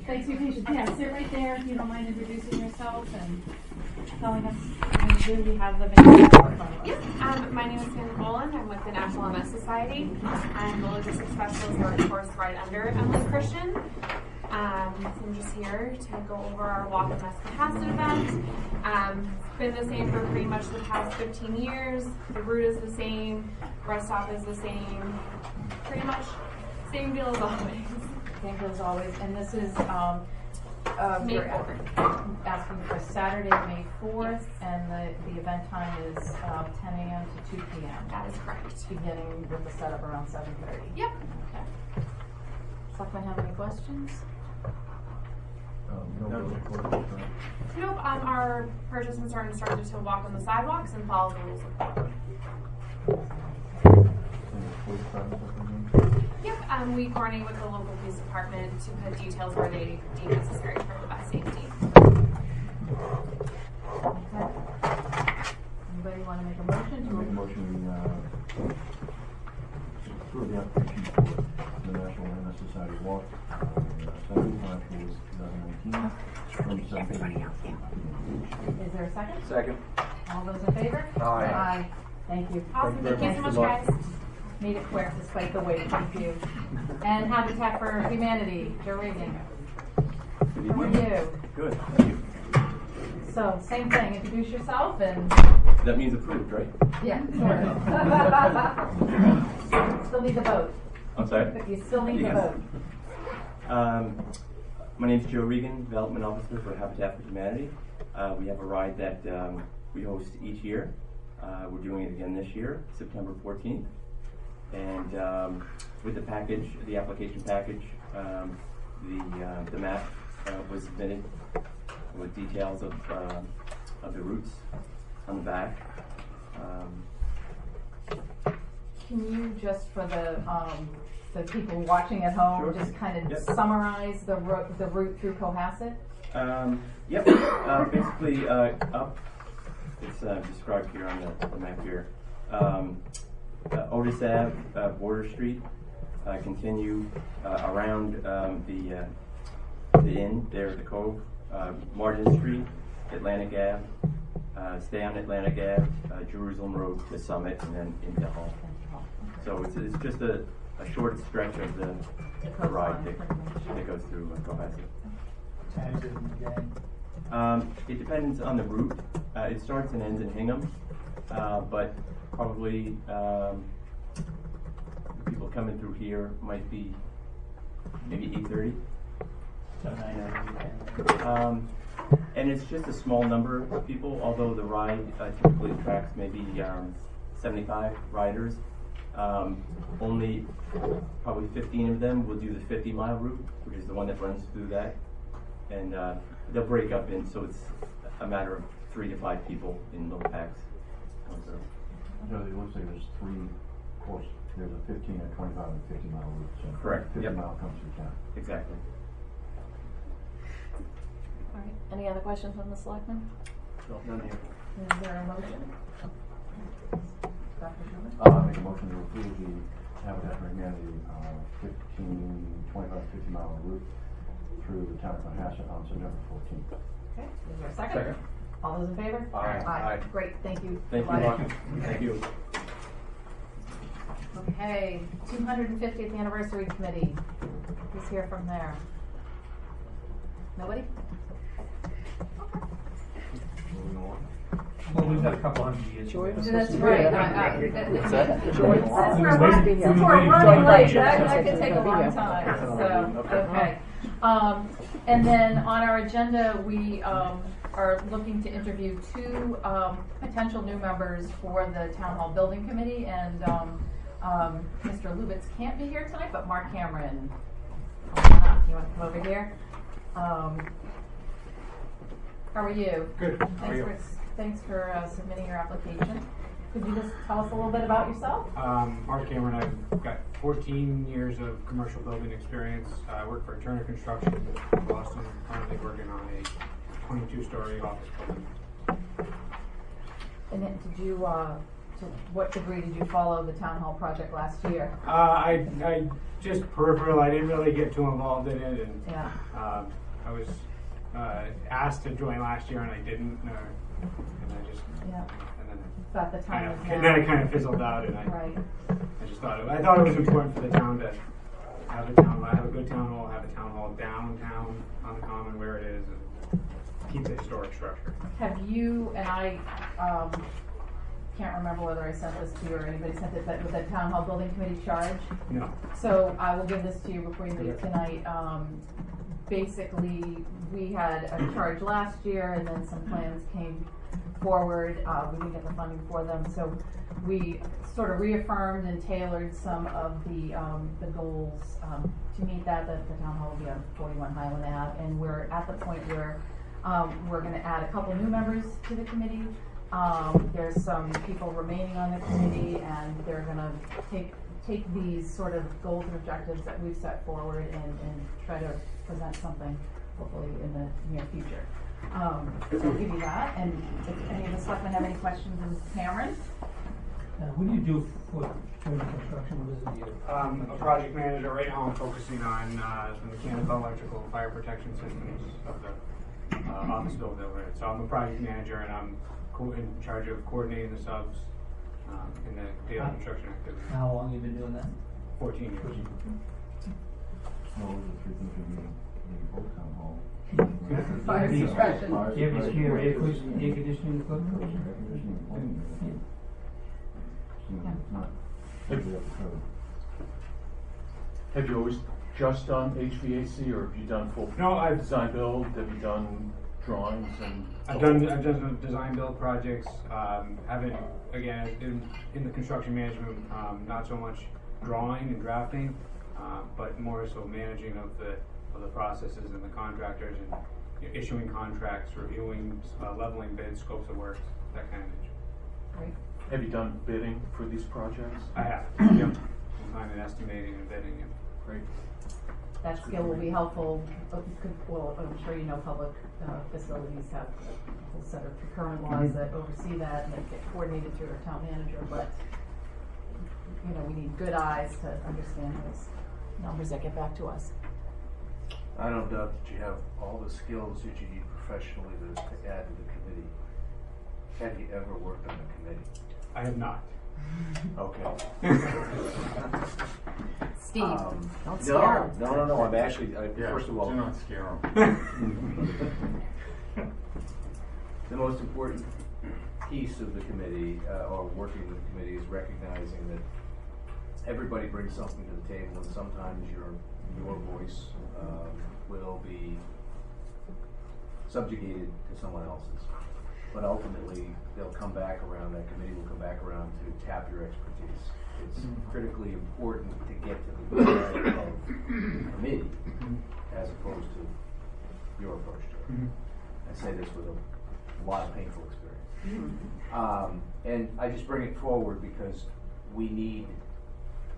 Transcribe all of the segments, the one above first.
Thanks for your patience. Yeah, sit right there if you don't mind introducing yourself and telling us what you do. We have the video. Yes, my name is Sandra Boland. I'm with the National MS Society. I'm the logistics specialist, or of course, right under Emily Christian. So I'm just here to go over our Walk MS Cohasset event. It's been the same for pretty much the past 15 years. The route is the same, rest stop is the same, pretty much same deal as always. Same deal as always. And this is May you're 4th. asking for Saturday, May 4th, and the event time is 10 a.m. to 2 p.m. That is correct. Beginning with the setup around 7:30. Yep. Okay. Selectmen have any questions? Nope, our participants are instructed to walk on the sidewalks and follow the rules of the road. Yep, we coordinate with the local police department to put details where they deem necessary for the best safety. Okay. Anybody want to make a motion? Make a motion to approve the application for the National MS Society Walk. Second time for 2019 from 7:30. Is there a second? Second. All those in favor? Aye. Thank you. Awesome, thank you so much, guys. Made it quick despite the wait. Thank you. And Habitat for Humanity, Joe Regan. How are you? Good, thank you. So, same thing. Introduce yourself and That means approved, right? yeah, sort of. Still need the vote. I'm sorry? But you still need the Yes. vote. My name is Joe Regan, Development Officer for Habitat for Humanity. We have a ride that we host each year. We're doing it again this year, September 14th. And with the package, the application package, the map was submitted with details of the routes on the back. Can you just, for the people watching at home, Sure. just kind of Yep. summarize the route through Cohasset? Yep. Basically, up. It's described here on the map here. Otis Ave, Border Street. Continue around the inn there at the Cove. Margin Street, Atlantic Ave. Stay on Atlantic Ave, Jerusalem Road to Summit, and then into Hall. So it's just a short stretch of the ride that goes through Cohasset. It depends on the route. It starts and ends in Hingham, but probably people coming through here might be maybe 8:30. And it's just a small number of people, although the ride typically attracts maybe 75 riders. Only probably 15 of them will do the 50-mile route, which is the one that runs through that. And they'll break up in, so it's a matter of 3 to 5 people in little packs. So it looks like there's three courses. There's a 15, a 25, and a 50-mile route. So Correct. 50-mile comes through town. Exactly. All right. Any other questions from the selectmen? No, none here. Is there a motion? Dr. Sherman? Make a motion to approve the Habitat for Humanity 25, 50-mile route through the town of Cohasset on September 14th. Okay. Is there a second? Second. All those in favor? Aye. Aye. Great. Thank you. Thank Good you. luck. Thank you. Okay. 250th Anniversary Committee. Who's here from there? Nobody? Well, we've got a couple hundred years. That's right. What's that? Since we're running late, that could take a long time, so, okay. And then on our agenda, we are looking to interview 2 potential new members for the Town Hall Building Committee, and Mr. Lubitz can't be here tonight, but Mark Cameron, you want to come over here? How are you? Good. How are you? Thanks for submitting your application. Could you just tell us a little bit about yourself? Mark Cameron, I've got 14 years of commercial building experience. I work for Turner Construction in Boston, currently working on a 22-story office building. And then did you to what degree did you follow the town hall project last year? I just peripheral. I didn't really get too involved in it, and Yeah. I was asked to join last year, and I didn't. And I just Yeah. and then Thought the time was now. and then it kind of fizzled out, and Right. I just thought I thought it was important for the town to have a good town hall, have a town hall downtown on the common where it is, and keep the historic structure. Have you, and I can't remember whether I sent this to you or anybody sent it, but with the town hall building committee charge? No. So I will give this to you before you leave tonight. Basically, we had a charge last year and then some plans came forward. We didn't get the funding for them, so we sort of reaffirmed and tailored some of the goals to meet that the town hall will be on 41 Highland Ave, and we're at the point where we're going to add a couple new members to the committee. There's some people remaining on the committee, and they're going to take these sort of goals and objectives that we've set forward and try to present something hopefully in the near future. So I'll give you that, and if any of the selectmen have any questions, and Cameron? What do you do for during construction? What does it do? A project manager. Right now I'm focusing on the mechanical, electrical, and fire protection systems of the office building over it. So I'm a project manager, and I'm in charge of coordinating the subs in the daily construction activity. How long have you been doing that? 14 years. No, the three things we need, both town hall. Fire suppression. Do you have your air conditioning equipment? Air conditioning, plumbing, it's not, we have to cover. Have you always just done HVAC, or have you done full No, I've design build? Have you done drawings and? I've done some design build projects. Haven't again in the construction management, not so much drawing and drafting, but more so managing of the processes and the contractors and issuing contracts, reviewing, leveling bids, scopes of works, that kind of nature. Great. Have you done bidding for these projects? I have. Yep. Full-time and estimating and bidding. Yep. Great. That skill will be helpful. Well, I'm sure you know public facilities have a whole set of procurement laws that oversee that and that get coordinated through our town manager, but you know, we need good eyes to understand those numbers that get back to us. I don't doubt that you have all the skills that you need professionally to add to the committee. Have you ever worked on a committee? I have not. Okay. Steve, don't scare No, him. no. I'm actually, first of all, Do not scare them. the most important piece of the committee, or working with the committee, is recognizing that everybody brings something to the table, and sometimes your voice will be subjugated to someone else's. But ultimately, they'll come back around, that committee will come back around to tap your expertise. It's critically important to get to the side of the committee as opposed to your approach to it. I say this with a lot of painful experience. And I just bring it forward because we need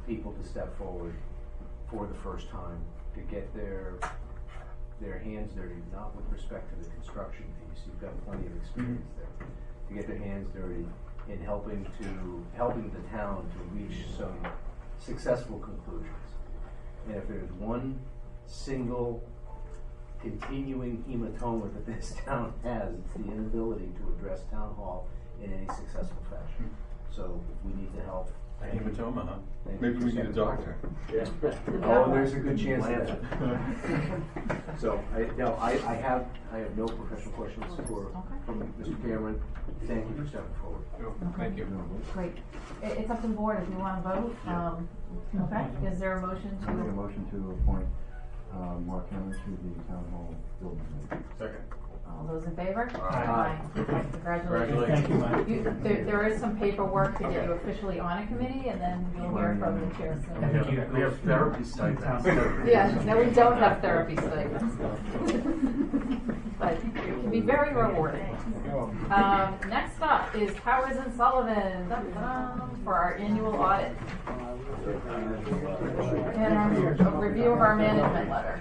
people to step forward for the first time to get their hands dirty, not with respect to the construction piece. You've got plenty of experience there. To get their hands dirty in helping the town to reach some successful conclusions. And if there's one single continuing hematoma that this town has, it's the inability to address town hall in any successful fashion. So we need to help. A hematoma, huh? Thank Maybe you we for need a stepping doctor. forward. Oh, there's a good chance of that. So, I have no professional questions from Mr. Cameron. Thank you for stepping forward. No, thank you. Great. It's up to the board if you want to vote. Okay. Is there a motion I make a to? motion to appoint Mark Cameron to the town hall building committee. Second. All those in favor? Aye. Congratulations. Thank you, Mike. There is some paperwork to get you officially on a committee, and then you'll hear from the chair soon. We have therapy stipends. Yeah, no, we don't have therapy stipends. But it can be very rewarding. Next up is Powers and Sullivan for our annual audit. And a review of our management letter.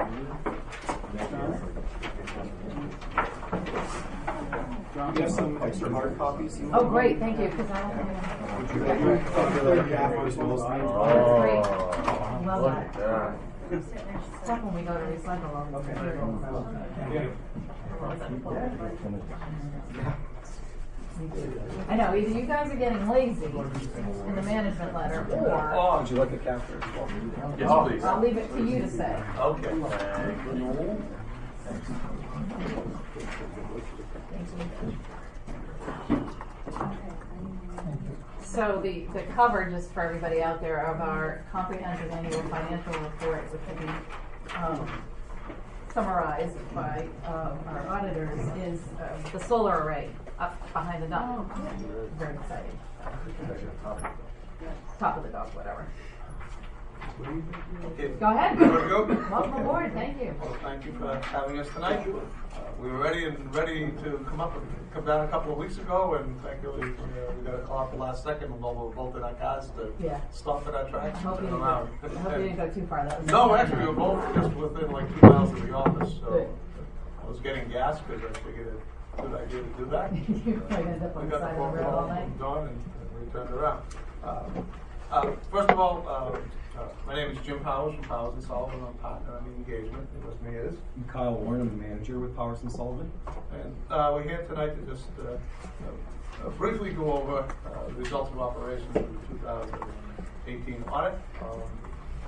you have some extra hard copies? Oh, great, thank you, because I don't have any. Great. Love that. Except when we go to recycle all the I know, either you guys are getting lazy in the management letter, or Oh, would you like a capture as well? Yes, please. I'll leave it to you to say. Okay. So the cover, just for everybody out there, of our comprehensive annual financial report, which will be summarized by our auditors, is the solar array up behind the dock. Very exciting. Top of the dock, whatever. Okay. Go ahead. There we go. Welcome aboard. Thank you. Well, thank you for having us tonight. We were ready to come down a couple of weeks ago, and thankfully we got a call at the last second while we were both in our cars to stop at our tracks and turn around. I hope you didn't go too far. That was No, actually, we were both just within like 2 miles of the office, so I was getting gas because I figured it's a good idea to do that. You're probably gonna dip on We the got the side of phone the road all call night. from Dawn and we turned around. First of all, my name is Jim Powers from Powers and Sullivan. I'm partner on the engagement. It was me is. I'm Kyle Warren, I'm the manager with Powers and Sullivan. And we're here tonight to just briefly go over the results of operations of the 2018 audit.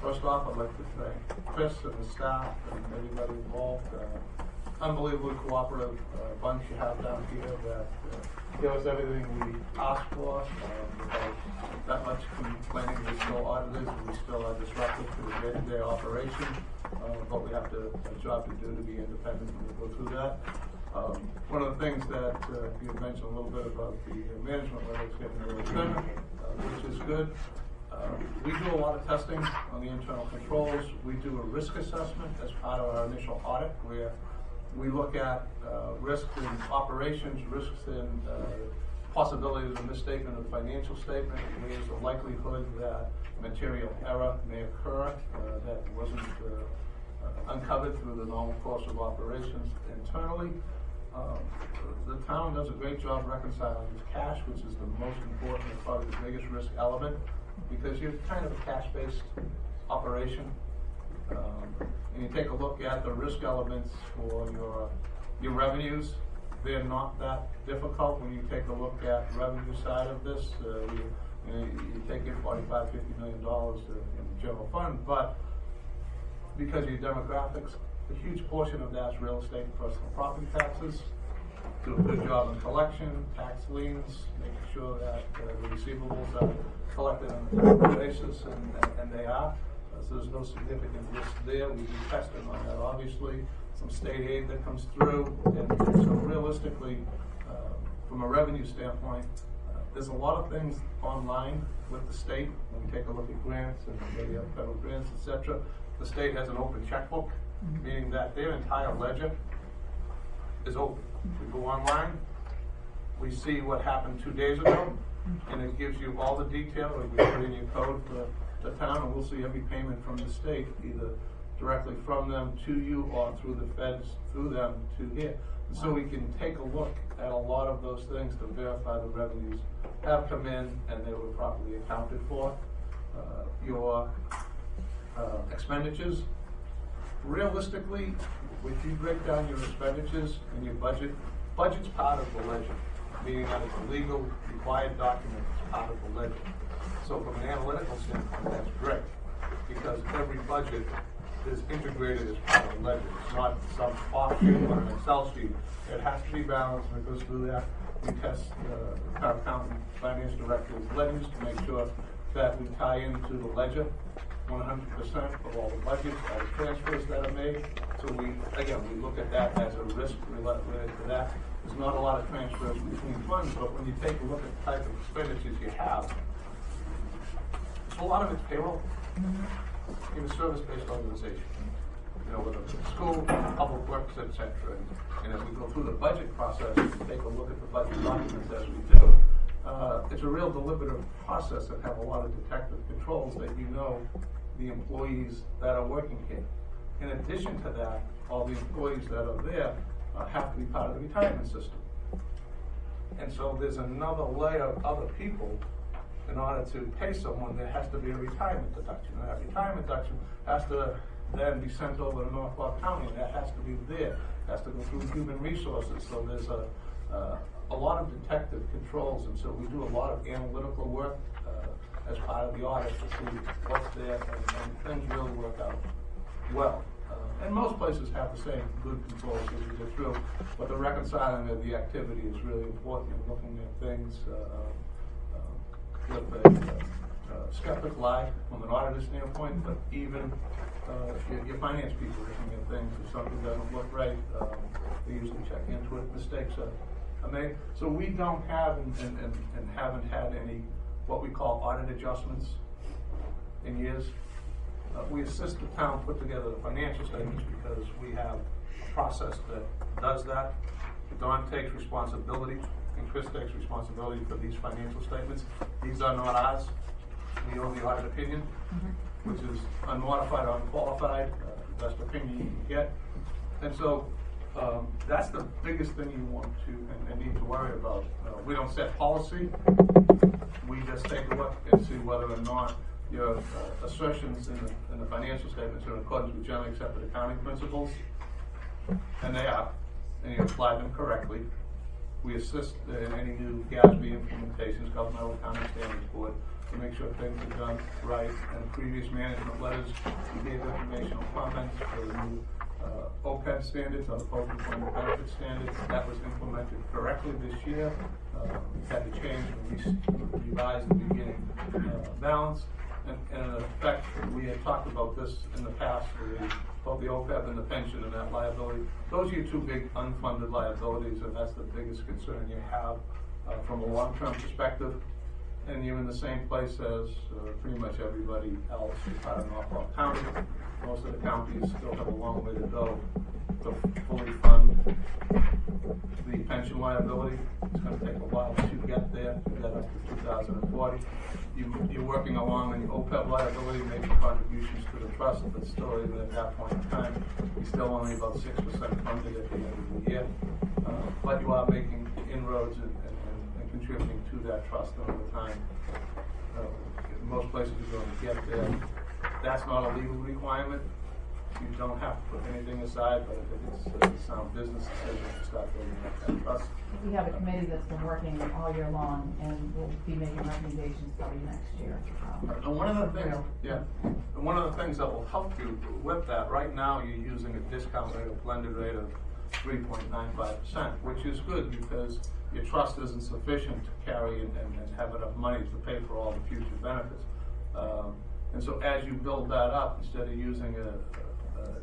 First off, I'd like to thank Chris and the staff and everybody involved. Unbelievably cooperative bunch you have down here that give us everything we asked for. Without that much complaining, we still auditors and we still are disruptive to the day-to-day operation. But we have a job to do to be independent and we'll go through that. One of the things that you mentioned a little bit about the management levels getting a little thinner, which is good. We do a lot of testing on the internal controls. We do a risk assessment as part of our initial audit where we look at risks in operations, risks in possibilities of misstatement of financial statement, where's the likelihood that material error may occur that wasn't uncovered through the normal course of operations internally. The town does a great job reconciling its cash, which is the most important and probably the biggest risk element, because you're kind of a cash-based operation. And you take a look at the risk elements for your revenues. They're not that difficult when you take a look at the revenue side of this. You take in $45–50 million in the general fund, but because of your demographics, a huge portion of that's real estate and personal property taxes. Do a good job in collection, tax liens, making sure that the receivables are collected on a timely basis, and they are. So there's no significant risk there. We do testing on that, obviously. Some state aid that comes through, and so realistically, from a revenue standpoint, there's a lot of things online with the state. When we take a look at grants and maybe other federal grants, etc., the state has an open checkbook, meaning that their entire ledger is open. We go online, we see what happened 2 days ago, and it gives you all the detail that we put in your code for the town, and we'll see every payment from the state, either directly from them to you or through the feds, through them to here. And so we can take a look at a lot of those things to verify the revenues have come in and they were properly accounted for. Your expenditures, realistically, if you break down your expenditures and your budget's part of the ledger, meaning that it's a legal required document, it's part of the ledger. So from an analytical standpoint, that's great, because every budget is integrated as part of the ledger. It's not some offshoot on an Excel sheet. It has to be balanced, and it goes through that. We test our accountant, finance director's ledgers to make sure that we tie into the ledger 100% of all the budgets, all the transfers that are made. So we look at that as a risk related to that. There's not a lot of transfers between funds, but when you take a look at the type of expenditures you have, a lot of it's payroll. In a service-based organization, whether it's school, public works, etc. And as we go through the budget process and take a look at the budget documents as we do, it's a real deliberative process that have a lot of detective controls that the employees that are working here. In addition to that, all the employees that are there have to be part of the retirement system. And so there's another layer of other people. In order to pay someone, there has to be a retirement deduction. And that retirement deduction has to then be sent over to Norfolk County, and that has to be there. It has to go through human resources. So there's a lot of detective controls, and so we do a lot of analytical work as part of the audit to see what's there, and things really work out well. And most places have the same good controls as you go through, but the reconciling of the activity is really important in looking at things with a skeptical eye from an auditor standpoint, but even your finance people looking at things. If something doesn't look right, they usually check into it. Mistakes are made. So we don't have and haven't had any what we call audit adjustments in years. We assist the town put together the financial statements because we have a process that does that. Don takes responsibility, and Chris takes responsibility for these financial statements. These are not ours. We own the audit opinion, which is unmodified, unqualified, best opinion you can get. And so that's the biggest thing you want to and need to worry about. We don't set policy. We just take a look and see whether or not your assertions in the financial statements are in accordance with generally accepted accounting principles, and they are, and you apply them correctly. We assist in any new GASB implementations, Governmental Accounting Standards Board, to make sure things are done right. And previous management letters, we gave informational comments for the new OPEB standards, or the post-employment benefit standards. That was implemented correctly this year. Had to change and revise the beginning balance. And in effect, we had talked about this in the past, about the OPEB and the pension and that liability. Those are your two big unfunded liabilities, and that's the biggest concern you have from a long-term perspective. And you're in the same place as pretty much everybody else out of Norfolk County. Most of the counties still have a long way to go to fully fund the pension liability. It's going to take a while to get there, to get up to 2040. You're working along on the OPEB liability, making contributions to the trust, but still, even at that point in time, you're still only about 6% funded at the end of the year. But you are making inroads and contributing to that trust over time. Most places you're going to get there. That's not a legal requirement. You don't have to put anything aside, but if it's a sound business decision to start building that trust. We have a committee that's been working all year long, and we'll be making recommendations probably next year. And one of the things, and one of the things that will help you with that, right now you're using a discount rate, a blended rate of 3.95%, which is good because your trust isn't sufficient to carry and have enough money to pay for all the future benefits. And so as you build that up, instead of using a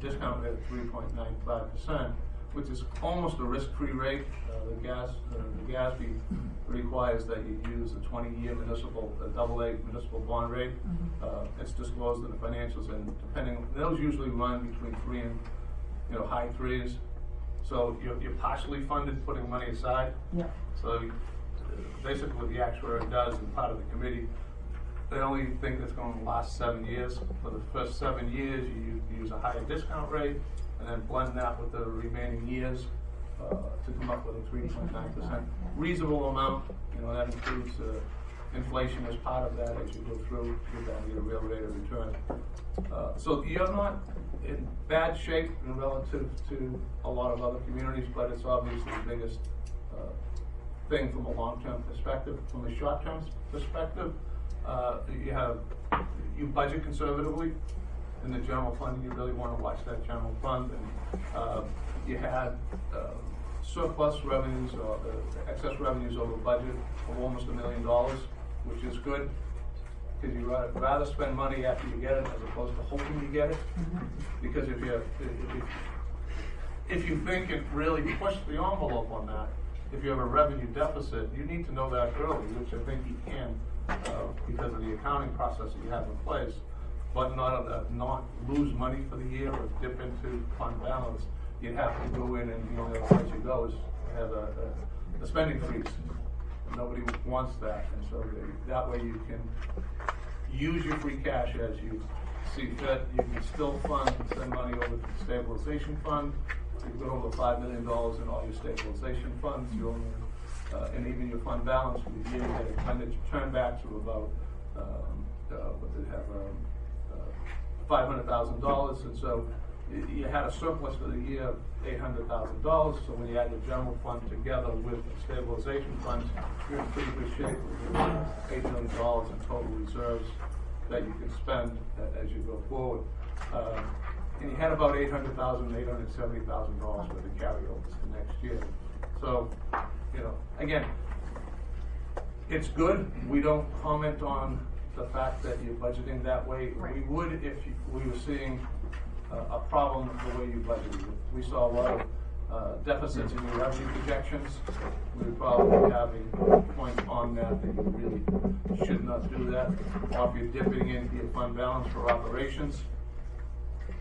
discount rate of 3.95%, which is almost a risk-free rate, the GASB requires that you use a 20-year municipal, a AA municipal bond rate. It's disclosed in the financials, and those usually run between 3 and high 3s. So you're partially funded, putting money aside. Yeah. So basically what the actuary does, and part of the committee, they only think it's going to last 7 years. For the first 7 years, you use a higher discount rate, and then blend that with the remaining years to come up with a 3.9% reasonable amount. That includes inflation as part of that as you go through, get down to your real rate of return. So you're not in bad shape relative to a lot of other communities, but it's obviously the biggest thing from a long-term perspective. From a short-term perspective, you budget conservatively in the general fund. You really want to watch that general fund, and you had surplus revenues or excess revenues over budget of almost $1 million, which is good because you rather spend money after you get it as opposed to hoping you get it. Because if you think it really pushed the envelope on that, if you have a revenue deficit, you need to know that early, which I think you can because of the accounting process that you have in place, but not lose money for the year or dip into fund balance. You'd have to go in, and the only other place you go is have a spending freeze. Nobody wants that, and so that way you can use your free cash as you see fit. You can still fund and send money over to the stabilization fund. You've got over $5 million in all your stabilization funds. You only and even your fund balance for the year, that it tended to turn back to about, what did it have, $500,000, and so you had a surplus for the year of $800,000. So when you add the general fund together with the stabilization funds, you're in pretty good shape with $8 million in total reserves that you can spend as you go forward. And you had about $800,000, $870,000 worth of carryovers to next year. So, you know, again, it's good. We don't comment on the fact that you're budgeting that way. Right. We would if we were seeing a problem with the way you budgeted. If we saw a lot of deficits in your revenue projections, we would probably have a point on that you really should not do that. Or if you're dipping into your fund balance for operations,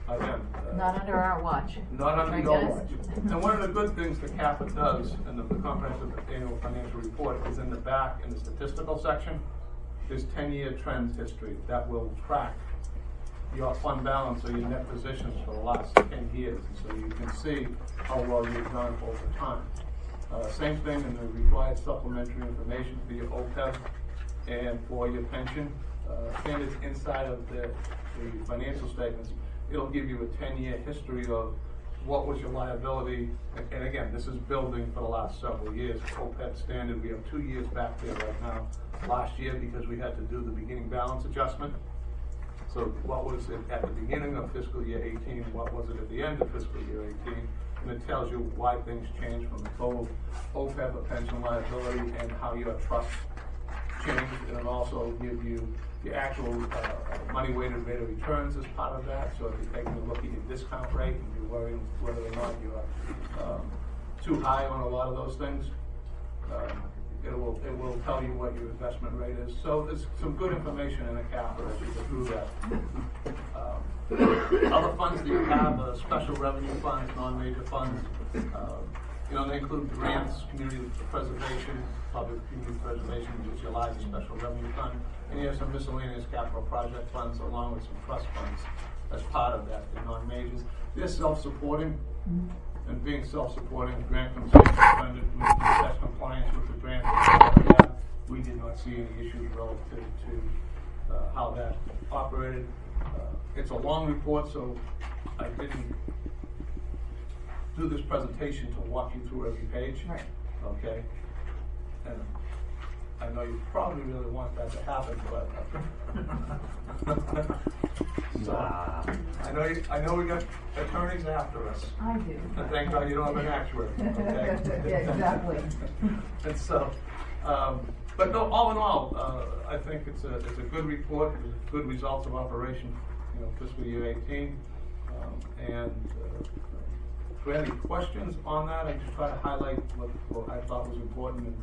again. Not under our watch. Not under Right, your Dennis? watch. And one of the good things that CAFA does in the comprehensive annual financial report is in the back, in the statistical section, is 10-year trends history that will track your fund balance or your net positions for the last 10 years. And so you can see how well you've done over time. Same thing in the required supplementary information for your OPEB and for your pension standards inside of the financial statements. It'll give you a 10-year history of what was your liability, and again, this is building for the last several years. OPEB standard, we have 2 years back there right now. Last year, because we had to do the beginning balance adjustment. So what was it at the beginning of fiscal year 18, what was it at the end of fiscal year 18? And it tells you why things changed from the total OPEB of pension liability and how your trust changed, and it also give you the actual money-weighted rate of returns as part of that. So if you're taking a look at your discount rate and you're worrying whether or not you're too high on a lot of those things, it will tell you what your investment rate is. So there's some good information in a CAFA as you go through that. Other funds that you have, special revenue funds, non-major funds, they include grants, community preservation, public community preservation, which is your largest special revenue fund, and you have some miscellaneous capital project funds along with some trust funds as part of that, the non-majors. They're self-supporting, and being self-supporting, grant compensation funded, we test compliance with the grant. We did not see any issues relative to how that operated. It's a long report, so I didn't do this presentation to walk you through every page. Right. Okay? And I know you probably really want that to happen, but so, I know we got attorneys after us. I do. And thank God you don't have an actuary. Okay? Yeah, exactly. And so, but no, all in all, I think it's a good report. It's good results of operation, fiscal year 18. If we have any questions on that, I just try to highlight what I thought was important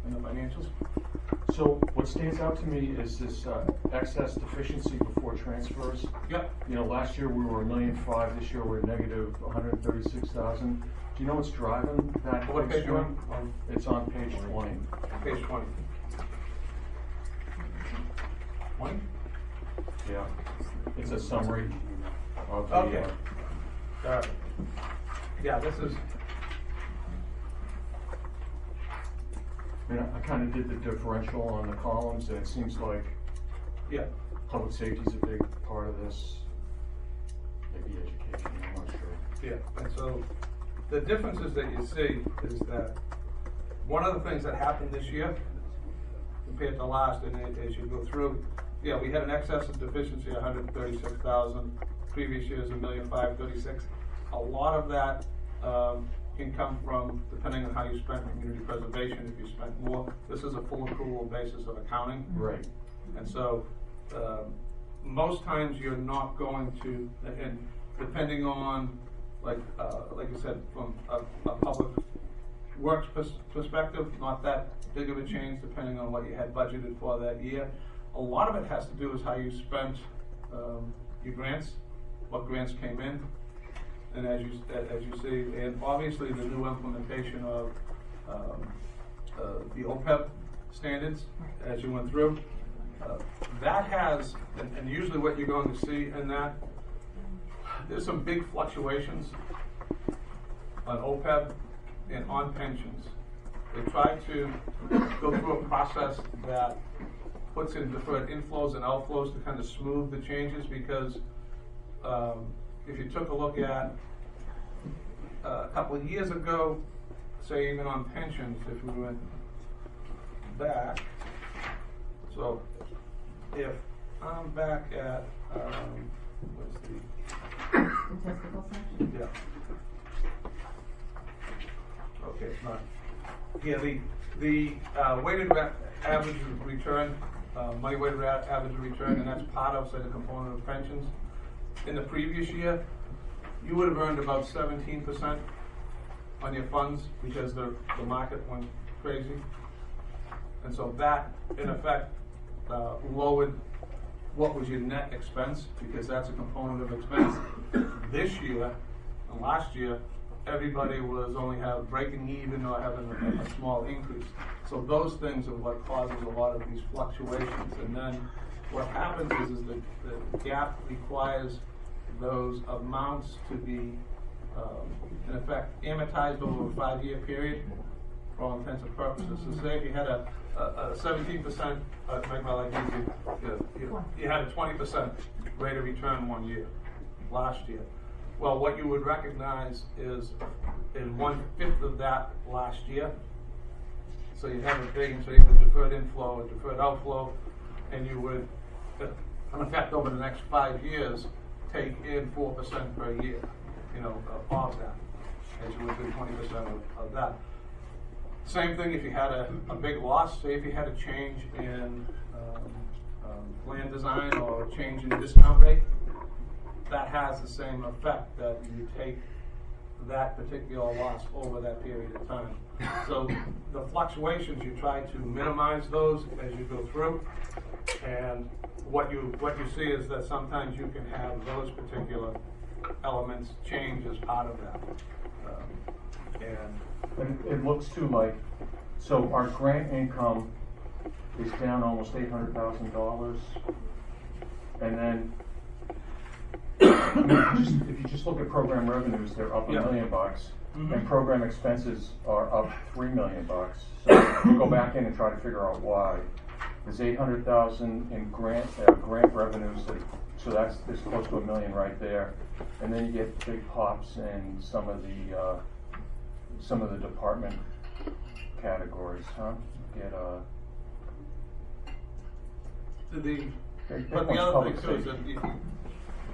in the financials. So what stands out to me is this excess deficiency before transfers. Yep. Last year we were $1.5 million. This year we're negative $136,000. Do you know what's driving that? What page are you on? It's on page 20. Page 20. 20? Yeah. It's a summary of the. Okay. All right. Yeah, this is. I kind of did the differential on the columns, and it seems like public safety is a big part of this. Maybe education, I'm not sure. Yeah, and so the differences that you see is that one of the things that happened this year compared to last, and as you go through, we had an excess of deficiency, 136,000. Previous years, $1,536,000. A lot of that can come from, depending on how you spend community preservation. If you spent more, this is a full accrual basis of accounting. Right. And so most times you're not going to, and depending on, like you said, from a public works perspective, not that big of a change depending on what you had budgeted for that year. A lot of it has to do with how you spent your grants, what grants came in. And as you see, and obviously the new implementation of the OPEB standards as you went through, that has, and usually what you're going to see in that, there's some big fluctuations on OPEB and on pensions They try to go through a process that puts in deferred inflows and outflows to kind of smooth the changes, because if you took a look at a couple of years ago, say even on pensions, if we went back, so if I'm back at, what's the, Statistical section? yeah. Okay, it's not. Yeah, the weighted average return, money weighted average return, and that's part of, say, the component of pensions. In the previous year, you would have earned about 17% on your funds because the market went crazy. And so that, in effect, lowered what was your net expense, because that's a component of expense. This year and last year, everybody was only breaking even or having a small increase. So those things are what causes a lot of these fluctuations. And then what happens is that the gap requires those amounts to be, in effect, amortized over a 5-year period for all intents and purposes. So say if you had a 17%, to make my life easy, you had a 20% rate of return 1 year, last year. Well, what you would recognize is 1/5 of that last year. So you have a big, so you have a deferred inflow, a deferred outflow, and you would, in effect, over the next 5 years, take in 4% per year, of that, as you would do 20% of that. Same thing if you had a big loss, say if you had a change in plan design or a change in discount rate, that has the same effect, that you take that particular loss over that period of time. So the fluctuations, you try to minimize those as you go through, and what you see is that sometimes you can have those particular elements change as part of that. And it looks too like, so our grant income is down almost $800,000, and then if you just look at program revenues, they're up $1 million, and program expenses are up $3 million. So we go back in and try to figure out why. There's $800,000 in grant revenues, so there's close to $1 million right there, and then you get big pops in some of the department categories, huh? Get But the other thing too is that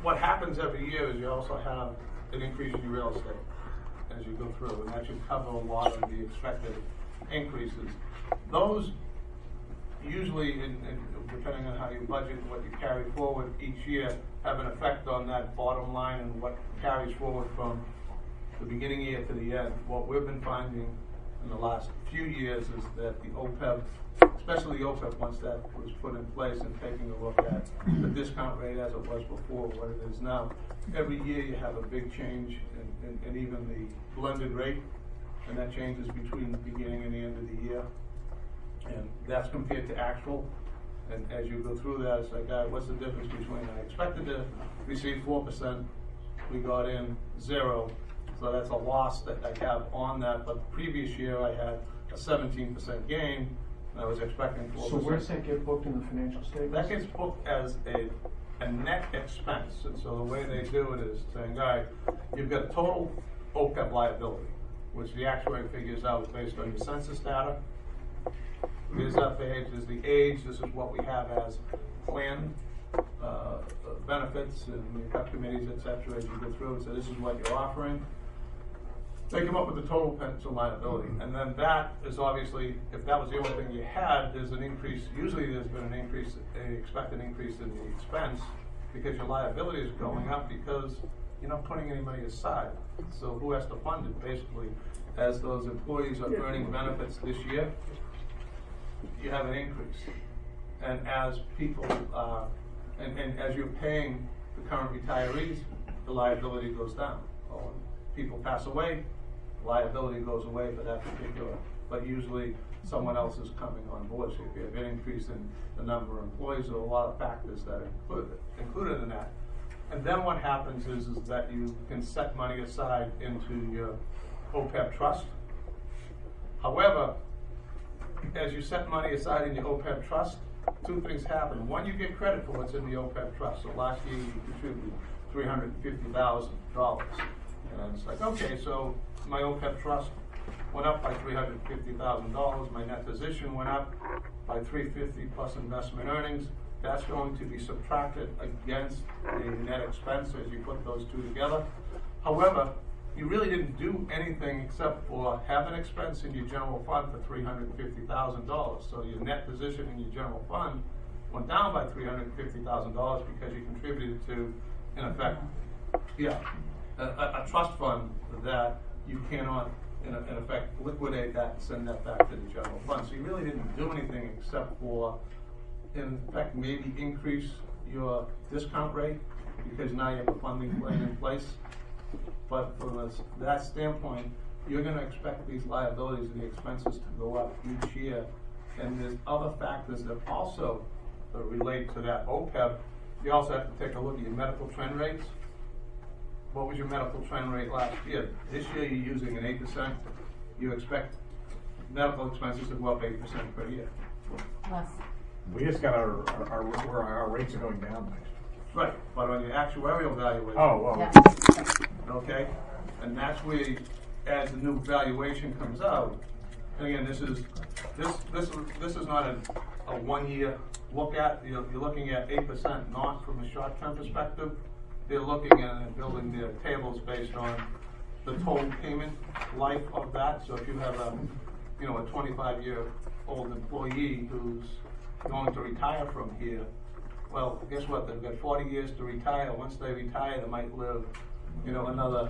what happens every year is you also have an increase in your real estate as you go through, and that should cover a lot of the expected increases. Those usually, depending on how you budget, what you carry forward each year, have an effect on that bottom line and what carries forward from the beginning year to the end. What we've been finding in the last few years is that the OPEB, especially the OPEB, once that was put in place, and taking a look at the discount rate as it was before, what it is now, every year you have a big change in even the blended rate, and that changes between the beginning and the end of the year. And that's compared to actual. And as you go through that, it's like, what's the difference between I expected to receive 4%, we got in 0, so that's a loss that I have on that. But the previous year I had a 17% gain, and I was expecting 4%. So where does that get booked in the financial statement? That gets booked as a net expense. And so the way they do it is saying, all right, you've got total OPEB liability, which the actuary figures out based on your census data. Here's that age, is the age, this is what we have as plan benefits and your cut committees, etc. as you go through it. So this is what you're offering. They come up with the total pension liability. And then that is obviously, if that was the only thing you had, there's an increase. Usually there's been an expected increase in the expense, because your liability is going up because you're not putting any money aside. So who has to fund it? Basically, as those employees are earning benefits this year, you have an increase. And as people, and as you're paying the current retirees, the liability goes down. When people pass away, liability goes away for that particular, but usually someone else is coming on board. So if you have an increase in the number of employees, there are a lot of factors that are included in that. And then what happens is that you can set money aside into your OPEB trust. However, as you set money aside in your OPEB trust, two things happen. One, you get credit for what's in the OPEB trust. So last year you contributed $350,000. And it's like, okay, so my OPEB trust went up by $350,000. My net position went up by $350 plus investment earnings. That's going to be subtracted against the net expense as you put those two together. However, you really didn't do anything except for have an expense in your general fund for $350,000. So your net position in your general fund went down by $350,000 because you contributed to, in effect, a trust fund that you cannot, in effect, liquidate that and send that back to the general fund. So you really didn't do anything except for, in effect, maybe increase your discount rate because now you have a funding plan in place. But from that standpoint, you're going to expect these liabilities and the expenses to go up each year. And there's other factors that also relate to that OPEB. You also have to take a look at your medical trend rates. What was your medical trend rate last year? This year you're using an 8%. You expect medical expenses to go up 8% per year. Less. We just got our rates are going down next year. Right, but on your actuarial valuation. Oh, Yeah. Okay, and that's where, as the new valuation comes out, and again, this is not a 1 year look at. You're looking at 8% not from a short term perspective. They're looking at and building their tables based on the total payment life of that. So if you have a 25-year-old employee who's going to retire from here, well, guess what? They've got 40 years to retire. Once they retire, they might live, another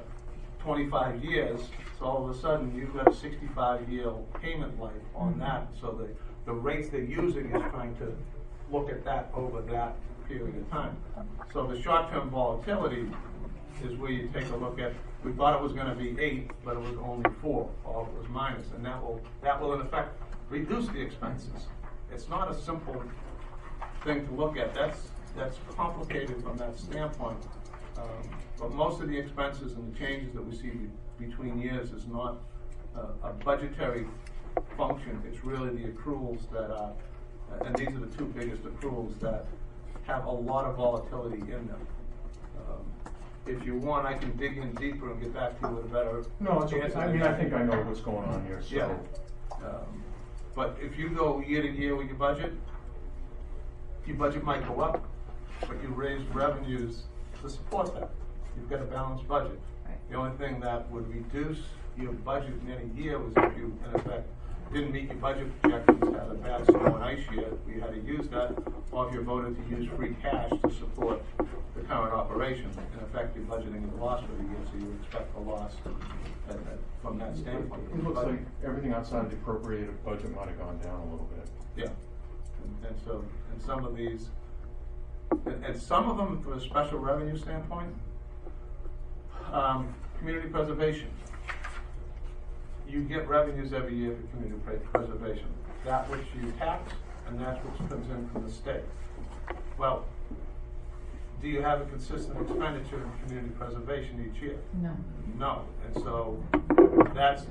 25 years. So all of a sudden, you've got a 65-year payment life on that. So the rates they're using is trying to look at that over that period of time. So the short-term volatility is where you take a look at. We thought it was going to be 8, but it was only 4, or it was minus, and that will in effect reduce the expenses. It's not a simple thing to look at. That's complicated from that standpoint. But most of the expenses and the changes that we see between years is not a budgetary function. It's really the accruals that are, and these are the two biggest accruals that have a lot of volatility in them. If you want, I can dig in deeper and get back to you with a better No, it's okay. answer. I think I know what's going on here, so. Yeah. But if you go year to year with your budget might go up, but you raise revenues to support that. You've got a balanced budget. Right. The only thing that would reduce your budget in any year was if you, in effect, didn't meet your budget projections, had a bad snow and ice year, you had to use that, or if you voted to use free cash to support the current operations. In effect, you're budgeting a loss for the year, so you expect a loss from that standpoint. It looks like everything outside the appropriated budget might have gone down a little bit. Yeah, and so, and some of these, and some of them, from a special revenue standpoint, community preservation. You get revenues every year for community preservation. That which you tax, and that's which comes in from the state. Well, do you have a consistent expenditure in community preservation each year? No. No, and so that's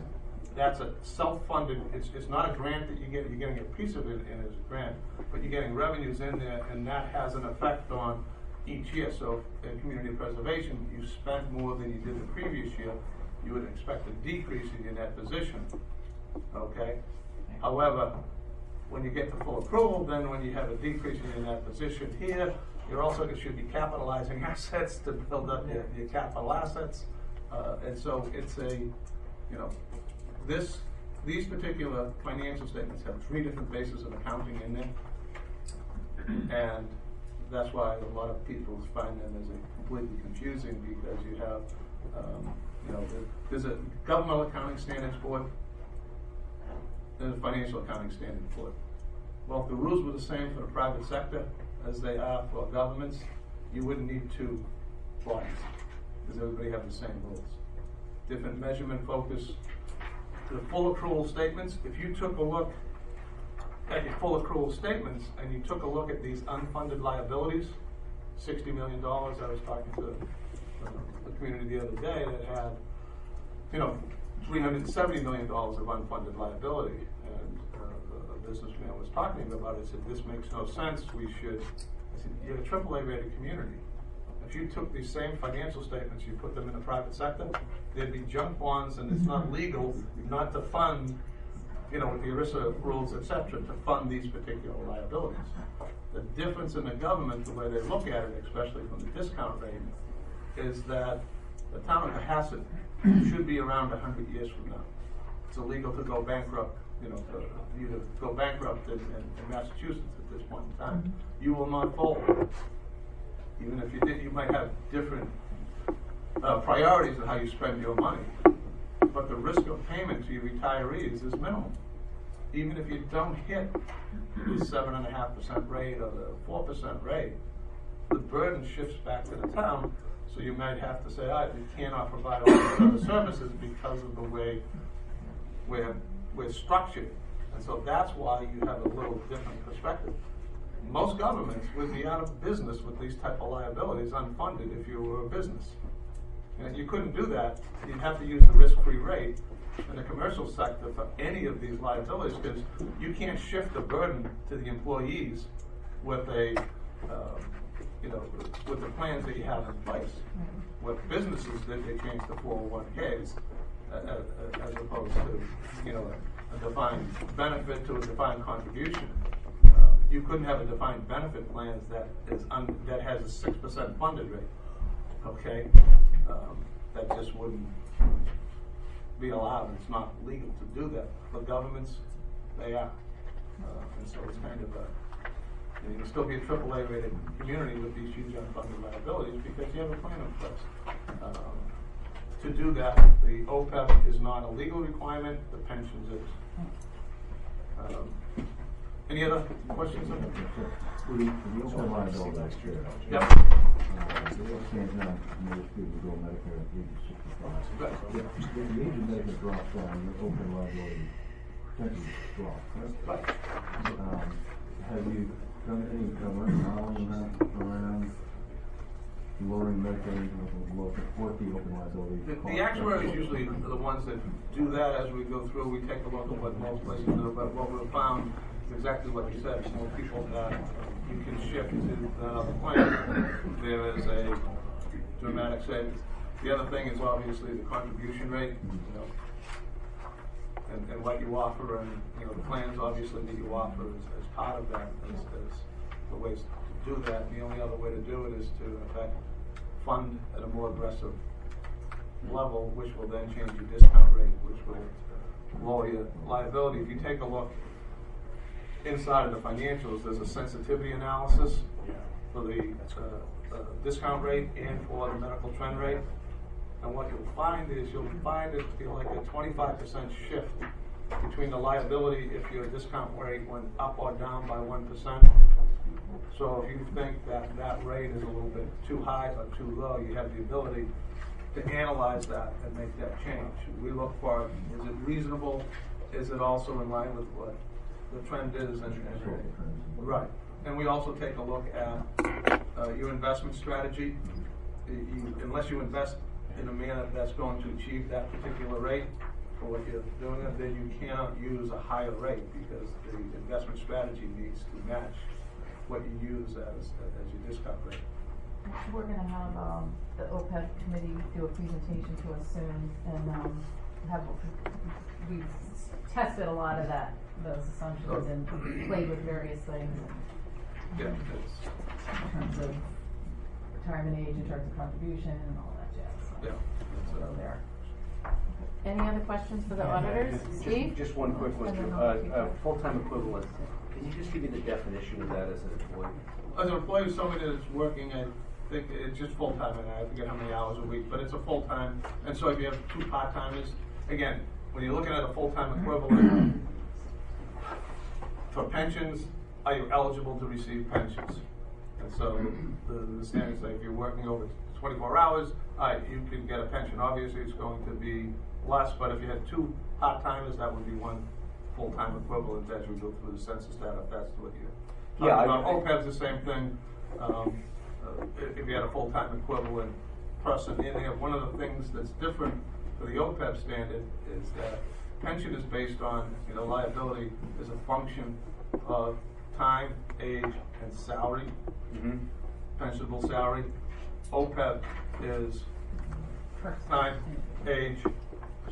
a self-funded. It's not a grant that you get. You're getting a piece of it in as a grant, but you're getting revenues in there, and that has an effect on each year. So in community preservation, you spent more than you did the previous year. You would expect a decrease in your net position. Okay. However, when you get the full accrual, then when you have a decrease in your net position here, you're also should be capitalizing assets to build up your capital assets, and so it's these particular financial statements have 3 different bases of accounting in them, and that's why a lot of people find them as completely confusing, because you have there's a governmental accounting standards board, there's a financial accounting standards board. Well, if the rules were the same for the private sector as they are for governments, you wouldn't need 2 bodies, because everybody have the same rules. Different measurement focus. The full accrual statements, if you took a look at your full accrual statements and you took a look at these unfunded liabilities, $60 million, I was talking to the community the other day that had, $370 million of unfunded liability, and businessman was talking about it. He said, this makes no sense. I said, you're a AAA rated community. If you took these same financial statements, you put them in the private sector, there'd be junk bonds, and it's not legal not to fund, with the ERISA rules, et cetera, to fund these particular liabilities. The difference in the government, the way they look at it, especially from the discount rate, is that the town of Cohasset should be around 100 years from now. It's illegal to go bankrupt, for you to go bankrupt in Massachusetts at this point in time. You will not fold. Even if you did, you might have different priorities in how you spend your money. But the risk of payment to your retirees is minimal. Even if you don't hit the 7.5% rate or the 4% rate, the burden shifts back to the town. So you might have to say, we cannot provide all these other services because of the way we're structured. And so that's why you have a little different perspective. Most governments would be out of business with these type of liabilities unfunded if you were a business. And you couldn't do that. You'd have to use the risk-free rate in the commercial sector for any of these liabilities, because you can't shift the burden to the employees with with the plans that you have in place. What businesses did, they changed the 401ks as opposed to a defined benefit to a defined contribution. You couldn't have a defined benefit plan that has a 6% funded rate. Okay, that just wouldn't be allowed. It's not legal to do that. But governments, they are, and so it's kind of you can still be a AAA rated community with these huge unfunded liabilities because you have a plan in place. To do that, the OPEB is not a legal requirement. The pensions is. Any other questions? For the open liability next year. Yep. Change now, most people go Medicare at age 65. Right. If the age of Medicare drops down, your open liability potentially drops, right? Have you done any modeling around lowering Medicare to support the open liability? The actuaries usually are the ones that do that as we go through. We take a look at what most places do, but what we've found is exactly what you said. More people that you can shift to that other plan, there is a dramatic savings. The other thing is obviously the contribution rate, and what you offer, and the plans obviously that you offer as part of that as the ways to do that. And the only other way to do it is to, in fact, fund at a more aggressive level, which will then change your discount rate, which will lower your liability. If you take a look inside of the financials, there's a sensitivity analysis for the discount rate and for the medical trend rate. And what you'll find is it be like a 25% shift between the liability if your discount rate went up or down by 1%. So if you think that that rate is a little bit too high or too low, you have the ability to analyze that and make that change. We look for, is it reasonable? Is it also in line with what the trend is? And right. And we also take a look at your investment strategy. Unless you invest in a manner that's going to achieve that particular rate for what you're doing, then you cannot use a higher rate because the investment strategy needs to match what you use as your discount rate. We're going to have the OPEB committee do a presentation to us soon, and we've tested a lot of those assumptions and played with various things. Yeah, in terms of retirement age, in terms of contribution, and all that jazz. Yeah. So there. Any other questions for the auditors? Steve? Just one quick one, too. Full-time equivalent. Can you just give me the definition of that as an employee? As an employee, is somebody that's working, I think it's just full-time, and I forget how many hours a week, but it's a full-time. And so if you have two part-timers, again, when you're looking at a full-time equivalent for pensions, are you eligible to receive pensions? And so the standards say if you're working over 24 hours, you can get a pension. Obviously, it's going to be less, but if you had two part-timers, that would be one full-time equivalent as we go through the census data, if that's what you're talking about. OPEB's the same thing. If you had a full-time equivalent person in there, one of the things that's different for the OPEB standard is that pension is based on, liability is a function of time, age, and salary, pensionable salary. OPEB is time, age.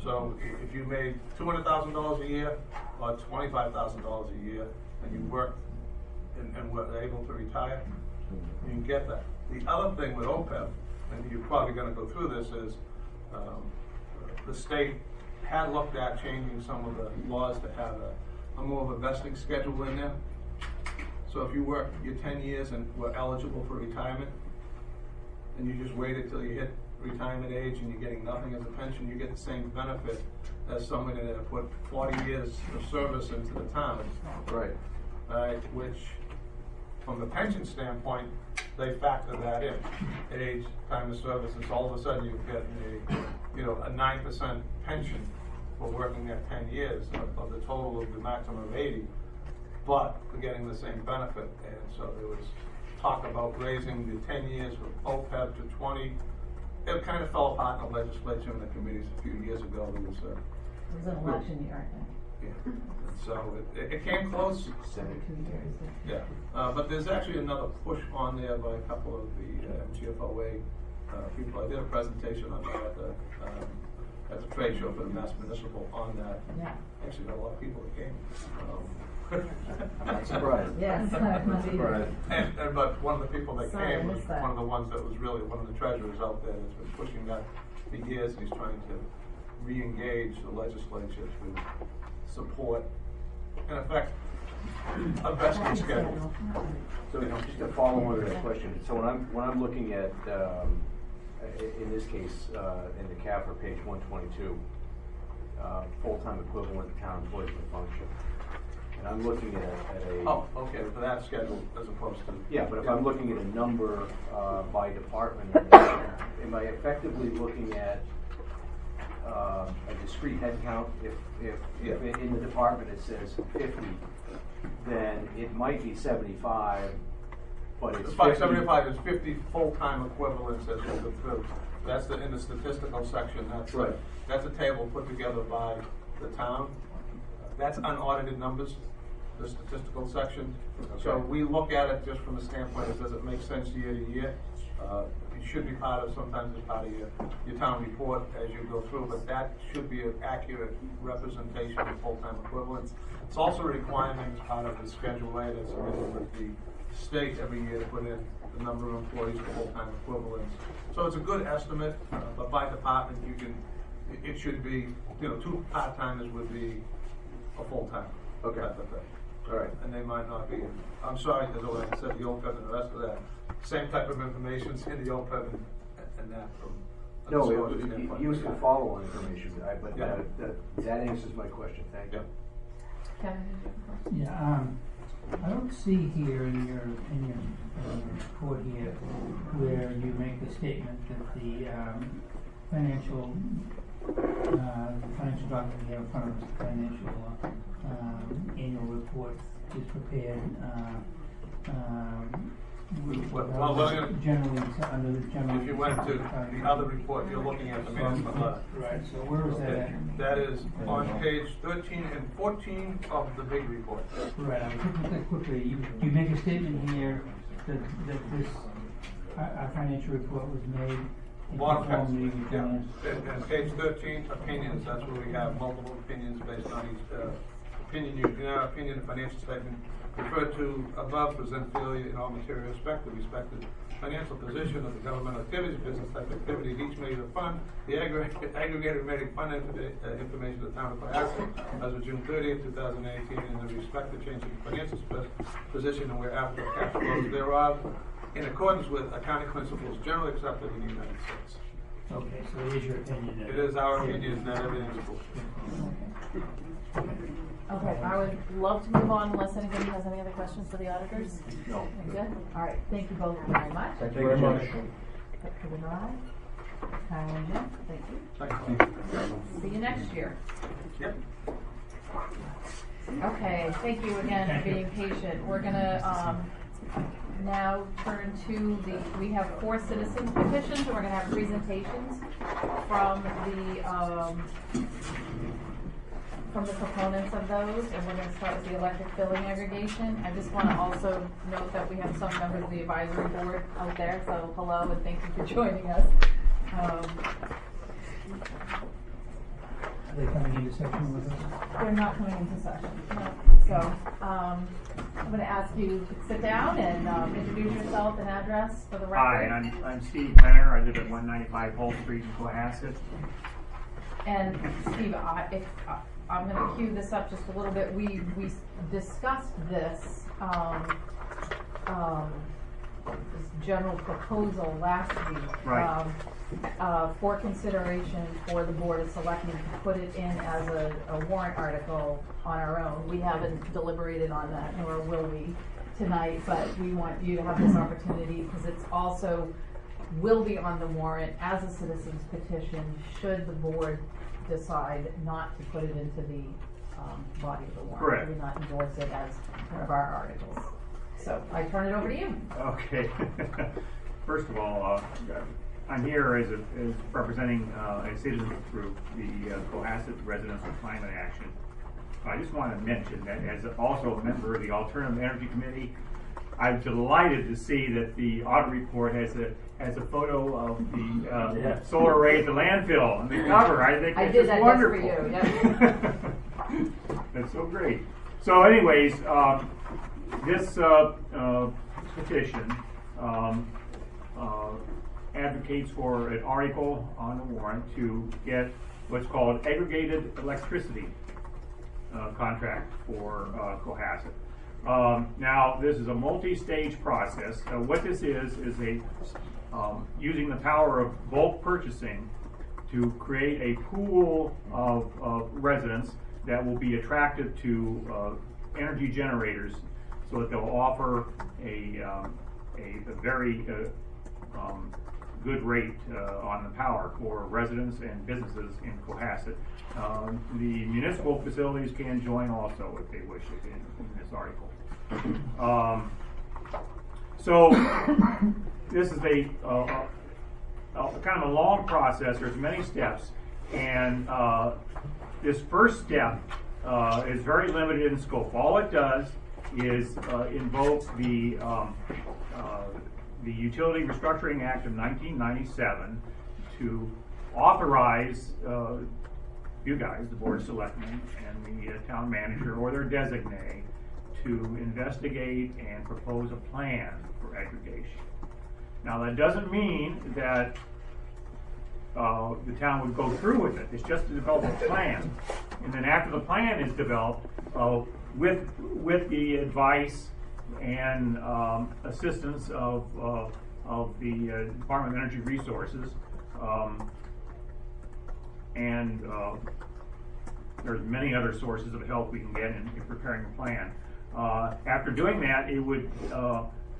So if you made $200,000 a year or $25,000 a year, and you worked and were able to retire, you can get that. The other thing with OPEB, and you're probably going to go through this, is the state had looked at changing some of the laws to have a more of a vesting schedule in there. So if you work your 10 years and were eligible for retirement, and you just waited till you hit retirement age and you're getting nothing as a pension, you get the same benefit as somebody that put 40 years of service into the town. Right. Which, from the pension standpoint, they factor that in. Age, time of service, and so all of a sudden you get a 9% pension for working there 10 years of the total of the maximum of 80, but for getting the same benefit. And so there was talk about raising the 10 years from OPEB to 20. It kind of fell apart in the legislature and the committees a few years ago. There was It was an election year, I think. yeah. So it came close. 2 years. Yeah, but there's actually another push on there by a couple of the MGFOA people. I did a presentation on that at the trade show for the Mass Municipal on that. Yeah. Actually, got a lot of people that came. Not surprised. Yes, not surprised. But one of the people that Sorry, I came was missed that. one of the ones that was really one of the treasurers out there that's been pushing that for years. He's trying to re-engage the legislature to support, in effect, a vesting schedule. So just to follow on to that question, so when I'm looking at, in this case, in the CAFR, page 122, full-time equivalent town employees with function, and I'm looking at a... Oh, okay, for that schedule as opposed to... Yeah, but if I'm looking at a number by department, am I effectively looking at a discrete head count? If in the department it says 50, then it might be 75, but it's 50. 75 is 50 full-time equivalents as we go through. That's in the statistical section. That's right. That's a table put together by the town. That's unaudited numbers, the statistical section. Okay. So we look at it just from the standpoint of does it make sense year to year? It should be part of, sometimes it's part of your town report as you go through, but that should be an accurate representation of full-time equivalents. It's also a requirement as part of the Schedule A that's submitted with the state every year to put in the number of employees for full-time equivalents. So it's a good estimate, but by department it should be, 2 part-timers would be a full-time. Okay. Type of thing. All right. And they might not be, I'm sorry, because like I said, the OPEB and the rest of that, same type of information's in the OPEB and that from a No, disclosure standpoint. useful follow-on information, but Yeah. that answers my question. Thank you. Kevin, did you have a question? Yeah, I don't see here in your report here where you make the statement that the financial document we have in front of us, the financial annual report is prepared generally under the general. If you went to the other report, you're looking at the management letter. Right, so where is that at? That is on page 13 and 14 of the big report. Right, I'm looking at that quickly. You make a statement here that this, our financial report was made in Bottom conformity page, with yeah. finance. And page 13, opinions, that's where we have multiple opinions based on each opinion. In our opinion, the financial statement referred to above present failure in all material respect, the respective financial position of the government activities, business type activities, each major fund, the aggregated remaining fund information of the town of Cohasset as of June 30th, 2018, and the respective change in financial position and where applicable cash flows thereof, in accordance with accounting principles generally accepted in the United States. Okay, so it is your opinion. It is our opinion that everything is cool. Okay, I would love to move on unless anybody has any other questions for the auditors. No. Good? All right, thank you both very much. Thank you very much. Kevin Rye, Kyle and Jim, thank you. Thank you. See you next year. Yep. Okay, thank you again for being patient. We're gonna now turn to we have 4 citizens petitions, and we're gonna have presentations from the from the proponents of those, and we're gonna start with the electric billing aggregation. I just wanna also note that we have some members of the advisory board out there, so hello and thank you for joining us. Are they coming into session with us? They're not coming into session, no. So, I'm gonna ask you to sit down and, introduce yourself and address for the Hi, record. I'm Steve Penner. I live at 195 Hull Street in Cohasset. And Steve, I'm gonna cue this up just a little bit. We discussed this, this general proposal last week. Right. For consideration for the Board of Selectmen to put it in as a warrant article on our own. We haven't deliberated on that, nor will we tonight, but we want you to have this opportunity because it's also will be on the warrant as a citizen's petition should the board decide not to put it into the body of the warrant. Correct. Do not endorse it as one of our articles. So I turn it over to you. Okay. First of all, I'm here as representing a citizen group, the Cohasset Residents of Climate Action. I just want to mention that as also a member of the Alternative Energy Committee, I'm delighted to see that the audit report has a photo of the solar array at the landfill on the cover. I think it's just wonderful. Just for you. Yeah. That's so great. So, anyways, this petition advocates for an article on the warrant to get what's called aggregated electricity contract for Cohasset. Now, this is a multi-stage process. What this is a using the power of bulk purchasing to create a pool of residents that will be attracted to energy generators, so that they'll offer a very good rate on the power for residents and businesses in Cohasset. The municipal facilities can join also if they wish in this article. So this is a kind of a long process. There's many steps, and this first step is very limited in scope. All it does is invoke the Utility Restructuring Act of 1997 to authorize you guys, the Board of Selectmen, and the town manager or their designee to investigate and propose a plan for aggregation. Now, that doesn't mean that the town would go through with it. It's just to develop a plan. And then after the plan is developed, with the advice and assistance of the Department of Energy Resources, and there's many other sources of help we can get in preparing a plan. After doing that, it would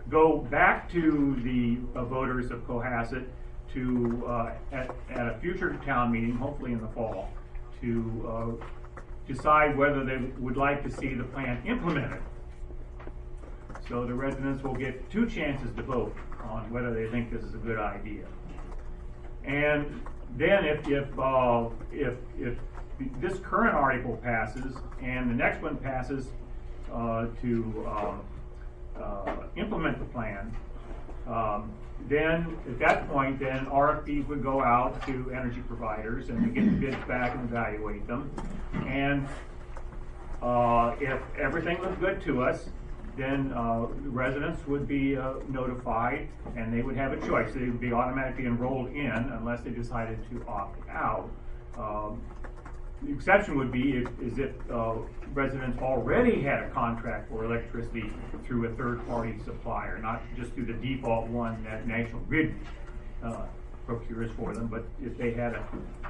go back to the voters of Cohasset to at a future town meeting, hopefully in the fall, to decide whether they would like to see the plan implemented. So the residents will get two chances to vote on whether they think this is a good idea. And then if this current article passes and the next one passes to implement the plan, then at that point, then RFPs would go out to energy providers and we get the bids back and evaluate them. And if everything was good to us, then the residents would be notified and they would have a choice. They would be automatically enrolled in unless they decided to opt out. The exception would be if residents already had a contract for electricity through a third-party supplier, not just through the default one that National Grid procures for them, but if they had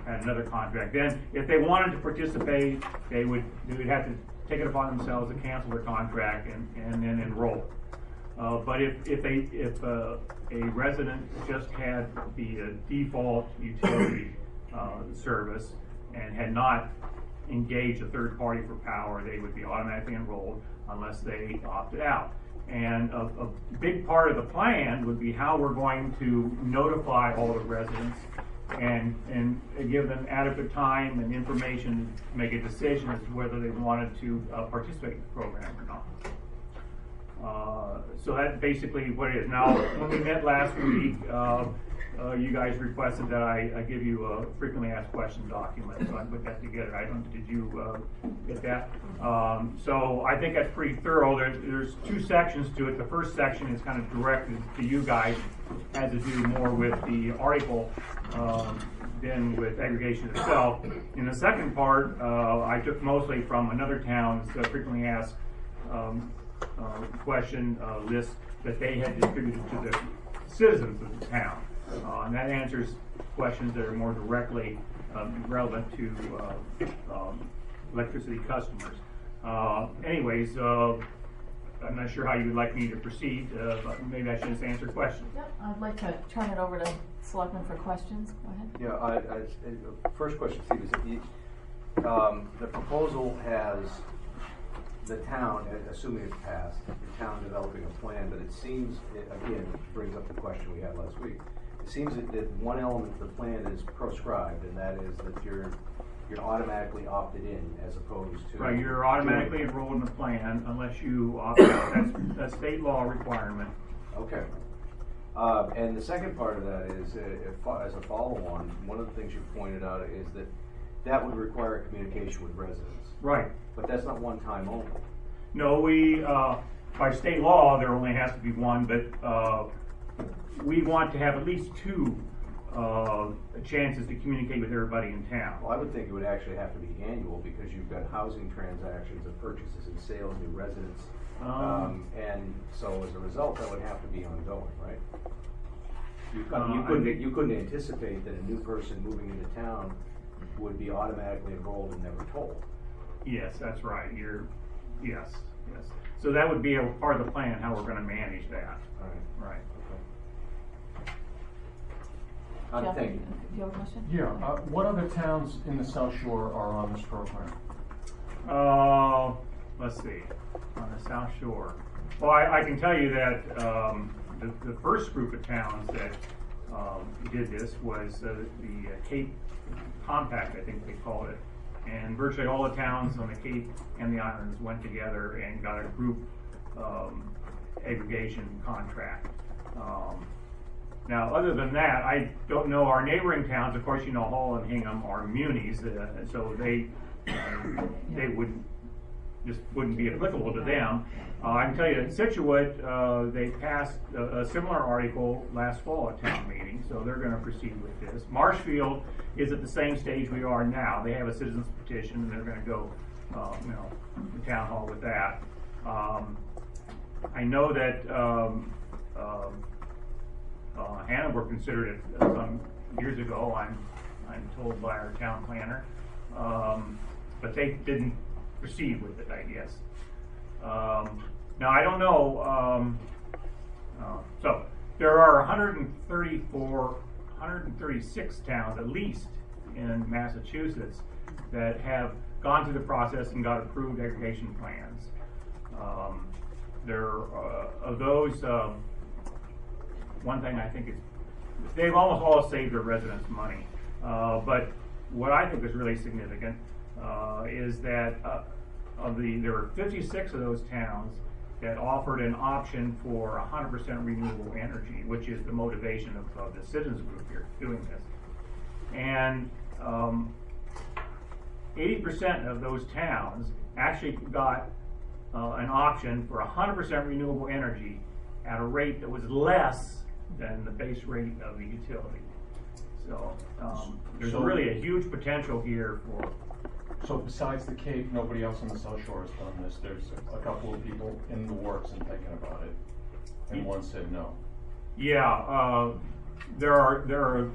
another contract. Then if they wanted to participate, they would have to take it upon themselves to cancel their contract and then enroll. But if a resident just had the default utility service and had not engaged a third party for power, they would be automatically enrolled unless they opted out. And a big part of the plan would be how we're going to notify all the residents and give them adequate time and information to make a decision as to whether they wanted to participate in the program or not. So that's basically what it is. Now, when we met last week, you guys requested that I give you a frequently asked questions document, so I put that together. Did you get that? So I think that's pretty thorough. There's two sections to it. The first section is kind of directed to you guys, has to do more with the article than with aggregation itself. In the second part, I took mostly from another town's frequently asked question list that they had distributed to the citizens of the town. And that answers questions that are more directly relevant to electricity customers. Anyways, I'm not sure how you would like me to proceed, but maybe I should just answer questions. Yep, I'd like to turn it over to Selectman for questions. Go ahead. Yeah, first question, Steve, is the proposal has the town, assuming it's passed, the town developing a plan, but it seems, again, it brings up the question we had last week. It seems that one element of the plan is proscribed, and that is that you're automatically opted in as opposed to... Right, you're automatically enrolled in the plan unless you opt out. That's state law requirement. Okay. And the second part of that is, as a follow-on, one of the things you pointed out is that would require communication with residents. Right. But that's not one time only. No, we, by state law, there only has to be one, but we want to have at least two chances to communicate with everybody in town. Well, I would think it would actually have to be annual because you've got housing transactions of purchases and sales, new residents. And so as a result, that would have to be ongoing, right? You couldn't anticipate that a new person moving into town would be automatically enrolled and never told. Yes, that's right. Yes. So that would be a part of the plan, how we're going to manage that. Right. Jeff, Thank you. Do you have a question? Yeah, what other towns in the South Shore are on this program? Let's see, on the South Shore. Well, I can tell you that the first group of towns that did this was the Cape Compact, I think they called it. And virtually all the towns on the Cape and the islands went together and got a group aggregation contract. Now, other than that, I don't know our neighboring towns. Of course, you know Hall and Hingham are munis, so they wouldn't be applicable to them. I can tell you in Scituate, they passed a similar article last fall at town meeting, so they're going to proceed with this. Marshfield is at the same stage we are now. They have a citizens petition, and they're going to go, to town hall with that. I know that Hanover considered it some years ago. I'm told by our town planner, but they didn't proceed with it, I guess. Now I don't know. So there are 136 towns at least in Massachusetts that have gone through the process and got approved aggregation plans. There of those. One thing I think is they've almost all saved their residents money. But what I think is really significant is that there were 56 of those towns that offered an option for 100% renewable energy, which is the motivation of the citizens group here doing this. And 80% of those towns actually got an option for 100% renewable energy at a rate that was less than the base rate of the utility. So there's really a huge potential here for. So besides the Cape, nobody else on the South Shore has done this. There's a couple of people in the works and thinking about it, and one said no. Yeah, there are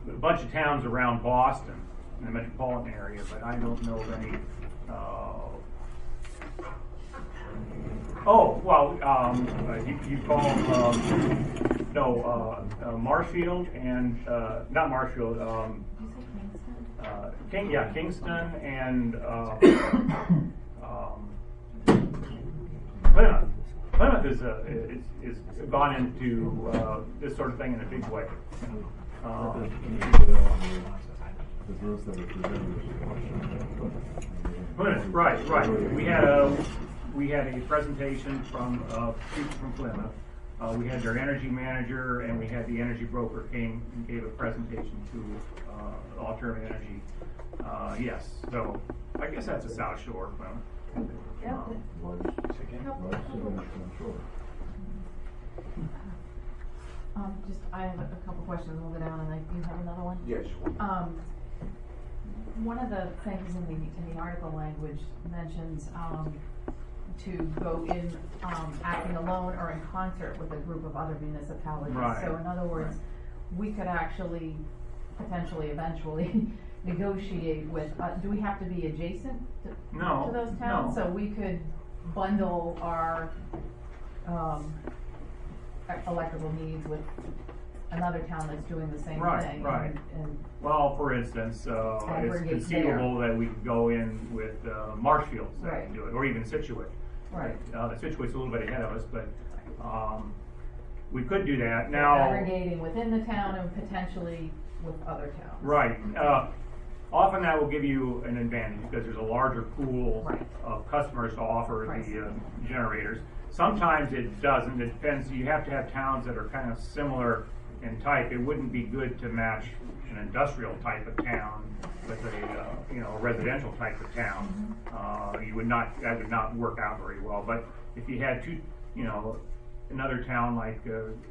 a bunch of towns around Boston in the metropolitan area, but I don't know of any. You call Marshfield and not Marshfield. Kingston and Plymouth. Plymouth is gone into this sort of thing in a big way. The bills that are presented. Right. We had a presentation from people from Plymouth. We had their energy manager and we had the energy broker came and gave a presentation to alternative energy. Yes, so I guess that's the South Shore. Yep. I have a couple questions, we'll go down, and you have another one? Yes. One of the things in the article language mentions, to go in, acting alone or in concert with a group of other municipalities. Right. So in other words, we could actually, potentially, eventually, negotiate with, do we have to be adjacent to those towns? No. So we could bundle our, electrical needs with another town that's doing the same thing. Right. And Well, for instance, it's aggregate conceivable that we could go in with Marshfields that Right. can do it, or even Situate. Right. Situate's a little bit ahead of us, but we could do that. Now, aggregating within the town and potentially with other towns. right. Often that will give you an advantage because there's a larger pool Right. of customers to offer Right. the generators. Sometimes it doesn't. It depends. You have to have towns that are kind of similar in type. It wouldn't be good to match an industrial type of town with a residential type of town. That would not work out very well. But if you had two, another town like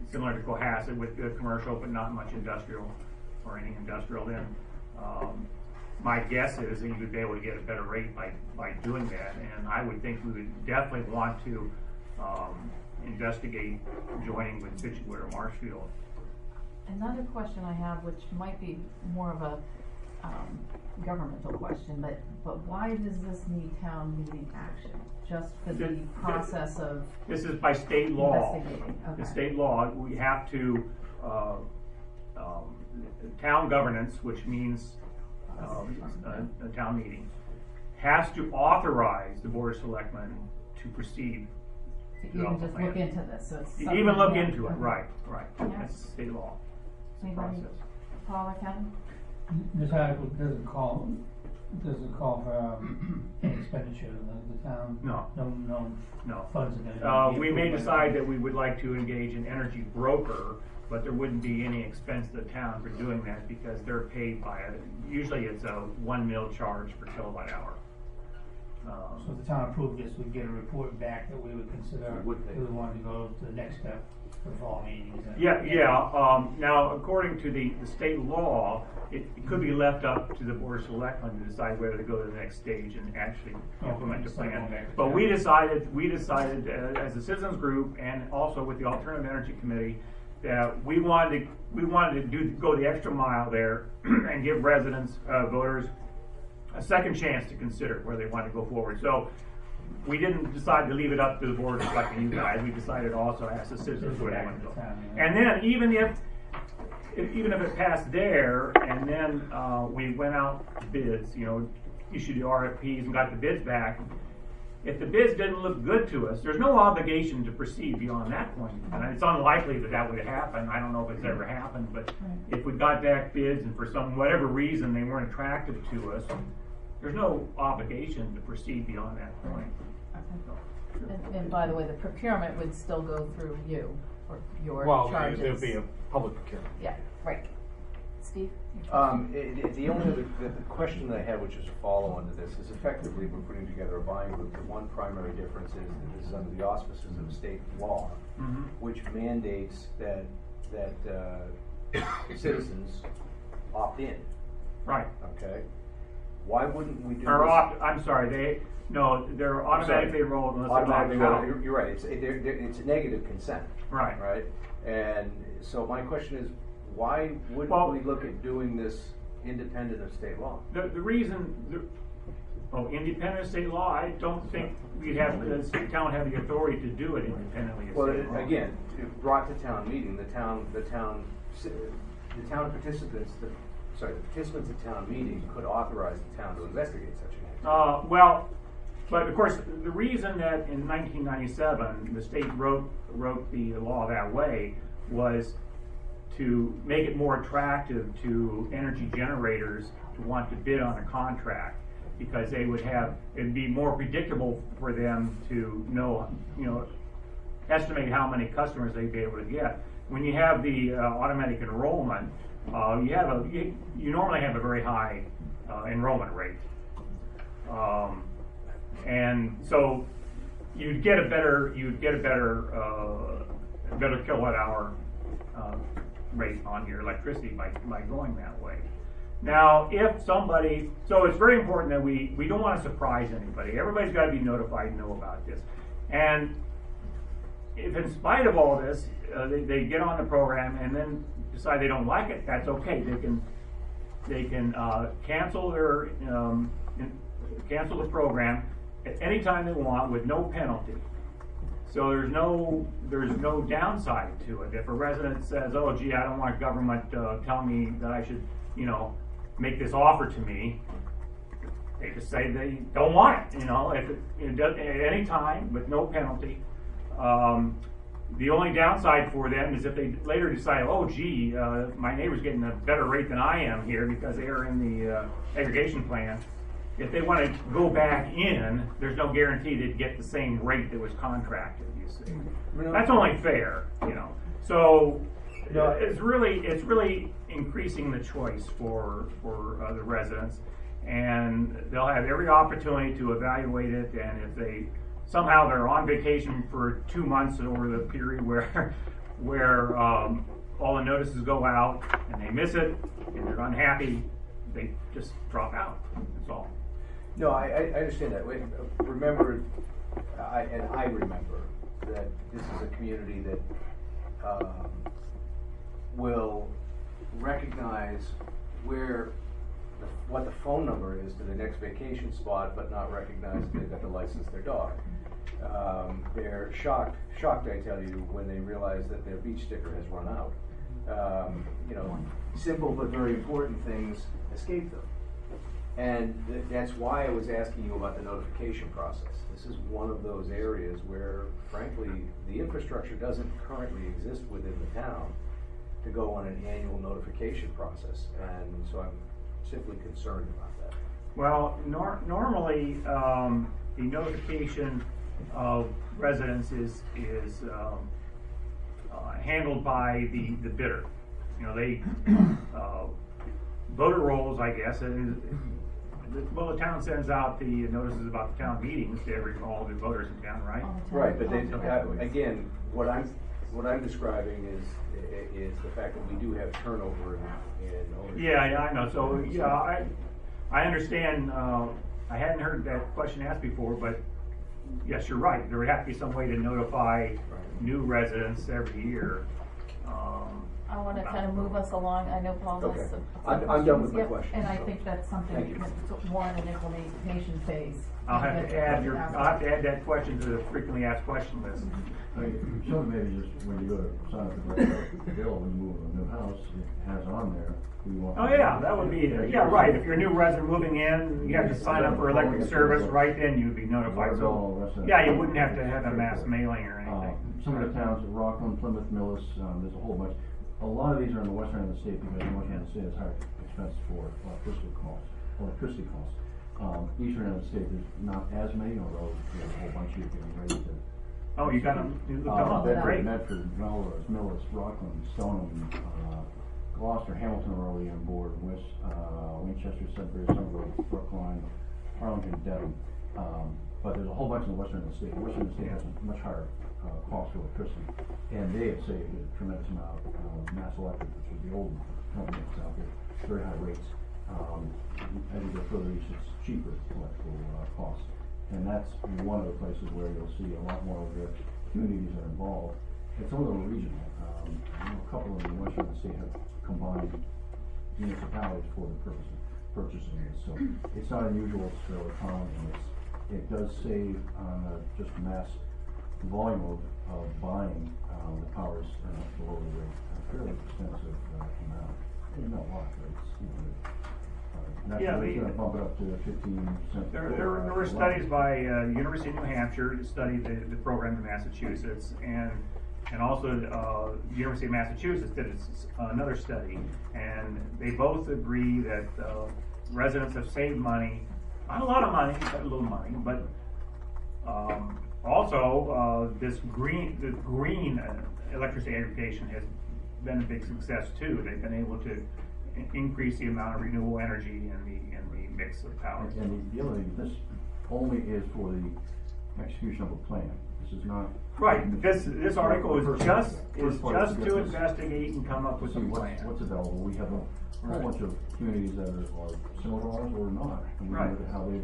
similar to Cohasset with good commercial but not much industrial or any industrial, then my guess is that you would be able to get a better rate by doing that. And I would think we would definitely want to investigate joining with Situate or Marshfield. Another question I have, which might be more of a governmental question, but why does this need town meeting action? Just for the process of This is by state law. investigating? Okay. The state law, we have to, town governance, which means a town meeting, has to authorize the Board of Selectmen to proceed. To even just look into this, so it's something. Even look yeah, into it, okay. right. Yeah. That's state law. Anybody, Process. Paul or Kevin? This article doesn't call for any expenditure of the town? No. No funds are gonna be We may approved by the- decide that we would like to engage an energy broker, but there wouldn't be any expense to the town for doing that because they're paid by usually it's a 1 mil charge per kilowatt hour. So if the town approved this, we'd get a report back that we would consider, We would think. if we wanted to go to the next step for fall meetings. Now, according to the state law, it could be left up to the Board of Selectmen to decide whether to go to the next stage and actually implement the plan. But we decided as a citizens group and also with the Alternative Energy Committee that we wanted to go the extra mile there and give residents, voters, a second chance to consider where they want to go forward. So we didn't decide to leave it up to the board like you guys. We decided to also ask the citizens where they want to go. And then even if it passed there, and then we went out to bids, issued the RFPs and got the bids back. If the bids didn't look good to us, there's no obligation to proceed beyond that point. And it's unlikely that would happen. I don't know if it's ever happened, but if we got back bids and for whatever reason they weren't attractive to us, there's no obligation to proceed beyond that point. Okay. And by the way, the procurement would still go through you for your charges. There'd be a public procurement. Yeah, right. Steve? The only other the question that I had, which is a follow-on to this, is effectively we're putting together a buying group. The one primary difference is that this is under the auspices of state law, which mandates that citizens opt in. Right. Okay. Why wouldn't we do Or this? I'm sorry, they're automatically enrolled unless they're Automatically locked out. enrolled. You're right. It's a negative consent. Right. Right. And so my question is, why wouldn't we look at doing this independent of state law? The reason, independent of state law, I don't think we'd have, the town have the authority to do it independently of Well, state law. again, brought to town meeting, the participants at town meeting could authorize the town to investigate such an act. But of course, the reason that in 1997 the state wrote the law that way was to make it more attractive to energy generators to want to bid on a contract, because they would have, it'd be more predictable for them to know, estimate how many customers they'd be able to get. When you have the automatic enrollment, you normally have a very high enrollment rate, and so you'd get a better kilowatt hour rate on your electricity by going that way. Now, if somebody, so it's very important that we don't want to surprise anybody. Everybody's got to be notified and know about this. And if in spite of all this, they get on the program and then decide they don't like it, that's okay. They can cancel the program at any time they want with no penalty. So there's no downside to it. If a resident says, "Oh, gee, I don't want government telling me that I should, make this offer to me," they just say they don't want it. At any time with no penalty. The only downside for them is if they later decide, "Oh, gee, my neighbor's getting a better rate than I am here because they are in the aggregation plan." If they want to go back in, there's no guarantee they'd get the same rate that was contracted, you see. That's only fair, So it's really increasing the choice for the residents, and they'll have every opportunity to evaluate it. And if somehow they're on vacation for 2 months over the period where all the notices go out and they miss it and they're unhappy, they just drop out. That's all. No, I understand that. Remember, I remember that this is a community that will recognize what the phone number is to the next vacation spot, but not recognize that they've got to license their dog. They're shocked, I tell you, when they realize that their beach sticker has run out. Simple but very important things escape them. And that's why I was asking you about the notification process. This is one of those areas where, frankly, the infrastructure doesn't currently exist within the town to go on an annual notification process. And so I'm simply concerned about that. Well, normally the notification of residents is handled by the bidder. They voter rolls, I guess. The town sends out the notices about the town meetings to all the voters in town, right? Right, but again, what I'm describing is the fact that we do have turnover in ownership. Yeah, I know. So I understand. I hadn't heard that question asked before, but yes, you're right. There would have to be some way to notify new residents every year. I want to kind of move us along. I know Paul has Okay. some I'm done with my Yep, questions. And I think that's something Thank you. that's one an implementation phase. I'll have to add that question to the frequently asked question list. So maybe just when you go to sign up for the bill when you move to a new house, it has on there who you want. Oh yeah, that would be, right. If you're a new resident moving in, you have to sign up for electric service, right then you'd be notified. So, yeah, you wouldn't have to have a mass mailing or anything. Some of the towns, Rockland, Plymouth, Millis, there's a whole bunch. A lot of these are in the western end of the state because the western end of the state has higher expenses for electricity costs. Eastern end of the state, there's not as many, although there's a whole bunch you can raise it. Oh, you got them? Great. Medford, Melrose, Millis, Rockland, Stoneham, Gloucester, Hamilton are already on board, Winchester, Sudbury, Somerville, Brookline, Harlingen, Dedham. But there's a whole bunch in the western end of the state. The western end of the state has a much higher cost for electricity, and they have saved a tremendous amount. Mass Electric, which is the old company that's out there, very high rates. As you go further east, it's cheaper electrical costs, and that's one of the places where you'll see a lot more of the communities that are involved. And some of them are regional. A couple of the western end of the state have combined municipalities for the purpose of purchasing this, so it's not unusual. It's fairly common, and it does save on just mass volume of buying the powers below the rate. A fairly expensive amount. Not a lot, but it's Nationally, it's going to bump it up to 15 cents. There were studies by University of New Hampshire that studied the program in Massachusetts, and and also University of Massachusetts did another study, and they both agree that residents have saved money, not a lot of money, but a little money, but also the green electricity aggregation has been a big success too. They've been able to increase the amount of renewable energy in the mix of power. And the other thing, this only is for the execution of a plan. This is not. Right. This article is just part to investigate and come up with some plans. What's available? We have a whole bunch of communities that are similar to ours or not. And we Right. know how they.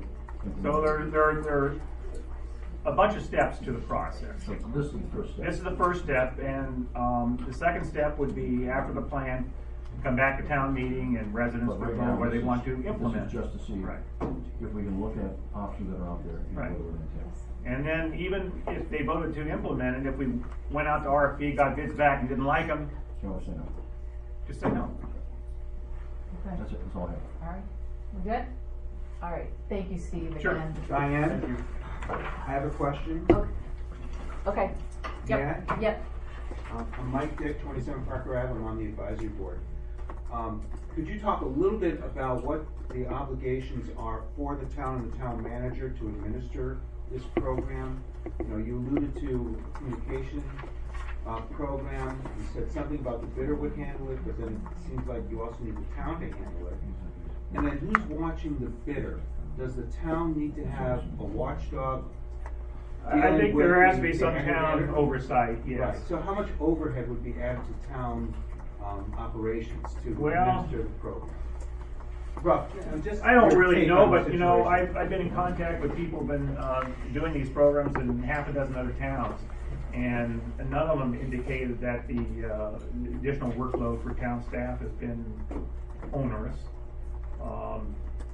So there are a bunch of steps to the process. So this is the first step. This is the first step, and the second step would be after the plan, come back to town meeting and residents But will right know now, where they this want to is- implement. This is just to see Right. if we can look at options that are out there. And Right. what it would entail. And then even if they voted to implement it, if we went out to RFP, got bids back and didn't like them, So I was saying, just say no. Okay, that's it, that's all I have. all right, we good? All right, thank you, Steve, Sure. again. Diane, I have a question. Okay, yep, Yeah? yep. I'm Mike Dick, 27 Parker Ave, I'm on the advisory board. Could you talk a little bit about what the obligations are for the town and the town manager to administer this program? You know, you alluded to communication program, you said something about the bidder would handle it, but then it seems like you also need the town to handle it. And then who's watching the bidder? Does the town need to have a watchdog? I think there has to be the some town aggregator? oversight, yes. Right, so how much overhead would be added to town operations to Well- administer the program? Rough, just. I don't your really take know, on the but you know, situation. I've been in contact with people who've been doing these programs in half a dozen other towns, and none of them indicated that the additional workload for town staff has been onerous.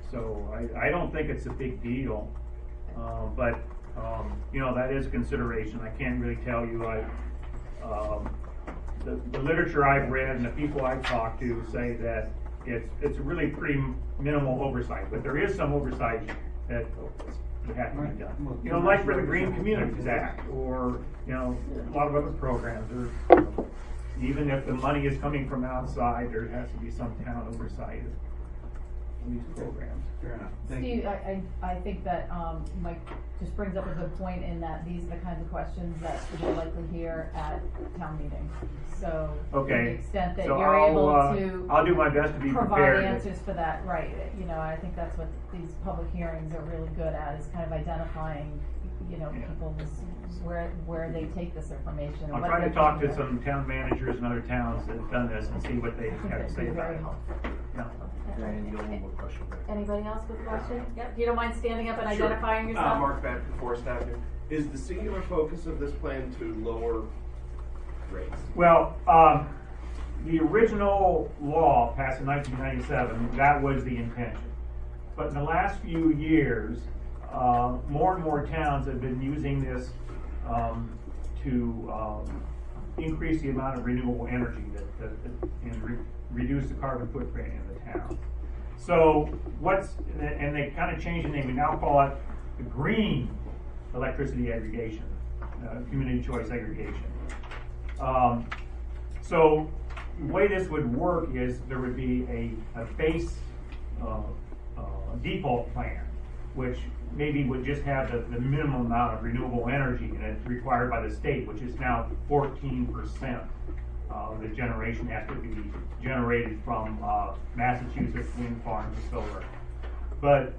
So I don't think it's a big deal, but you know, that is a consideration. I can't really tell you. The literature I've read and the people I've talked to say that it's really pretty minimal oversight, but there is some oversight that would have to be done. You know, like for the Green Communities Act, or you know, a lot of other programs. Even if the money is coming from outside, there has to be some town oversight of these programs. Fair enough, thank you. Steve, I think that, Mike just brings up a good point in that these are the kinds of questions that you'll likely hear at town meeting. So, to the Okay. extent that So you're able I'll do my best to be provide prepared. answers for that, right, you know, I think that's what these public hearings are really good at, is kind of identifying, you know, Yeah. people's, where they take this information. and I'll what try to they talk can to do. some town managers in other towns that have done this and see what they I think have to that'd say be about very it. helpful. Yeah. Diane, you have one more question. Anybody else with a question? Yep, if you don't mind standing up and Sure. identifying yourself? Mark Back, Forest Avenue. Is the singular focus of this plan to lower rates? Well, the original law passed in 1997, that was the intention. But in the last few years, more and more towns have been using this to increase the amount of renewable energy and reduce the carbon footprint in the town. So and they kind of changed the name, we now call it the green electricity aggregation, community choice aggregation. So the way this would work is there would be a base default plan, which maybe would just have the minimum amount of renewable energy, and it's required by the state, which is now 14%. The generation has to be generated from Massachusetts wind farms and solar. But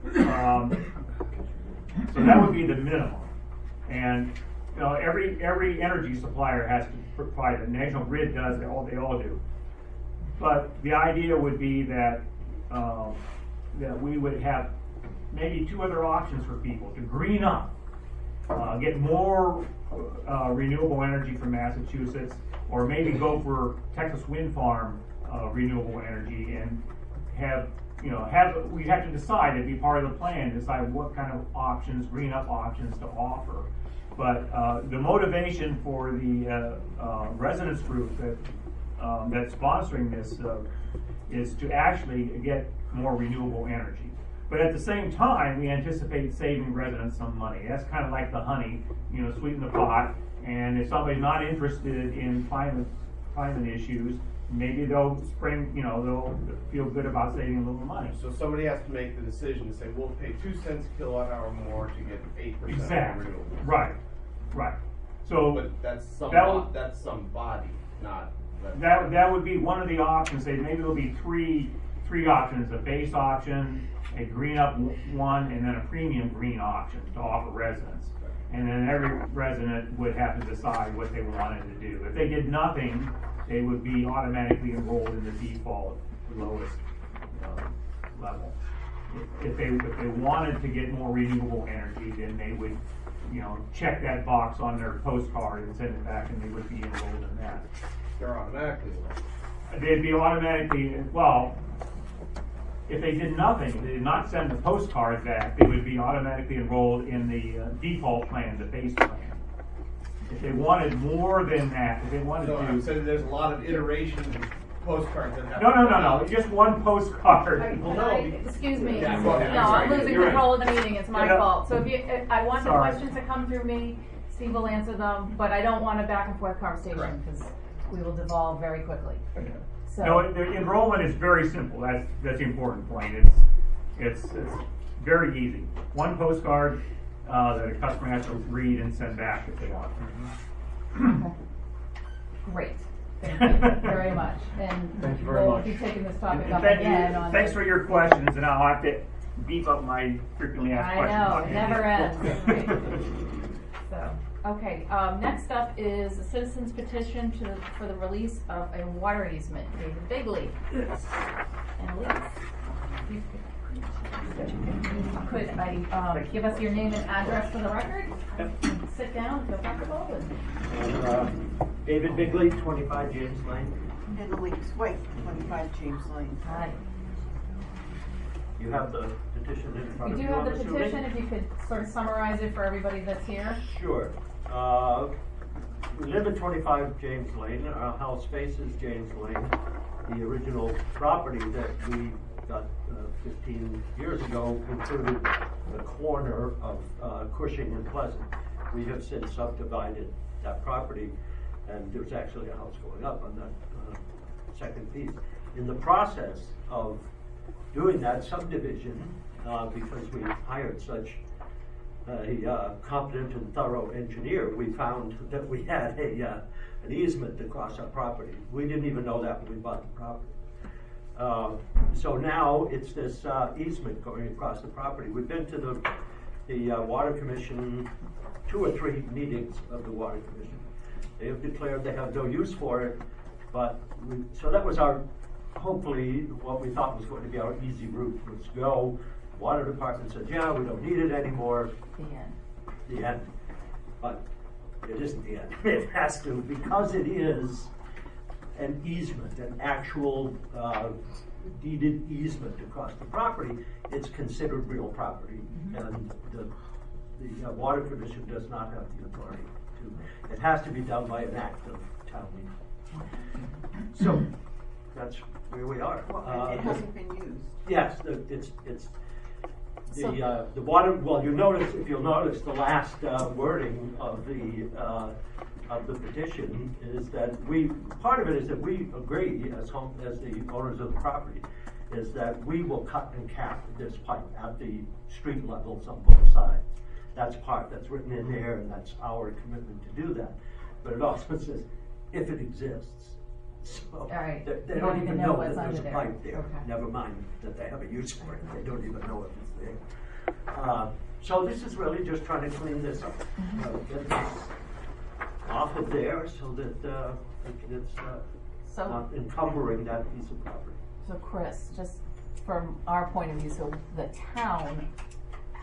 so that would be the minimum, and you know, every energy supplier has to provide it. National Grid does. They all do. But the idea would be that that we would have maybe two other options for people to green up, get more renewable energy from Massachusetts, or maybe go for Texas wind farm renewable energy, and we'd have to decide, it'd be part of the plan, decide what kind of options, green up options to offer. But the motivation for the residents group that's sponsoring this is to actually get more renewable energy. But at the same time, we anticipate saving residents some money. That's kind of like the honey, sweeten the pot And if somebody's not interested in climate issues, maybe they'll they'll feel good about saving a little money. So somebody has to make the decision to say, we'll pay 2 cents a kilowatt hour more to get 8% Exactly. renewables. Right. So But that's some body, not. that would be one of the options. Say maybe there'll be three options: a base option, a green up one, and then a premium green option to offer residents. And then every resident would have to decide what they wanted to do. If they did nothing, they would be automatically enrolled in the default lowest level. If they wanted to get more renewable energy, then they would, check that box on their postcard and send it back, and they would be enrolled in that. They're automatically enrolled. They'd be automatically, well, if they did nothing, they did not send the postcard back, they would be automatically enrolled in the default plan, the base plan. If they wanted more than that, if they wanted So I'm to. saying there's a lot of iterations of postcards that have. No, just one postcard. Well, no. Excuse me. Yeah, go ahead. No, I'm losing You're control of the meeting, it's my Yeah. fault. So if I want the Sorry. questions to come through me, Steve will answer them, but I don't want a back and forth conversation, Correct. because we will devolve very quickly. So. No, the enrollment is very simple. That's the important point. It's very easy. One postcard that a customer has to read and send back if they want. Okay. Great. Thank you very much. And Thank you very we'll much. be taking this topic And up thank again you. on. Thanks for your questions, and I'll have to beef up my frequently asked I questions. know, it never ends. So, okay, next up is a citizen's petition for the release of a water easement. David Bigley. Yes. And Elise. Could I give us your name and address for the record? Sit down, feel comfortable. David Bigley, 25 James Lane. And Elise White, 25 James Lane. Hi. You have the petition in front We of do you. have the I'm assuming? petition, if you could sort of summarize it for everybody that's here. Sure. We live at 25 James Lane. Our house faces James Lane. The original property that we got 15 years ago included the corner of Cushing and Pleasant. We have since subdivided that property, and there's actually a house going up on that second piece. In the process of doing that subdivision, because we hired such a competent and thorough engineer, we found that we had an easement across our property. We didn't even know that when we bought the property. So now it's this easement going across the property. We've been to the Water Commission, 2 or 3 meetings of the Water Commission. They have declared they have no use for it, but so that was hopefully what we thought was going to be our easy route. Let's go. Water Department said, yeah, we don't need it anymore. The end. The end. But it isn't the end. It has to, because it is an easement, an actual deeded easement across the property. It's considered real property, and the Water Commission does not have the authority to. It has to be done by an act of town meeting. So that's where we are. It hasn't been used. Yes, it's the water. Well, if you'll notice, the last wording of the petition is that part of it is that we agree as the owners of the property is that we will cut and cap this pipe at the street levels on both sides. That's written in there, and that's our commitment to do that. But it also says if it exists. So right. they don't even know that there's a there. pipe there. Okay. Never mind that they have a use for it. They don't even know if it's there. So this is really just trying to clean this up, get this off of there so that it's not encumbering that piece of property. So Chris, just from our point of view, so the town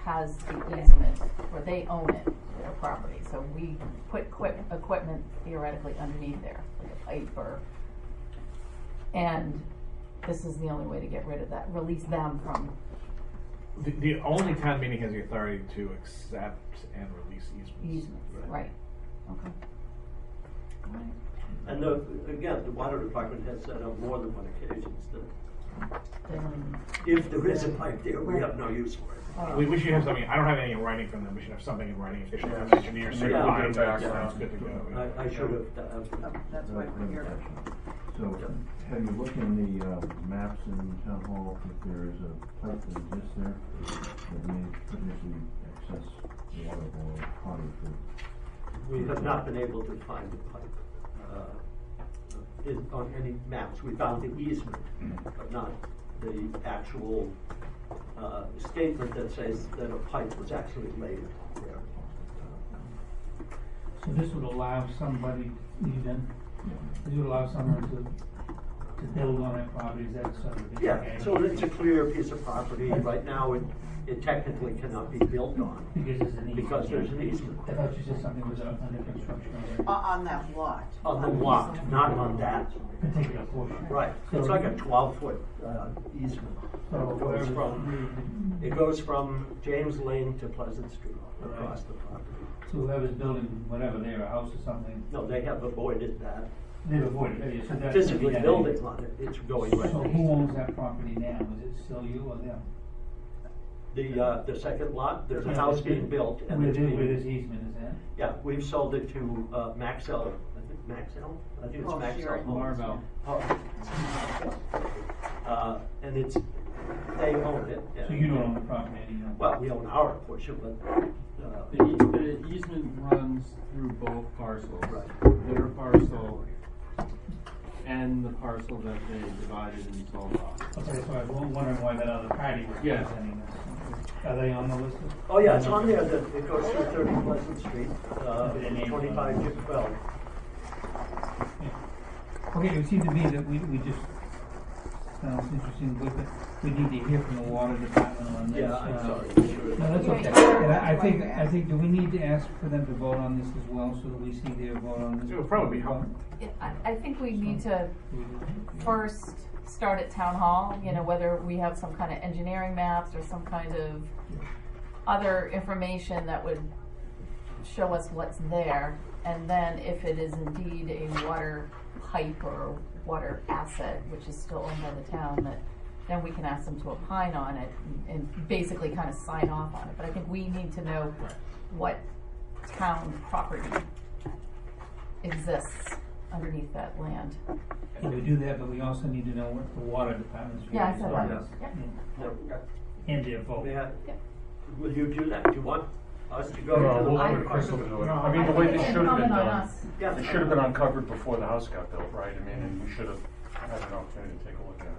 has the easement, or they own it, their property, so we put equipment theoretically underneath there, like a pipe and this is the only way to get rid of that, release them from. The only town meeting has the authority to accept and release easements. Right. Okay. And again, the Water Department has said on more than one occasion that If there is a pipe there, we have no use for it. We should have something, I don't have anything in writing from them, we should have something in writing, if they should have an engineer certified, that's good to go. I should have. That's why we're here. So, have you looked in the maps in Town Hall if there is a pipe that exists there that may potentially access water or potty for? We have not been able to find the pipe on any maps. We found the easement, but not the actual statement that says that a pipe was actually laid there. So this would allow somebody, this would allow someone to build on that property, is that sort of? Yeah, so it's a clear piece of property. Right now, it technically cannot be built on. Because there's an easement. I thought you said something was under construction already. On that lot. On the lot, not on that. Particular portion. Right, it's like a 12-foot easement. It goes from James Lane to Pleasant Street across the property. So whoever's building whatever there, a house or something. No, they have avoided that. They've avoided it, so that's. Physically building on it, it's going right. So who owns that property now? Is it still you or them? The second lot, there's a house being built. And Where it's being, this easement is that? Yeah, we've sold it to Maxell. I think it's Maxell. Marvell. And it's, they own it. So you don't own the property anymore? Well, we own our portion, but. The easement runs through both parcels. Right. Their parcel and the parcel that they divided and sold off. Okay, so I was wondering why that other party was presenting this. Are they on the list? Oh, yeah, it's on there. It goes through 30 Pleasant Street, 25 to 12. Okay, it would seem to me that we just, sounds interesting, but we need to hear from the water department on this. Yeah, I'm sorry. No, that's okay. And I think, do we need to ask for them to vote on this as well, so that we see their vote on this? It would probably be helpful. I think we need to first start at town hall, whether we have some kind of engineering maps or some kind of other information that would show us what's there. And then if it is indeed a water pipe or water asset, which is still owned by the town, then we can ask them to opine on it and basically kind of sign off on it. But I think we need to know what town property exists underneath that land. Yeah, we do that, but we also need to know what the water department's view is. Yeah, I said that. And their vote. Will you do that? Do you want us to go No, to the we'll water let Crystal department? do it. I mean, the way this should have been done, Yeah. it should have been uncovered before the house got built, right? I mean, and we should have had an opportunity to take a look at it.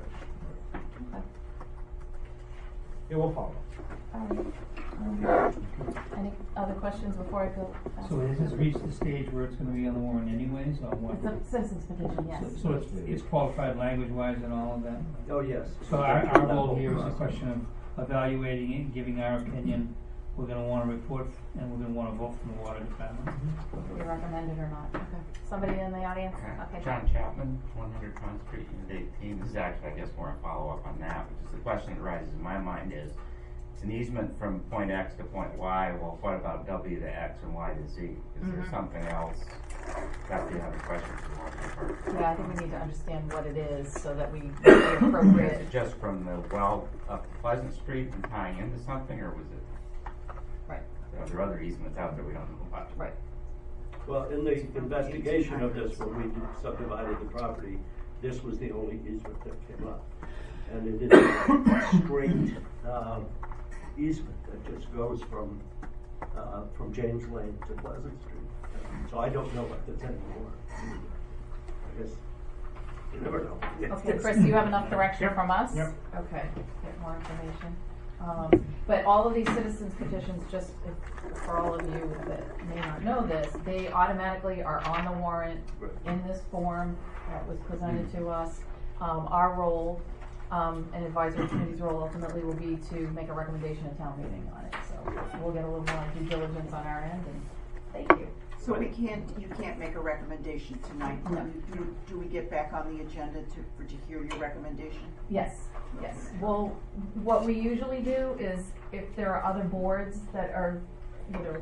It will follow. Any other questions before I go? So has this reached the stage where it's gonna be on the warrant anyways, or what? It's a citizen's petition, yes. So it's qualified language-wise and all of that? Oh, yes. So our goal here is a question of evaluating it, giving our opinion. We're gonna want a report, and we're gonna want a vote from the water department. You recommend it or not? Okay. Somebody in the audience? Okay. John Chapman, 100 Front Street, Unit 18. This is actually, I guess, more a follow-up on that, which is the question that arises in my mind is, it's an easement from point X to point Y. Well, what about W to X and Y to Z? Is there something else? That's the other question for the water department. Yeah, I think we need to understand what it is so that we make the appropriate. Is it just from the well up Pleasant Street and tying into something, or was it? Right. Are there other easements out there we don't know about? Right. Well, in the investigation of this, when we subdivided the property, this was the only easement that came up. And it is a straight easement that just goes from James Lane to Pleasant Street. So I don't know what there's anymore. I guess you never know. Okay, Chris, do you have enough direction from us? Yep. Okay, get more information. But all of these citizens petitions, just for all of you that may not know this, they automatically are on the warrant in this form that was presented to us. Our role, and advisory committee's role ultimately will be to make a recommendation at town meeting on it. So we'll get a little more due diligence on our end, and thank you. So you can't make a recommendation tonight? No. Do we get back on the agenda to hear your recommendation? Yes, yes. Well, what we usually do is if there are other boards that are,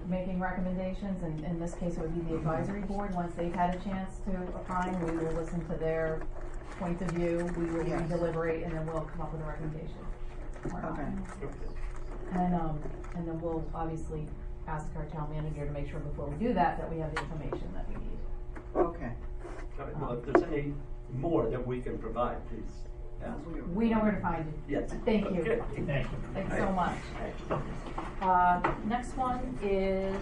making recommendations, and in this case it would be the advisory board, once they've had a chance to opine, we will listen to their points of view, we will deliberate, and then we'll come up with a recommendation. Okay. And then we'll obviously ask our town manager to make sure before we do that, that we have the information that we need. Okay. All right, well, if there's any more that we can provide, please ask. We know where to find you. Yes. Thank you. Okay. Thank you. Thanks so much. Next one is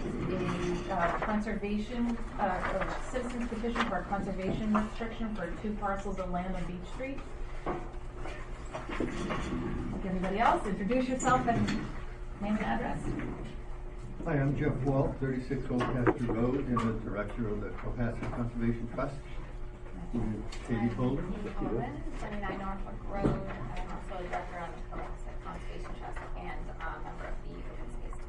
a conservation, a citizen's petition for a conservation restriction for 2 parcels of land on Beach Street. Like everybody else, introduce yourself and name and address. Hi, I'm Jeff Walt, 36 Old Pasture Road, and the director of the Cohasset Conservation Trust. Katie Boulder. 79 Norfolk Road. I'm also a director on the Cohasset Conservation Trust and a member of the Open Space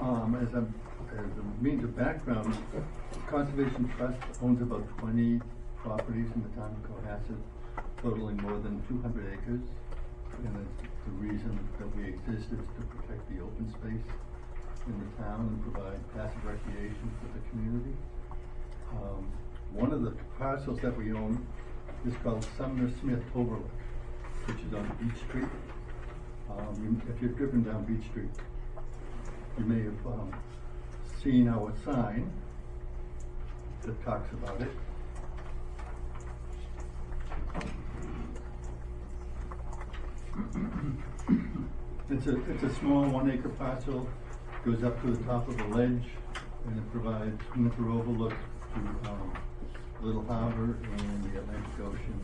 Committee. As a means of background, Conservation Trust owns about 20 properties in the town of Cohasset, totaling more than 200 acres. And the reason that we exist is to protect the open space in the town and provide passive recreation for the community. One of the parcels that we own is called Sumner Smith Overlook, which is on Beach Street. If you've driven down Beach Street, you may have seen our sign that talks about it. It's a small 1-acre parcel, goes up to the top of a ledge, and it provides winter overlook to Little Harbor and the Atlantic Ocean.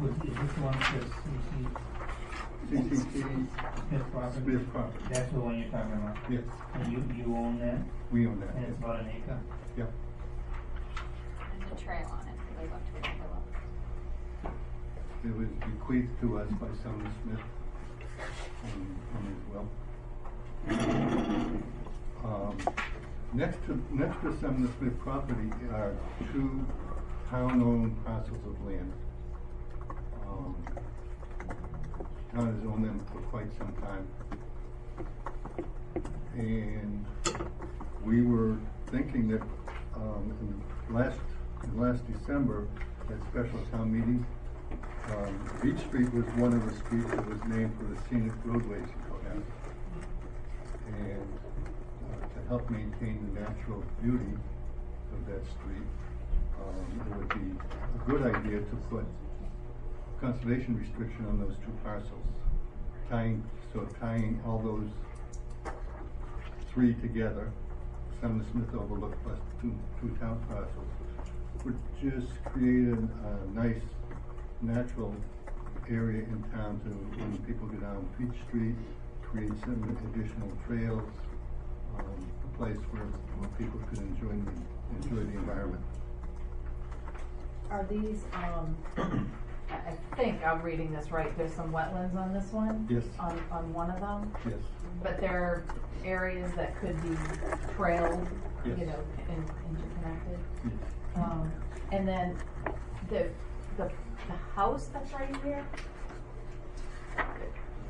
Is this one for CCT Smith property? Smith property. That's the one you're talking about? Yes. And you own that? We own that. And it's about 1 acre? Yep. There's a trail on it that goes up to the It was bequeathed to us by Sumner Smith and his will. Next to Sumner Smith property are 2 town-owned parcels of land. Town has owned them for quite some time. And we were thinking that last December, at special town meeting, Beach Street was one of the streets that was named for the scenic roadways in Cohasset. And to help maintain the natural beauty of that street, it would be a good idea to put conservation restriction on those 2 parcels, tying all those 3 together, Sumner Smith Overlook plus 2 town parcels, would just create a nice natural area in town to, when people go down Beach Street, create some additional trails, a place where people could enjoy the environment. Are these, I think I'm reading this right, there's some wetlands on this one? Yes. On one of them? Yes. But there are areas that could be trailed, Yes. you know, interconnected? Yes. And then the house that's right here,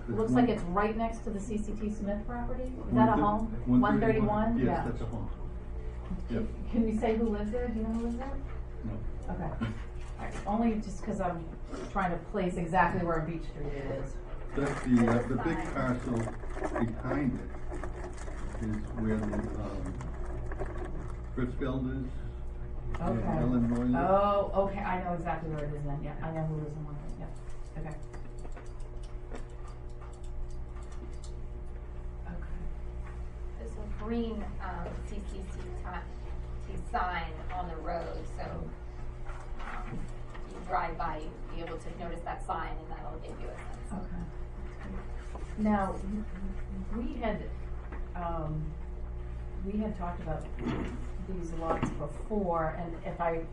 looks like it's right next to the CCT Smith property? Is that a home? 131? Yes, Yeah. that's a home. Yep. Can we say who lives there? Do you know who lives there? No. Okay. Alright, only just because I'm trying to place exactly where Beach Street it is. That's the big parcel behind it is where the Fritz Builders and Okay. Ellen Moyle. Oh, okay, I know exactly where it is then, yeah, I know who lives in one of them, yeah, okay. There's a green CCC sign on the road, so you drive by, you'll be able to notice that sign, and that'll give you a sense. Okay. Now, we had talked about these lots before, and if I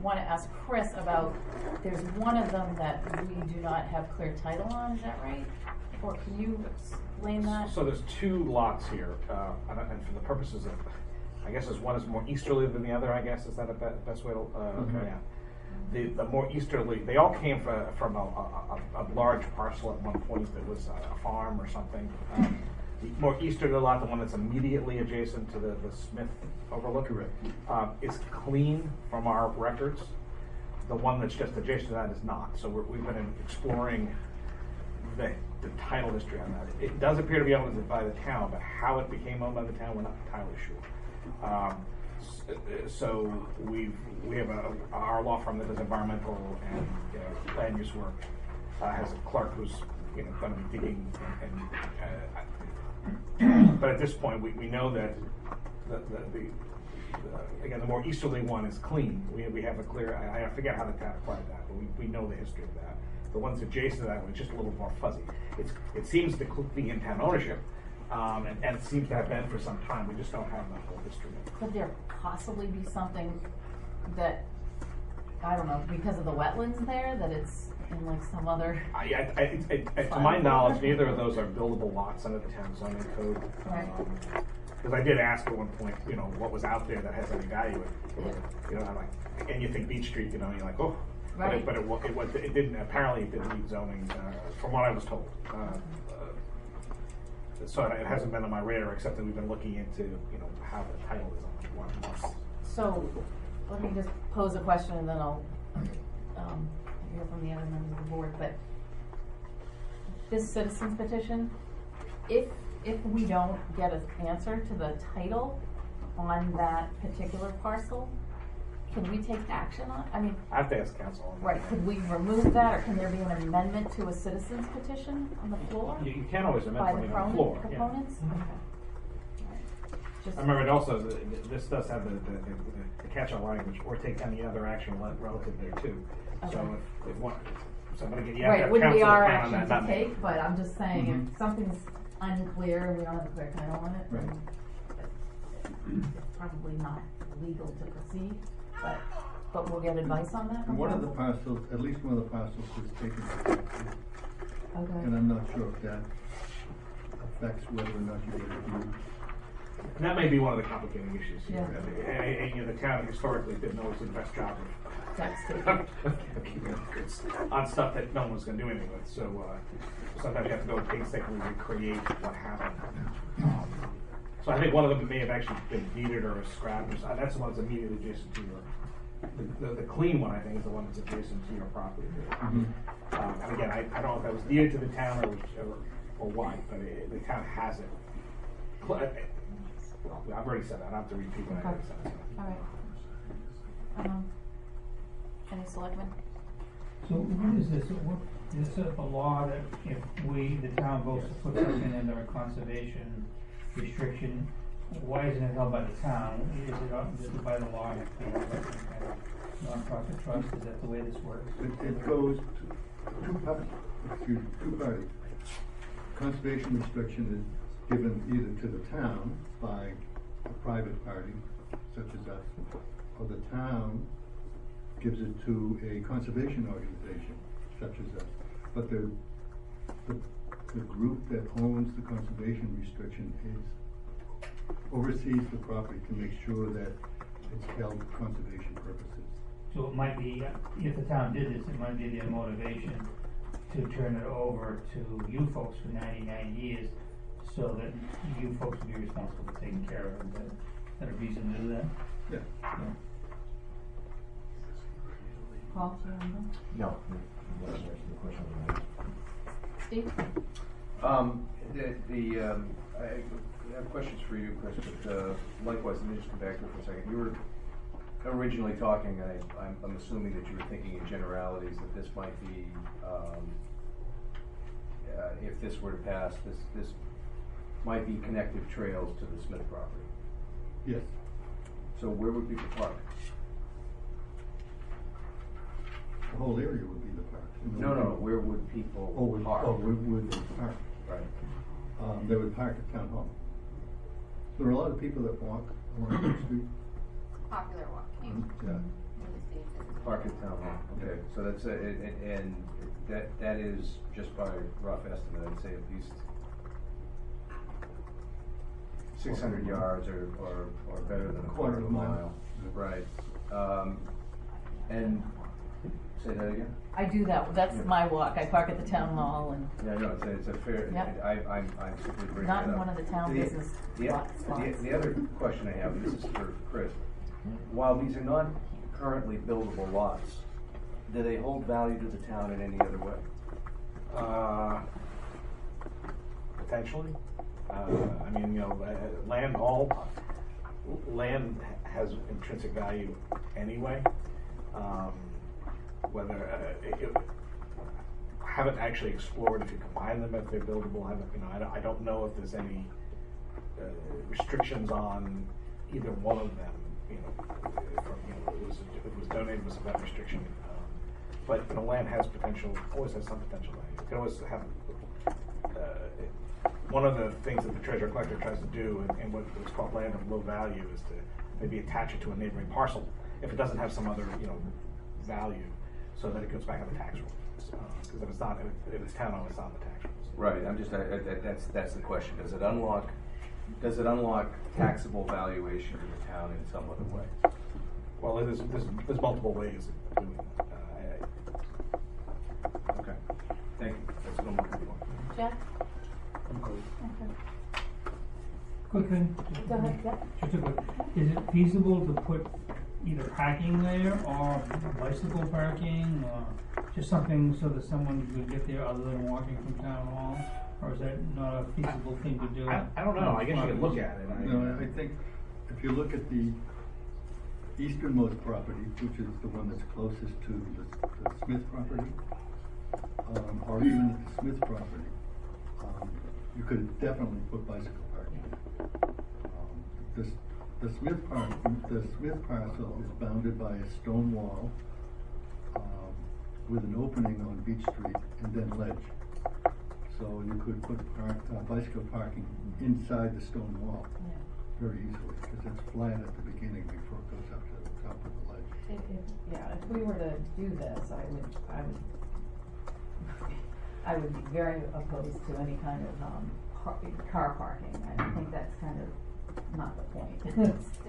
want to ask Chris about, there's one of them that we do not have clear title on, is that right? Or can you explain that? So there's 2 lots here, and for the purposes of, I guess one is more easterly than the other, I guess, is that a best way to, Okay. yeah. The more easterly, they all came from a large parcel at one point that was a farm or something. the more easterly lot, the one that's immediately adjacent to the Smith overlook. Correct. Is clean from our records. The one that's just adjacent to that is not. So we've been exploring the title history on that. It does appear to be owned by the town, but how it became owned by the town, we're not entirely sure. So we have our law firm that does environmental and land use work has a clerk who's going to be digging but at this point we know that again the more easterly one is clean. We have a clear. I forget how the town acquired that, but we know the history of that. The ones adjacent to that one is just a little more fuzzy. It seems to be in town ownership. And it seems to have been for some time. We just don't have the whole history of it. Could there possibly be something that, I don't know, because of the wetlands there, that it's in like some other... To my knowledge, neither of those are buildable lots under the town zoning code. Right. Because I did ask at one point, what was out there that has any value. I'm like, and you think Beach Street, you're like, oh. Right. But it didn't, apparently it didn't need zoning, from what I was told. So it hasn't been on my radar, except that we've been looking into, how the title is on one. So, let me just pose a question and then I'll hear from the other members of the board. But this citizen's petition, if we don't get an answer to the title on that particular parcel, can we take action on it? I have to ask council. Right, could we remove that, or can there be an amendment to a citizen's petition on the floor? You can always amend by something the on the floor. proponents? Yeah. Okay. Just I remember it also, this does have the catch-all language, or take any other action relative there too. Okay. So if one, somebody get, you right, have it wouldn't be council our plan on action that, to not me. take, but I'm just saying if something's unclear and we don't have a clear title on it, Right. then it's probably not legal to proceed, but we'll get advice on that from One of the council? parcels, at least one of the parcels is taken. Okay. And I'm not sure if that affects whether or not you get a deed. And that may be one of the complicating issues here. Yeah. And the town historically didn't always do the best job of keeping records on stuff that no one's going to do anything with. So sometimes you have to go painstakingly recreate what happened. So I think one of them may have actually been deeded or scrapped. That's the one that's immediately adjacent to your. The clean one, I think, is the one that's adjacent to your property. And again, I don't know if that was deeded to the town or what, but the town has it. Well, I've already said that. I don't have to repeat what I already said. All right. Any selectmen? So what is this? Is this a law that if the town votes to put something under a conservation restriction, why isn't it held by the town? Is it by the law? It has to be held by some kind of non-profit trust? Is that the way this works? It goes to two parties. Conservation restriction is given either to the town by a private party, such as us, or the town gives it to a conservation organization, such as us. But the group that owns the conservation restriction oversees the property to make sure that it's held for conservation purposes. So it might be, if the town did this, it might be their motivation to turn it over to you folks for 99 years, so that you folks will be responsible for taking care of it. Is that a reason to do that? Yeah. Paul, do you want to? No. That's the question. Steve? I have questions for you, Chris, but likewise, let me just come back to it for a second. You were originally talking, and I'm assuming that you were thinking in generalities that this might be, if this were to pass, this might be connective trails to the Smith property. Yes. So where would people park? The whole area would be the park. No, where would people park? Where would they park? Right. They would park at town hall. There are a lot of people that walk along the street. Popular walking. Yeah. Park at town hall. Okay, so that's and that is just by rough estimate. I'd say at least 600 yards or better than a quarter of a mile. Right. And Say that again? I do that, that's Yeah. my walk, I park at the town hall and, Yeah, no, it's a fair, Yep. I'm simply bringing Not that in up. one of the town business spots. The other question I have, and this is for Chris, while these are not currently buildable lots, do they hold value to the town in any other way? Potentially. I mean, you know, land has intrinsic value anyway. Haven't actually explored if you combine them if they're buildable. I don't know if there's any restrictions on either one of them. If it was donated with some kind of restriction. But land has potential, always has some potential value. You can always have. One of the things that the treasurer collector tries to do in what's called land of low value is to maybe attach it to a neighboring parcel if it doesn't have some other value, so that it goes back on the tax rolls. Because if it's town owned, it's on the tax rolls. Right, I'm just, that's the question. Does it unlock taxable valuation to the town in some other way? Well, there's multiple ways of doing that. Okay, thank you. That's what I'm looking for. Jeff? Okay. Quick thing. Go ahead, yeah. Just a quick, is it feasible to put either parking there or bicycle parking or just something so that someone could get there other than walking from town hall? Or is that not a feasible thing to do? I don't know. I guess you could look at it. No, I think if you look at the easternmost property, which is the one that's closest to the Smith property, or even at the Smith property, you could definitely put bicycle parking. The Smith parcel is bounded by a stone wall with an opening on Beach Street and then ledge. So you could put bicycle parking inside the stone wall very easily because it's flat at the beginning before it goes up to the top of the ledge. If we were to do this, I would be very opposed to any kind of car parking. I think that's kind of not the point. If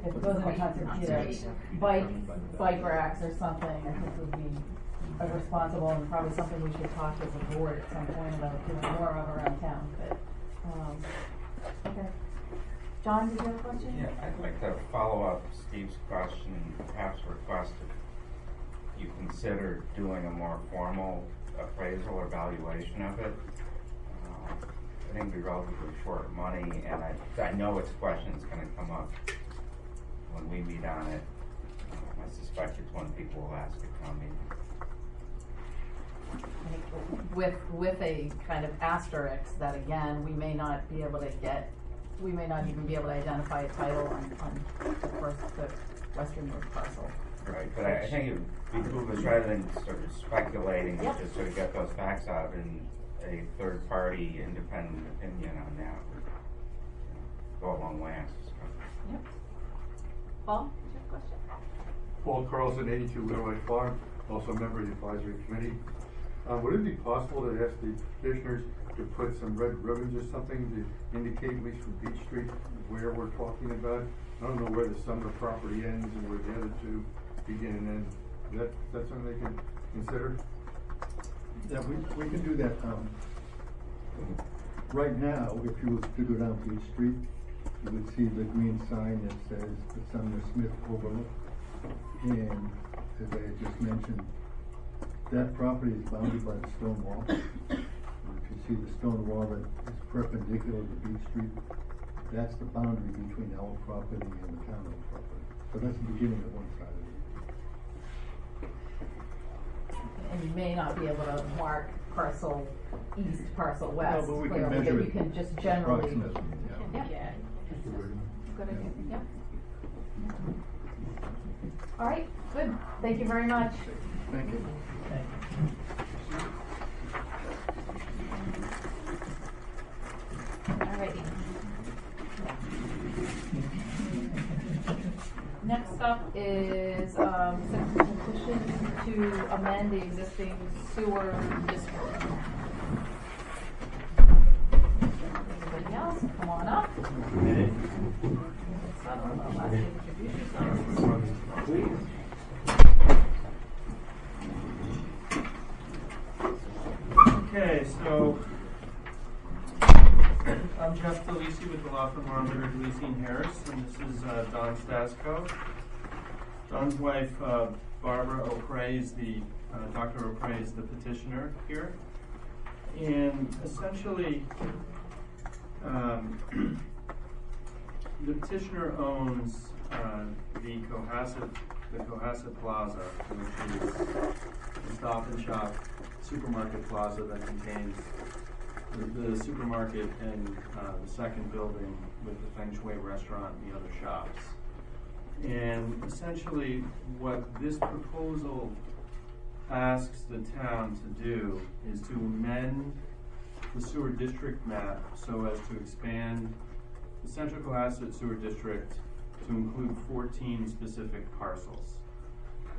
it goes into conservation, bike racks or something, I think would be irresponsible and probably something we should talk as a board at some point about doing more of around town. But okay, John, did you have a question? Yeah, I'd like to follow up Steve's question, perhaps request if you consider doing a more formal appraisal or valuation of it. I think it'd be relatively short of money, and I know it's a question that's going to come up when we meet on it. I suspect it's one people will ask at town meeting. With a kind of asterisk that again, we may not even be able to identify a title on the westernmost parcel. Right, but I think it would behoove us rather than sort of speculating, just sort of get those facts out and a third party independent opinion on that would go a long way, I suspect. Yep. Paul, do you have a question? Paul Carlson, 82 Wheelwright Farm, also a member of the advisory committee. Would it be possible to ask the commissioners to put some red ribbons or something to indicate, at least for Beach Street, where we're talking about? I don't know where the Sumner property ends and where the other two begin and end. Is that something they can consider? Yeah, we can do that. Right now, if you were to go down Beach Street, you would see the green sign that says the Sumner Smith Overlook. And as I had just mentioned, that property is bounded by the stone wall. If you see the stone wall that is perpendicular to Beach Street, that's the boundary between our property and the town-owned property. So that's the beginning of one side of it. And you may not be able to mark parcel east, parcel west, No, but we can clearly, measure but it you can just generally. approximately, yeah. Yeah. Good idea, yeah. All right, good, thank you very much. Thank you. Alrighty. Next up is citizen petition to amend the existing sewer district. Anybody else? Come on up. I'm Jeff DeLisi with the law firm Armbruster, DeLisi and Harris, and this is Don Stasko. Don's wife, Barbara O'Prey, is Dr. O'Prey is the petitioner here. And essentially, the petitioner owns the Cohasset Plaza, which is the Stop and Shop supermarket plaza that contains the supermarket and the second building with the Feng Shui restaurant and the other shops. And essentially what this proposal asks the town to do is to amend the sewer district map so as to expand the Central Cohasset Sewer District to include 14 specific parcels.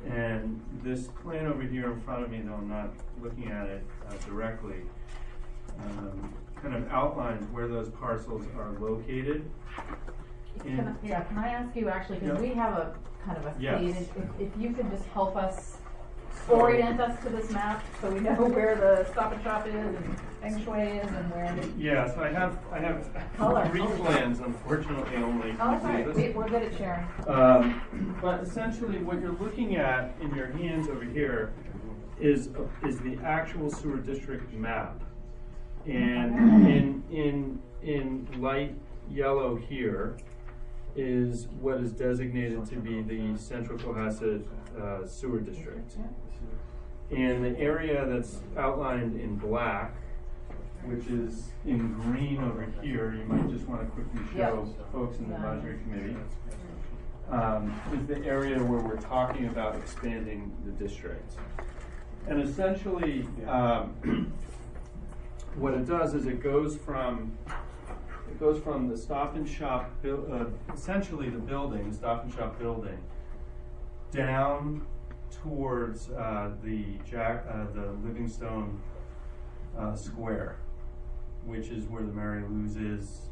And this plan over here in front of me, though I'm not looking at it directly, kind of outlines where those parcels are located. Can I ask you actually, because we have a kind of a feed, if you could just help us orient us to this map so we know where the Stop and Shop is and Feng Shui is and where. Yeah, so I have Color. 3 plans, unfortunately only. Oh, sorry, we're good at sharing. But essentially what you're looking at in your hands over here is the actual sewer district map. And in light yellow here is what is designated to be the Central Cohasset Sewer District. And the area that's outlined in black, which is in green over here, you might just want to quickly show folks in the advisory committee, is the area where we're talking about expanding the district. And essentially, what it does is it goes from the Stop and Shop, essentially the building, the Stop and Shop building, down towards the Livingstone Square, which is where the Mary Lou's is,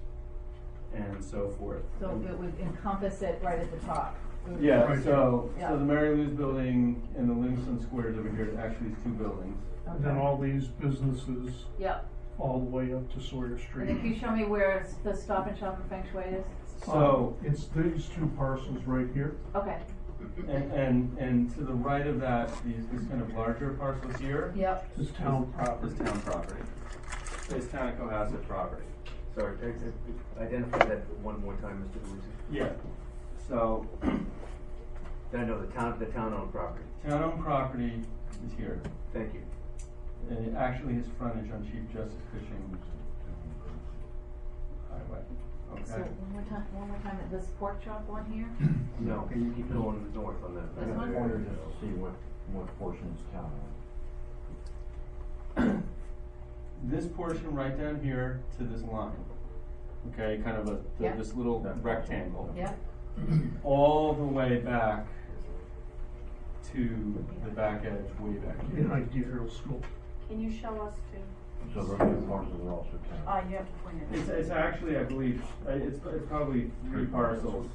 and so forth. So it would encompass it right at the top. Yeah, so the Mary Lou's building and the Livingstone Square is over here. Actually, it's 2 buildings. Okay. And then all these businesses. Yep. All the way up to Sawyer Street. And if you show me where the Stop and Shop and Feng Shui is? So it's these 2 parcels right here. Okay. And to the right of that, these kind of larger parcels here. Yep. Is town property. Is town property. It's town of Cohasset property. Sorry, identify that one more time, Mr. DeLisi. Yeah. So. I know the town-owned property. Town-owned property is here. Thank you. And it actually has frontage on Chief Justice Cushing Highway. Okay. So one more time, this pork chop one here? No, can you keep going north on that? This one? I wanted to see what portion is town. This portion right down here to this line. Okay, kind of this little rectangle. Yeah. All the way back to the back edge, way back here. Behind Deerfield School. Can you show us too? So the other parcels are also town. You have to point it. It's actually, I believe, it's probably 3 parcels.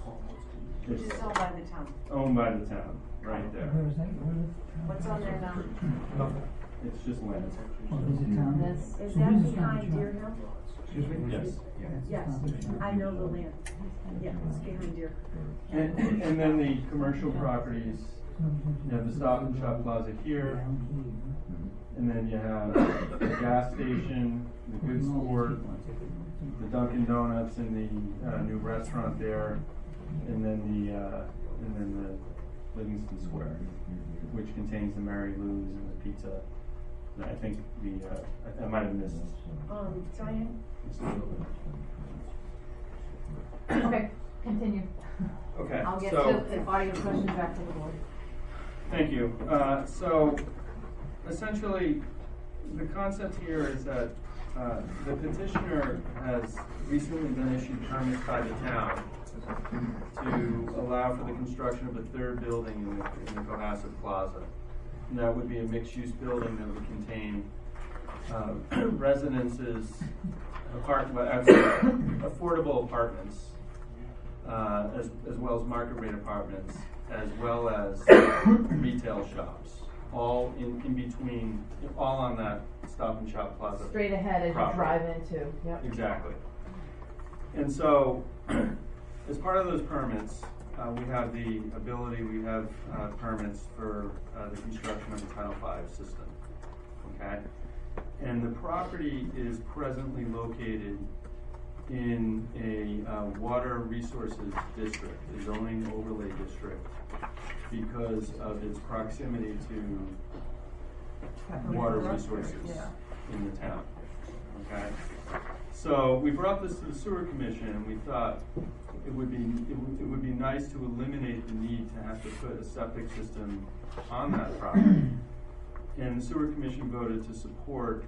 Which is owned by the town. Owned by the town, right there. Where is that? What's on there now? Nothing. It's just land. Is that behind Deer Hill? Excuse me? Yes. Yes, I know the land. Yeah, it's behind Deer. And then the commercial properties, you have the Stop and Shop Plaza here, and then you have the gas station, the Good Sport, the Dunkin' Donuts, and the new restaurant there, and then the Livingston Square, which contains the Mary Lou's and the pizza. And I think I might have missed. Diane? Okay, continue. Okay. I'll get so, to the audience questions back to the board. Thank you. So, essentially, the concept here is that the petitioner has recently been issued permits by the town to allow for the construction of a 3rd building in the Cohasset Plaza. And that would be a mixed-use building that would contain residences, affordable apartments, as well as market rate apartments, as well as retail shops, all in between, all on that Stop and Shop Plaza. Straight ahead as property. you drive into. Yep. Exactly. And so, as part of those permits, we have the ability, we have permits for the construction of the Title V system, okay? And the property is presently located in a water resources district, a zoning overlay district, because of its proximity to water resources in the town, okay? So we brought this to the sewer commission, and we thought it would be nice to eliminate the need to have to put a septic system on that property. And the sewer commission voted to support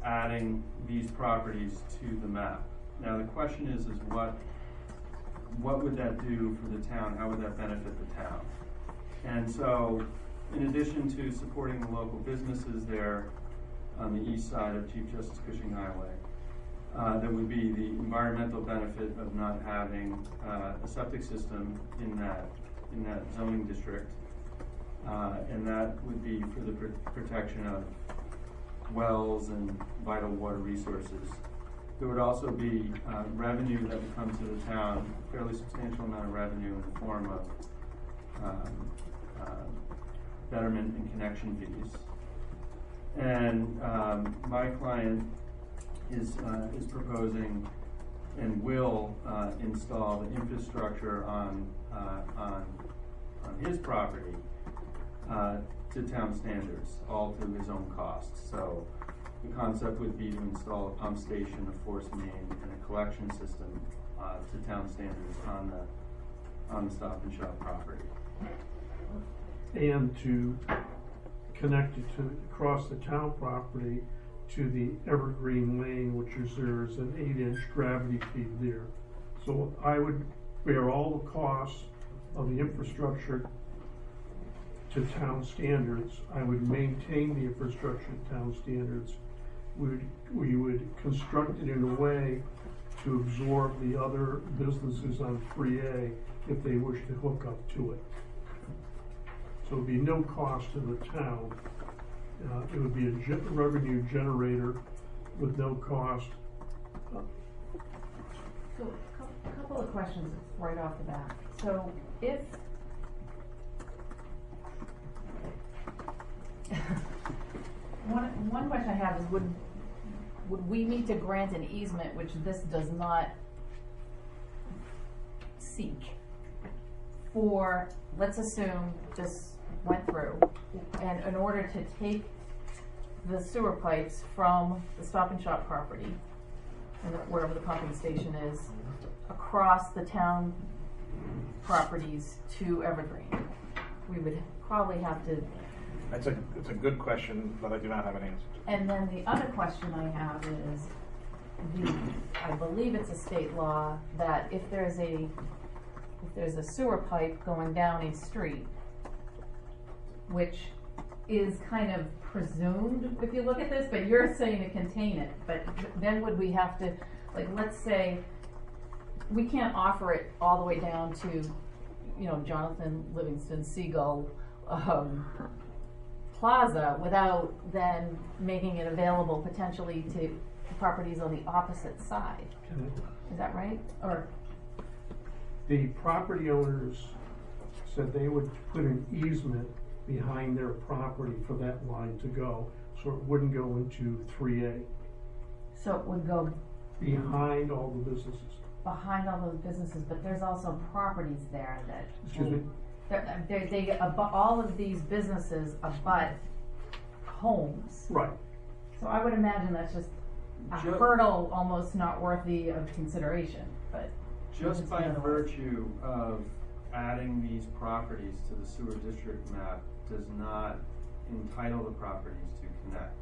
adding these properties to the map. Now the question is what would that do for the town? How would that benefit the town? And so, in addition to supporting the local businesses there on the east side of Chief Justice Cushing Highway, there would be the environmental benefit of not having a septic system in that zoning district, and that would be for the protection of wells and vital water resources. There would also be revenue that would come to the town, a fairly substantial amount of revenue in the form of betterment and connection fees. And my client is proposing and will install the infrastructure on his property to town standards, all to his own cost. So the concept would be to install a pump station, a force main, and a collection system to town standards on the Stop and Shop property. And to connect it across the town property to the Evergreen Lane, which is there's an 8-inch gravity feed there. So I would bear all the costs of the infrastructure to town standards. I would maintain the infrastructure to town standards. We would construct it in a way to absorb the other businesses on 3A if they wish to hook up to it. So it would be no cost to the town. It would be a revenue generator with no cost. So a couple of questions right off the bat. So if one question I have is would we need to grant an easement, which this does not seek, for, let's assume this went through, and in order to take the sewer pipes from the Stop and Shop property, and wherever the pumping station is, across the town properties to Evergreen, we would probably have to. It's a good question, but I do not have an answer to. And then the other question I have is, I believe it's a state law that if there's a sewer pipe going down a street, which is kind of presumed if you look at this, but you're saying to contain it, but then would we have to, like, let's say we can't offer it all the way down to, Jonathan Livingston Seagull Plaza without then making it available potentially to properties on the opposite side. Is that right? Or the property owners said they would put an easement behind their property for that line to go, so it wouldn't go into 3A. So it would go behind all the businesses. Behind all those businesses, but there's also properties there that. Excuse me? All of these businesses abut homes. Right. So I would imagine that's just a hurdle almost not worthy of consideration, but. Just by virtue of adding these properties to the sewer district map does not entitle the properties to connect.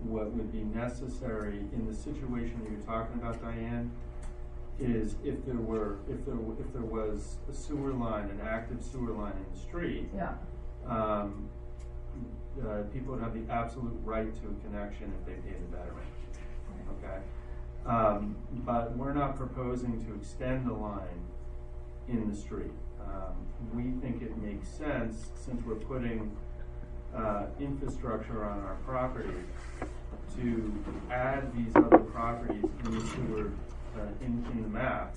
What would be necessary in the situation that you're talking about, Diane, is if there was a sewer line, an active sewer line in the street, people would have the absolute right to a connection if they paid the betterment. Okay, but we're not proposing to extend the line in the street. We think it makes sense, since we're putting infrastructure on our property, to add these other properties in the sewer in the map.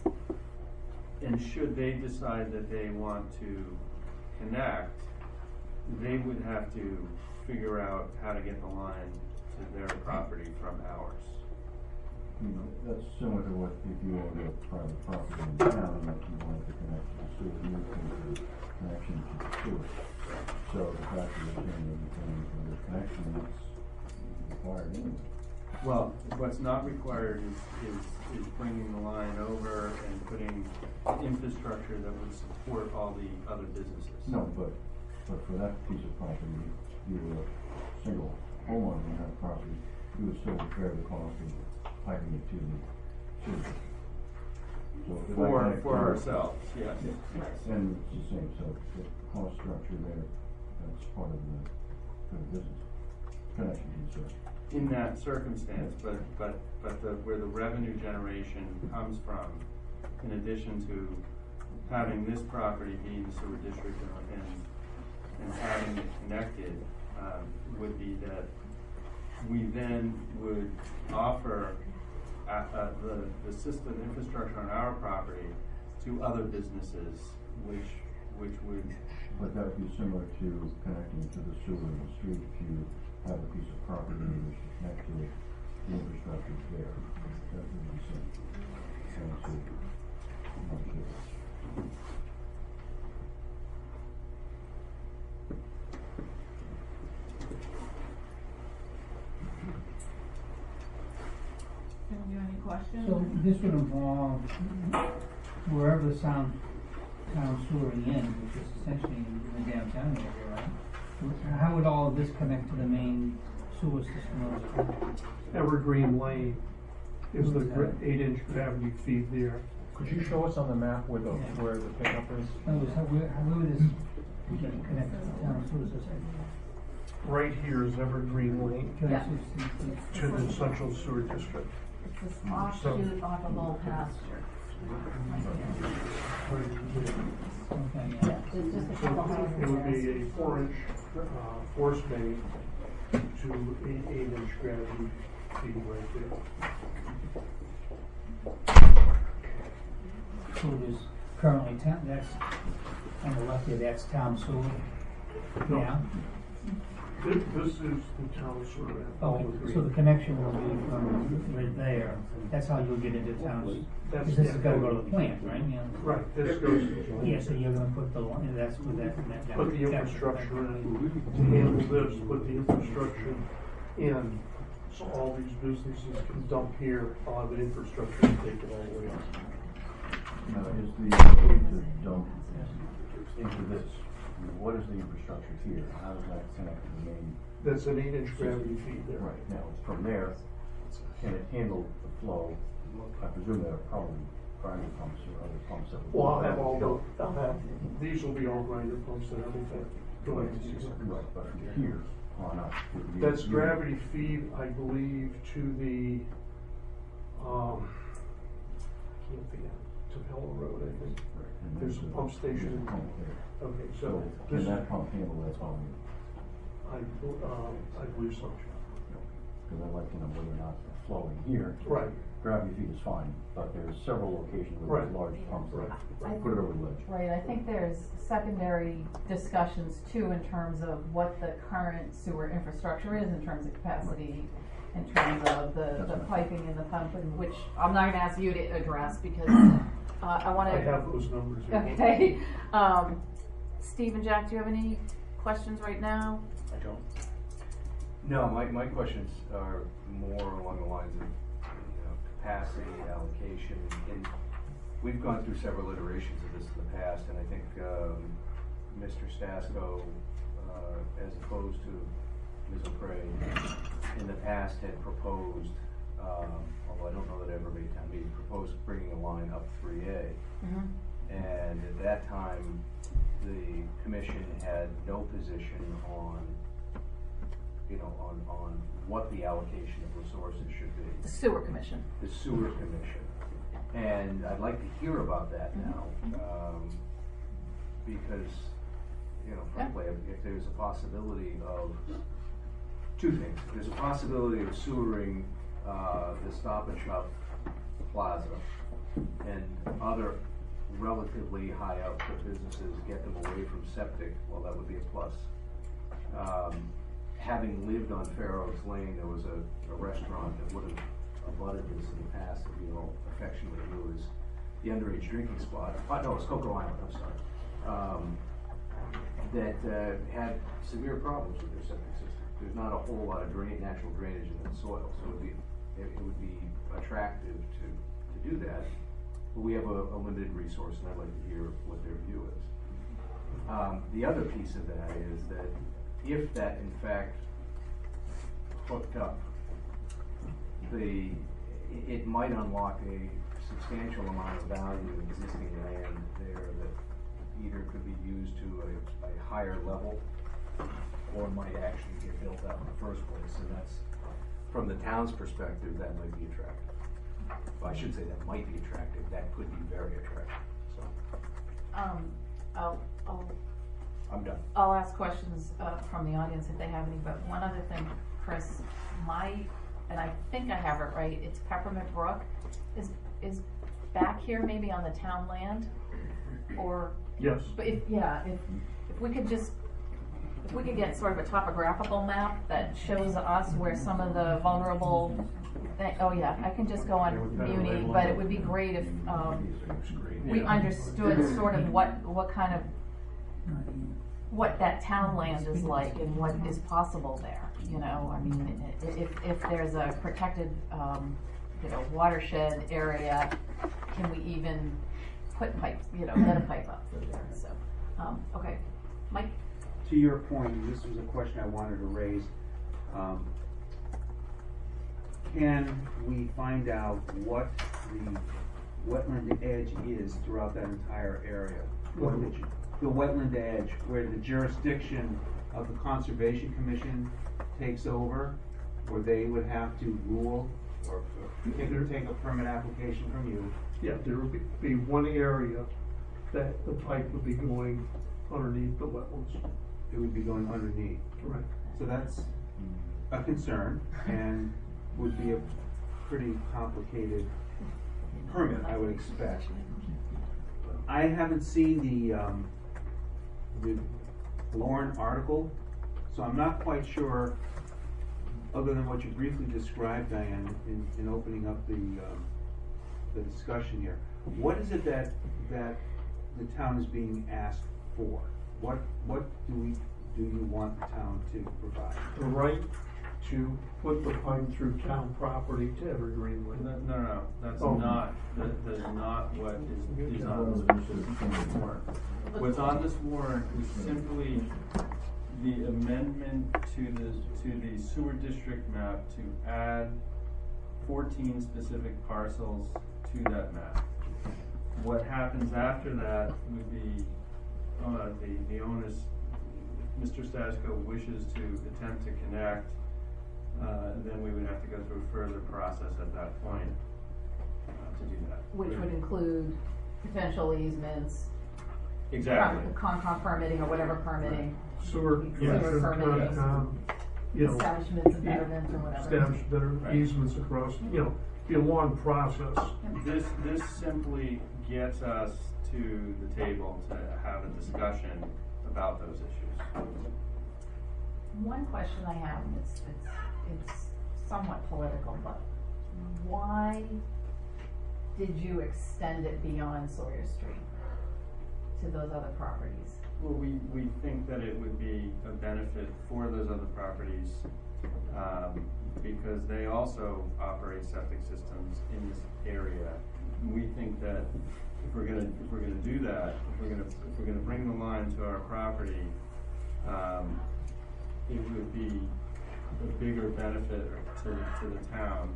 And should they decide that they want to connect, they would have to figure out how to get the line to their property from ours. You know, that's similar to what if you owned a private property in town and you wanted to connect to the sewer, you would think the connection to the sewer. So the fact that you're doing everything for the connection, it's required anyway. Well, what's not required is bringing the line over and putting infrastructure that would support all the other businesses. No, but for that piece of property, you were a single homeowner on that property, you would still bear the cost of piping it to the sewer. So if I connect For to- ourselves, yes. Yeah, and it's the same, so the cost structure there, that's part of the business connection to the sewer. In that circumstance, but where the revenue generation comes from, in addition to having this property be in the sewer district and having it connected, would be that we then would offer the system infrastructure on our property to other businesses, which would. But that would be similar to connecting to the sewer in the street. If you have a piece of property and you wish to connect to it, the infrastructure is there. That would be same. Same sewer. Not sure. Do you have any questions? So this would involve wherever the town sewering ends, which is essentially in the downtown area, right? How would all of this connect to the main sewer system? Evergreen Lane is the 8-inch gravity feed there. Could you show us on the map where the pickup is? In other words, how would this connect to the town sewer system? Right here is Evergreen Lane Yeah. to the central sewer district. It's this offshoot off of Old Pasture. Okay, Yeah, it's just a couple houses. It would be a 4-inch force main to an 8-inch gravity feed right there. So there's currently that's on the left here, that's town sewer. No. Yeah. This is the town sewer. Okay, so the connection will be from right there. That's how you'll get into town. Because this has got to go to the plant, right? Yeah. Right, this goes. Yeah, so you're gonna put the line, that's with that. Put the infrastructure in, to handle this, put the infrastructure in, so all these businesses can dump here, I'll have an infrastructure to take it all the way up. Now, is the ability to dump into this, what is the infrastructure here? How does that connect to the main? That's an 8-inch gravity feed there. Right, now, from there, can it handle the flow? I presume there are probably grinder pumps or other pumps that would. Well, I'll have, these will be all grinder pumps and everything going to the system. Right, but from here on up. That's gravity feed, I believe, to the, can't think to Pelham Road, I think. And There's a pump station. There's a pump there. Okay, So so can this, that pump handle that volume? I believe so. Because I'd like to know whether or not the flowing here. Right. Gravity feed is fine, but there's several locations where there's Right. large pumps that I put it over the ledge. Right, I think there's secondary discussions too in terms of what the current sewer infrastructure is in terms of capacity, in terms of the piping and the pumping, which I'm not gonna ask you to address because, I wanna. I have those numbers here. Okay, Steve and Jack, do you have any questions right now? I don't. No, my questions are more along the lines of capacity, allocation, and we've gone through several iterations of this in the past, and I think Mr. Stasko, as opposed to Ms. O'Prey, in the past had proposed, although I don't know that it ever made time, he proposed bringing a line up 3A. Mm-hmm. And at that time, the commission had no position on what the allocation of resources should be. The sewer commission. The sewer commission. And I'd like to hear about that now, because, frankly, if there's a possibility of two things. There's a possibility of sewering the Stop and Shop plaza and other relatively high output businesses get them away from septic, well, that would be a plus. Having lived on Fair Oaks Lane, there was a restaurant that would have abutted this in the past that we all affectionately knew as the underage drinking spot. No, it's Cocoa Island, I'm sorry. That had severe problems with their septic system. There's not a whole lot of natural drainage in the soil, so it would be attractive to do that. But we have a limited resource, and I'd like to hear what their view is. The other piece of that is that if that in fact hooked up, it might unlock a substantial amount of value in existing land there that either could be used to a higher level or might actually get built out in the first place. And that's, from the town's perspective, that might be attractive. Well, I should say that might be attractive. That could be very attractive. So I'm done. I'll ask questions from the audience if they have any, but one other thing, Chris, and I think I have it right, it's Peppermint Brook is back here maybe on the town land? Or yes. But if we could get sort of a topographical map that shows us where some of the vulnerable I can just go on Muni, but it would be great if we understood sort of what kind of what that town land is like and what is possible there. You know, I mean, if there's a protected watershed area, can we even put pipes, get a pipe up through there? So, okay, Mike. To your point, this was a question I wanted to raise. Can we find out what the wetland edge is throughout that entire area? The wetland edge, where the jurisdiction of the Conservation Commission takes over, where they would have to rule or take a permit application from you. Yeah, there would be one area that the pipe would be going underneath the wetlands. It would be going underneath. Correct. So that's a concern and would be a pretty complicated permit, I would expect. I haven't seen the Lauren article, so I'm not quite sure, other than what you briefly described, Diane, in opening up the discussion here. What is it that the town is being asked for? What do you want the town to provide? The right to put the pipe through town property to Evergreen Lane. No, that's not what is on this warrant. What's on this warrant is simply the amendment to the sewer district map to add 14 specific parcels to that map. What happens after that would be the onus. Mr. Stasko wishes to attempt to connect, then we would have to go through a further process at that point to do that. Which would include potential easements. Exactly. Concom permitting or whatever permitting. Sewer permitting. Establishments of betterment or whatever. Establish better easements across, be a long process. This simply gets us to the table to have a discussion about those issues. One question I have, it's somewhat political, but why did you extend it beyond Sawyer Street to those other properties? Well, we think that it would be a benefit for those other properties because they also operate septic systems in this area. And we think that if we're gonna do that, if we're gonna bring the line to our property, it would be a bigger benefit to the town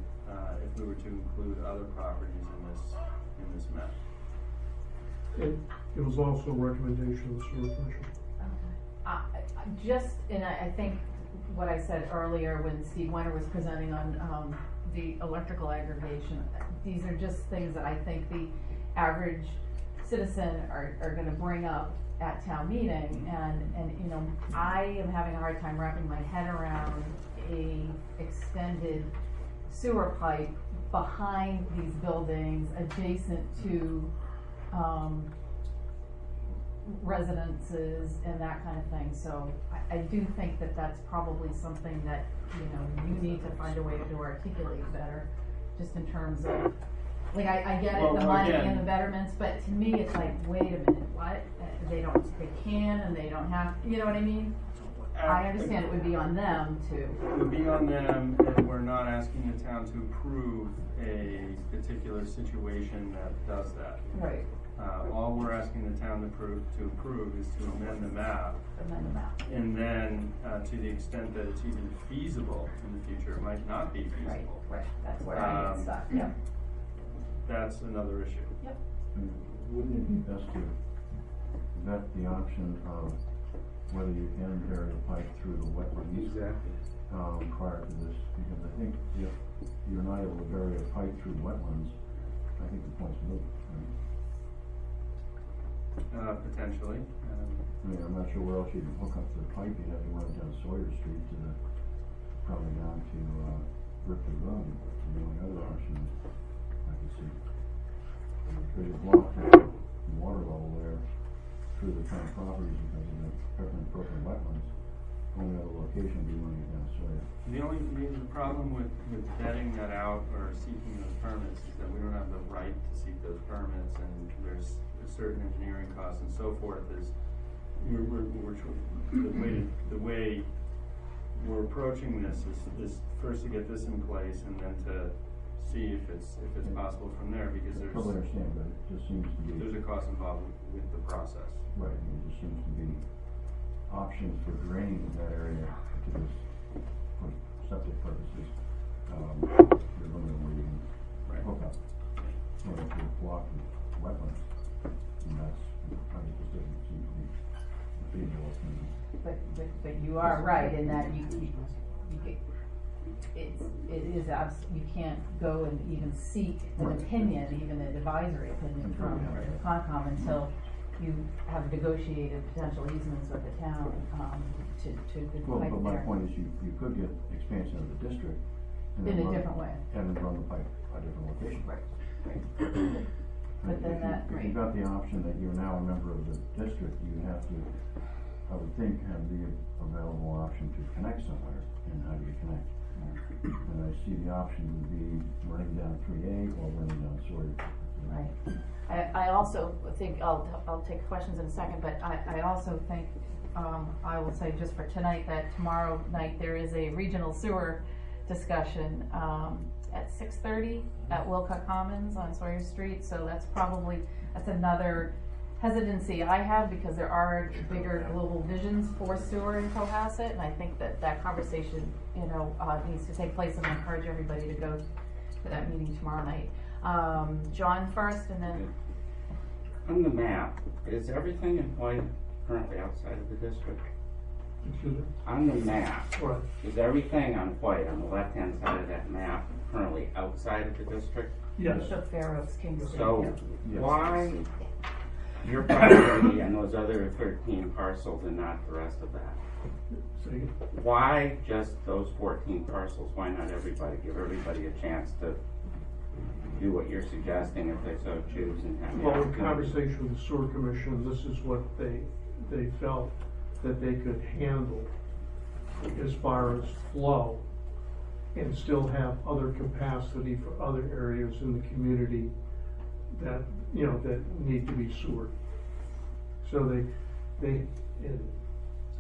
if we were to include other properties in this map. It was also a recommendation of the sewer commission. And I think what I said earlier when Steve Weiner was presenting on the electrical aggregation, these are just things that I think the average citizen are going to bring up at town meeting, and I am having a hard time wrapping my head around a extended sewer pipe behind these buildings, adjacent to, residences and that kind of thing. So I do think that that's probably something that, you need to find a way to articulate better, just in terms of, like, I get it, Well, the money again- and the betterments, but to me, it's like, wait a minute, what? They can and they don't have, you know what I mean? I understand it would be on them to. It would be on them, and we're not asking the town to approve a particular situation that does that. Right. All we're asking the town to approve is to amend the map. And then, to the extent that it's even feasible in the future, it might not be feasible. Right, that's where I get stuck, yep. That's another issue. Yep. Wouldn't it be best to vet the option of whether you can bury a pipe through the wetlands? Exactly. Prior to this, because I think if you're not able to bury a pipe through wetlands, I think the point's moot. Potentially. I mean, I'm not sure where else you can hook up the pipe. You'd have to run it down Sawyer Street to probably down to Ripley Road. The only other option I can see. Because you block the water level there through the town properties because of the Peppermint Broken wetlands. Only other location would be running it down Sawyer. The problem with vetting that out or seeking those permits is that we don't have the right to seek those permits, and there's certain engineering costs and so forth. The way we're approaching this is first to get this in place and then to see if it's possible from there, because I totally understand, but it just seems to be. There's a cost involved with the process. Right, it just seems to be options for draining that area to this, for septic purposes. You're limited where you can hook up, to block the wetlands, and that's, I mean, just doesn't seem to be feasible to me. But you are right in that you you can't go and even seek an opinion, even an advisory opinion from Concom until you have negotiated potential easements with the town, to Well, pipe but my there. point is you could get expansion of the district. and In then a run- different way. And then run the pipe a different location. Right. But then If you've got the option that you're now a member of the district, you have to, I would think, have the available option to connect somewhere, and how do you connect? And I see the option would be running down 3A or running down Sawyer. Right. I also think, I'll take questions in a second, but I also think, I will say just for tonight, that tomorrow night there is a regional sewer discussion, at 6:30 at Wilcott Commons on Sawyer Street, so that's another hesitancy I have, because there are bigger global visions for sewer in Cohasset, and I think that conversation, needs to take place, and I encourage everybody to go to that meeting tomorrow night. John first, and then. On the map, is everything in white currently outside of the district? Excuse me? On the map, Right. is everything on white on the left-hand side of that map currently outside of the district? Yes. The Fair Oaks, King State. So yeah. why your property and those other 13 parcels and not the rest of that? Say again? Why just those 14 parcels? Why not everybody? Give everybody a chance to do what you're suggesting if they so choose and have the Well, in opportunity. conversation with the sewer commission, this is what they felt that they could handle as far as flow, and still have other capacity for other areas in the community that, that need to be sewered. So they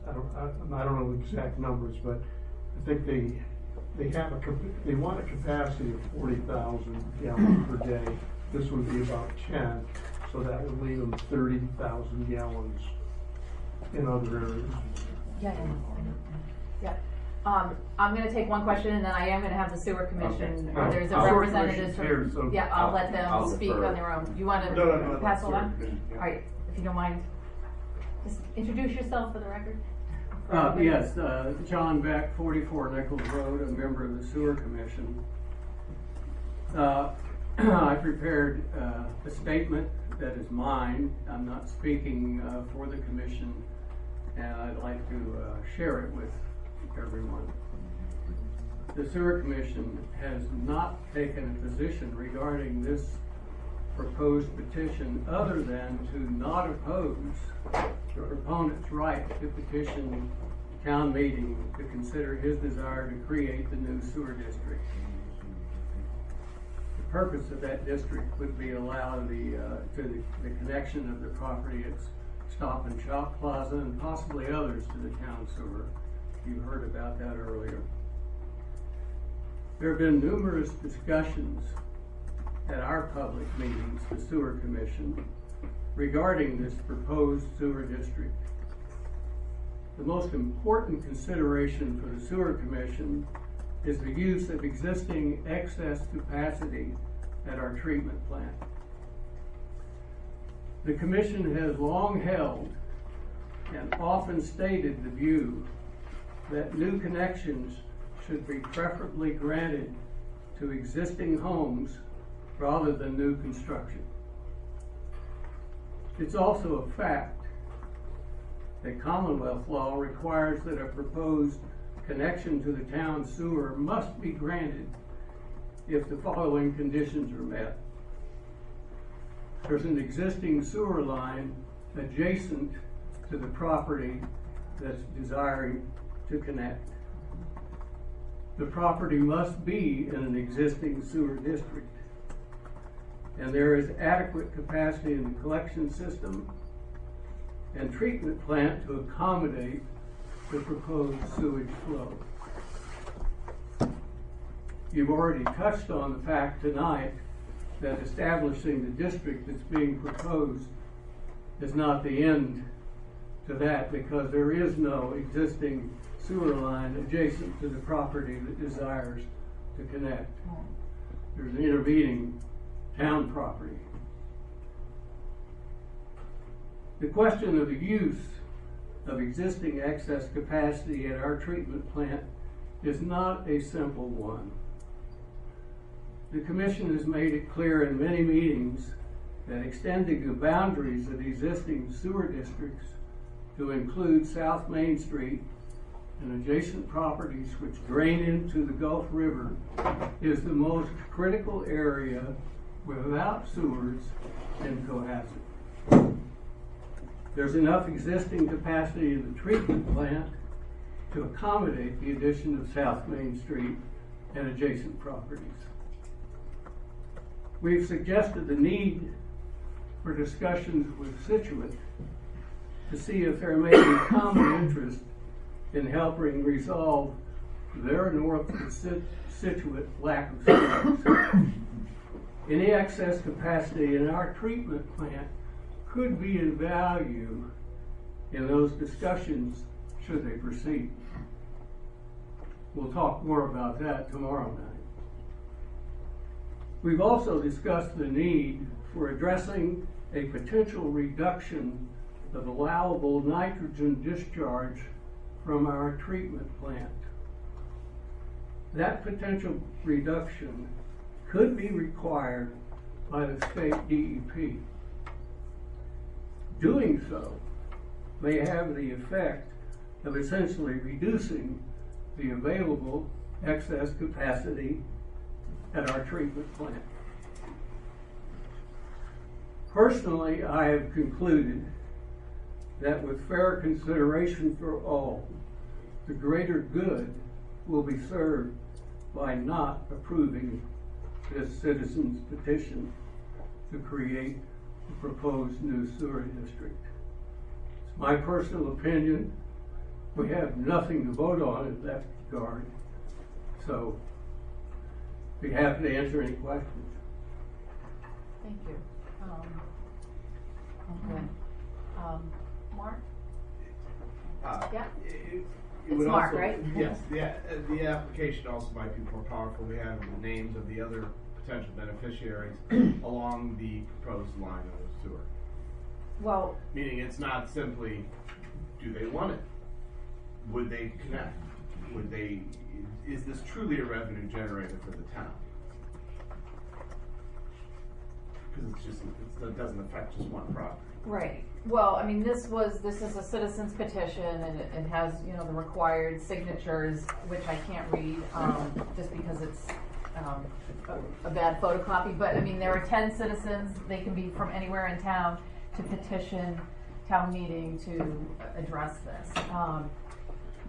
I don't know the exact numbers, but I think they want a capacity of 40,000 gallons per day. This would be about 10, so that would leave them 30,000 gallons in other areas. Yeah. I'm gonna take one question, and then I am gonna have the sewer commission, Okay. there's a Sewer representative commission's here, so yeah, I'll let I'll them speak defer. on their own. You wanna No, pass sewer along? commission, yeah. Alright, if you don't mind, just introduce yourself for the record. Yes, John Beck, 44 Nichols Road, a member of the Sewer Commission. I prepared a statement that is mine. I'm not speaking for the commission, and I'd like to share it with everyone. the Sewer Commission has not taken a position regarding this proposed petition other than to not oppose the proponent's right to petition town meeting to consider his desire to create the new sewer district. The purpose of that district would be allow the connection of the property at Stop and Shop Plaza and possibly others to the town sewer. You heard about that earlier. There have been numerous discussions at our public meetings, the Sewer Commission, regarding this proposed sewer district. The most important consideration for the Sewer Commission is the use of existing excess capacity at our treatment plant. The Commission has long held and often stated the view that new connections should be preferably granted to existing homes rather than new construction. It's also a fact that Commonwealth law requires that a proposed connection to the town sewer must be granted if the following conditions are met. There's an existing sewer line adjacent to the property that's desiring to connect. The property must be in an existing sewer district, and there is adequate capacity in the collection system and treatment plant to accommodate the proposed sewage flow. You've already touched on the fact tonight that establishing the district that's being proposed is not the end to that, because there is no existing sewer line adjacent to the property that desires to connect. There's an intervening town property. The question of the use of existing excess capacity at our treatment plant is not a simple one. The Commission has made it clear in many meetings that extending the boundaries of existing sewer districts to include South Main Street and adjacent properties which drain into the Gulf River is the most critical area without sewers in Cohasset. There's enough existing capacity in the treatment plant to accommodate the addition of South Main Street and adjacent properties. We've suggested the need for discussions with Scituate to see if there may be common interest in helping resolve their north of Scituate lack of sewers. Any excess capacity in our treatment plant could be of value in those discussions should they proceed. We'll talk more about that tomorrow night. We've also discussed the need for addressing a potential reduction of allowable nitrogen discharge from our treatment plant. That potential reduction could be required by the state DEP. Doing so may have the effect of essentially reducing the available excess capacity at our treatment plant. Personally, I have concluded that with fair consideration for all, the greater good will be served by not approving this citizen's petition to create the proposed new sewer district. It's my personal opinion. We have nothing to vote on in that regard, so be happy to answer any questions. Thank you. Okay. Mark? Yeah? It It's would Mark, also, right? Yes, the application also might be more powerful. We have the names of the other potential beneficiaries along the proposed line of the sewer. Well, meaning it's not simply, do they want it? Would they connect? Would they? Is this truly a revenue generator for the town? because it doesn't affect just one property. Right. Well, I mean, this is a citizen's petition, and it has, you know, the required signatures, which I can't read, just because it's a bad photocopy. But I mean, there are 10 citizens. They can be from anywhere in town to petition town meeting to address this.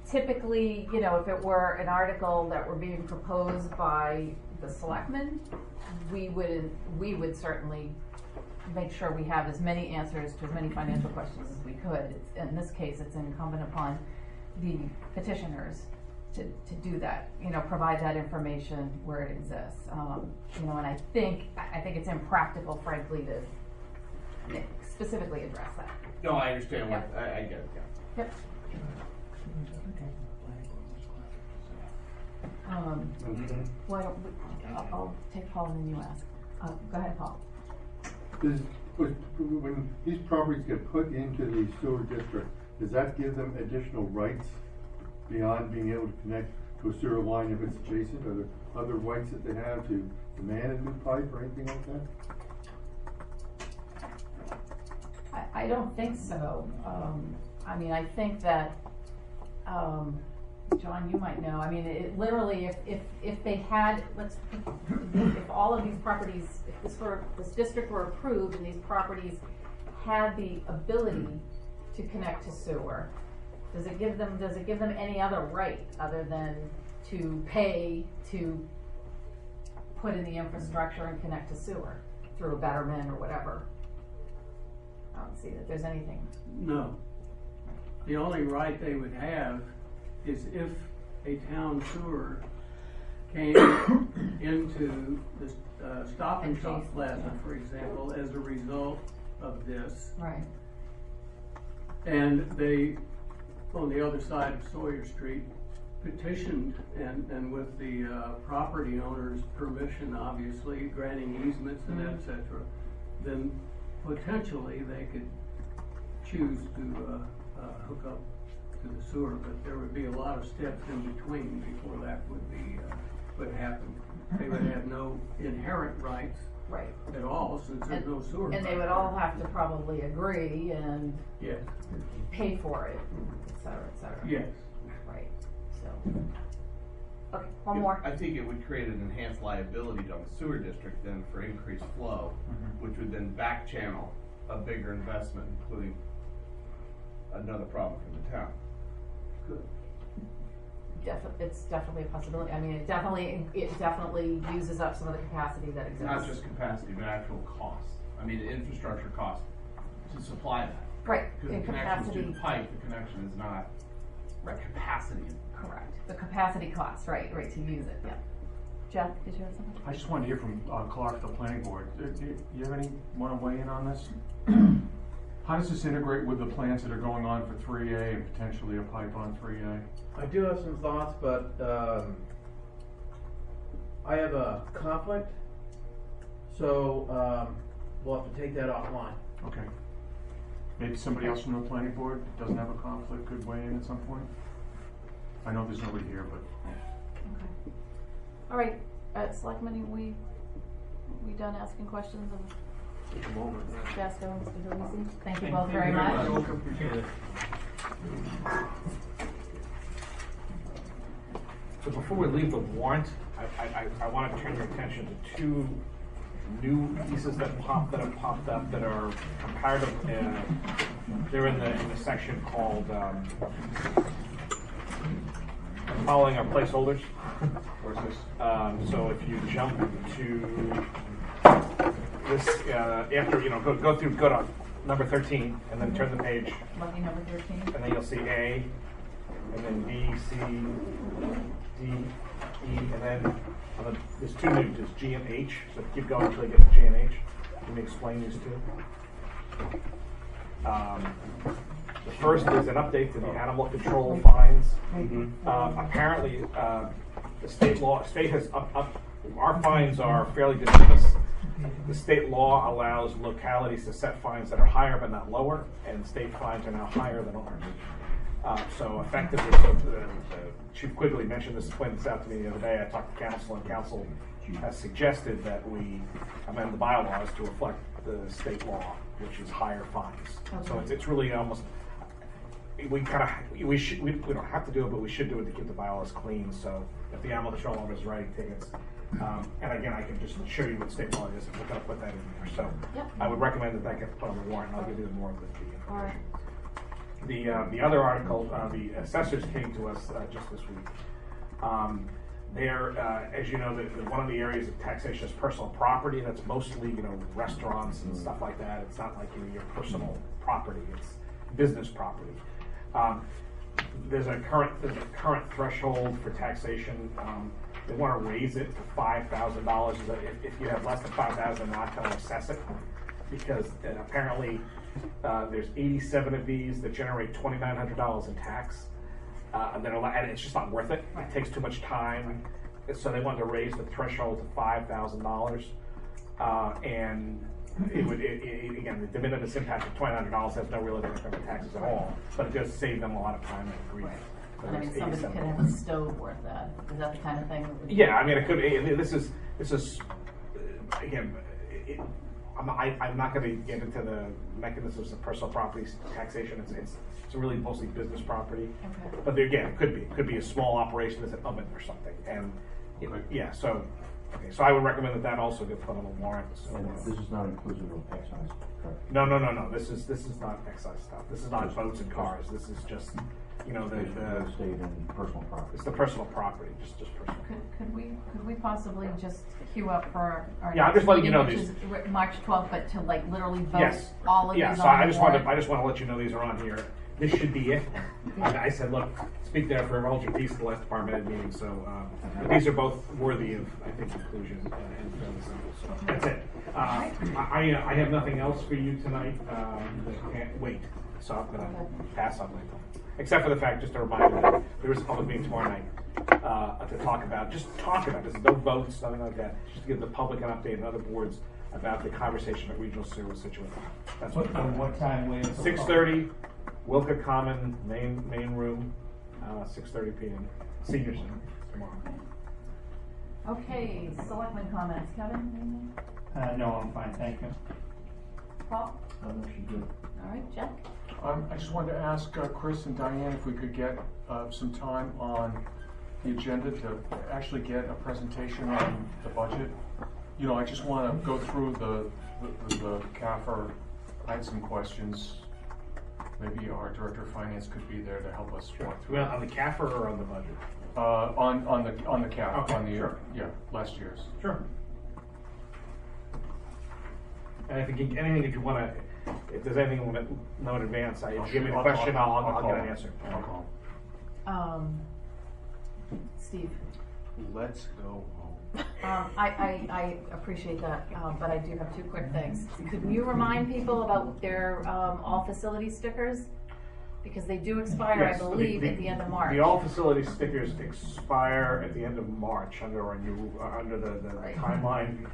Typically, you know, if it were an article that were being proposed by the selectmen, we would certainly make sure we have as many answers to as many financial questions as we could. In this case, it's incumbent upon the petitioners to do that, you know, provide that information where it exists. You know, and I think it's impractical, frankly, to specifically address that. No, I understand what, I get it, yeah. Yep. Why don't I'll take Paul and then you ask. Go ahead, Paul. When these properties get put into the sewer district, does that give them additional rights beyond being able to connect to a sewer line if it's adjacent? Are there other rights that they have to demand a new pipe or anything like that? I don't think so. I mean, I think that, John, you might know. I mean, it literally, if they had, if all of these properties, if this district were approved and these properties had the ability to connect to sewer, does it give them any other right other than to pay to put in the infrastructure and connect to sewer through a betterment or whatever? I don't see that there's anything. No. The only right they would have is if a town sewer came into the Stop and Shop Plaza, for example, as a result of this. Right. And they, on the other side of Sawyer Street, petitioned and with the property owner's permission, obviously, granting easements and et cetera, then potentially they could choose to hook up to the sewer, but there would be a lot of steps in between before that would happen. They would have no inherent rights at all, since there's no sewer. And they would all have to probably agree and pay for it, et cetera, et cetera. Yes. Right. So. Okay, one more. I think it would create an enhanced liability on the sewer district then for increased flow, which would then back channel a bigger investment, including another problem for the town. Good. It's definitely a possibility. I mean, it definitely uses up some of the capacity that exists. Not just capacity, but actual cost. I mean, infrastructure cost to supply that. Right. Because the connection is to the pipe, the connection is not capacity. Correct. The capacity cost, right, to use it, yeah. Jeff, did you have something? I just wanted to hear from Clark, the planning board. Do you have any, want to weigh in on this? How does this integrate with the plans that are going on for 3A and potentially a pipe on 3A? I do have some thoughts, but I have a conflict, so we'll have to take that offline. Okay. Maybe somebody else from the planning board that doesn't have a conflict could weigh in at some point? I know there's nobody here, but... Okay. All right, Selectmen, we done asking questions of Jasco and Mr. Delisi? Thank you both very much. You're welcome. Appreciate it. So before we leave the warrant, I want to turn your attention to two new pieces that have popped up that are comparative. They're in the section called following our placeholders. Where's this? So if you jump to this, after go to number 13, and then turn the page. Lucky number 13. And then you'll see A, and then B, C, D, E, and then there's two new, there's G and H. So keep going until you get to G and H. Let me explain these two. The first is an update to the animal control fines. Apparently, the state has our fines are fairly de minimis. The state law allows localities to set fines that are higher but not lower, and state fines are now higher than ours. So effectively, Chief Quigley mentioned this, pointed this out to me the other day. I talked to council, and council has suggested that we amend the bylaws to reflect the state law, which is higher fines. So Okay. it's really almost, we don't have to do it, but we should do it to keep the bylaws clean. So if the animal control officer is writing tickets, and again, I can just show you what state law is, and we're gonna put that in there. So Yep. I would recommend that that gets put on the warrant, and I'll give you more of the All right. information. The other article, the assessors came to us just this week. As you know, one of the areas of taxation is personal property. That's mostly, restaurants and stuff like that. It's not like your personal property. It's business property. There's a current threshold for taxation. They want to raise it to $5,000. If you have less than $5,000, they're not going to assess it, because apparently there's 87 of these that generate $2,900 in tax. And it's just not worth it. It takes too much time. So they wanted to raise the threshold to $5,000. And it would, again, the de minimis impact of $2,900 has no real impact on the taxes at all, but it does save them a lot of time and grief. And I mean, somebody could have a stove worth that. Is that the kind of thing? That would Yeah, I mean, it could. This is again. I'm not going to get into the mechanisms of personal property taxation. It's really mostly business property. Okay. But there, again, it could be a small operation that's an oven or something, and yeah. So I would recommend that also get put on the warrant. And this is not inclusive of excise, correct? No. This is not excise stuff. This is not boats and cars. This is just the Real estate and personal property. It's the personal property, just personal. Could we possibly just queue up for our Yeah, I'm next just letting you meeting, know which these. is March 12th, but to like literally vote Yes. all of Yeah, these so on I the just warrant? want to let you know these are on here. This should be it. I said, look, speak there for hold your peace at the last department head meeting. So these are both worthy of, I think, inclusion and fairly simple. So that's it. I have nothing else for you tonight. Can't wait. So I'm going to pass on my phone. Except for the fact, just a reminder that there is a public meeting tomorrow night to talk about. There's no votes, nothing like that. Just to give the public an update and other boards about the conversation at Regional Sewer with Situate. That's what time? 6:30, Wilka Common, main room, 6:30 p.m. Senior Center tomorrow. Okay, selectmen comments. Kevin, anything? No, I'm fine, thank you. Paul? Good. All right, Jeff? I just wanted to ask Chris and Diane if we could get some time on the agenda to actually get a presentation on the budget. I just want to go through the CAFR. I had some questions. Maybe our director of finance could be there to help us walk through. Well, on the CAFR or on the budget? On the CAFR. Okay, on the sure. last year's. Sure. And anything if you want to. If there's anything you want to know in advance, if you give me the question, I'll get an answer. I'll call. Steve? Let's go home. I appreciate that, but I do have two quick things. Could you remind people about their all facility stickers? Because they do expire, Yes, I believe, at the end of March. The all facility stickers expire at the end of March under the timeline.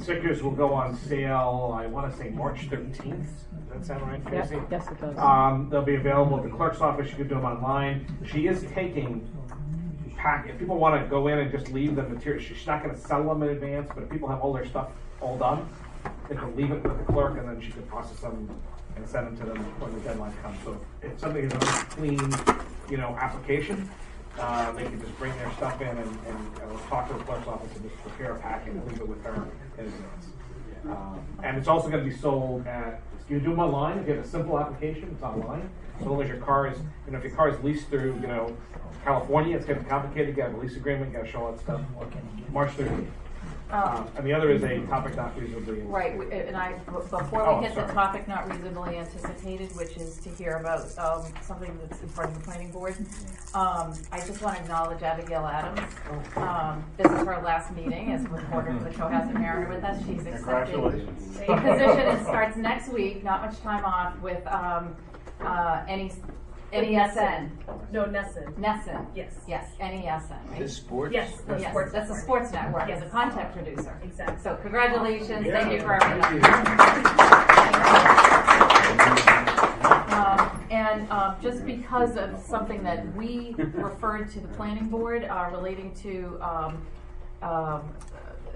Stickers will go on sale, I want to say March 13th. Does that sound right, Tracy? Yes, it does. They'll be available at the clerk's office. You can do them online. She is taking if people want to go in and just leave the material, she's not going to sell them in advance, but if people have all their stuff all done, they can leave it with the clerk and then she can process them and send them to them when the deadline comes. So if something is a clean, application, they can just bring their stuff in and talk to the clerk's office and just prepare a packet and leave it with her in advance. And it's also going to be sold at, you can do them online. If you have a simple application, it's online. So long as your car is, if your car is leased through, California, it's going to be complicated. You got a lease agreement, you got to show all that stuff. March 13th. And the other is a topic not reasonably anticipated. Right, and before we get to the topic not reasonably anticipated, which is to hear about something that's in front of the planning board, I just want to acknowledge Abigail Adams. This is her last meeting as a reporter for the Cohasset Mariner with us. She's accepted a position. It starts next week, not much time off, with NESN. No, Nesson. Nesson. Yes. Yes, NESN. Right? This sports? Yes, the Yes, sports that's a network. sports network as a Yes. content producer. Exactly. So congratulations, Yeah. thank you for everything. Just because of something that we referred to the planning board relating to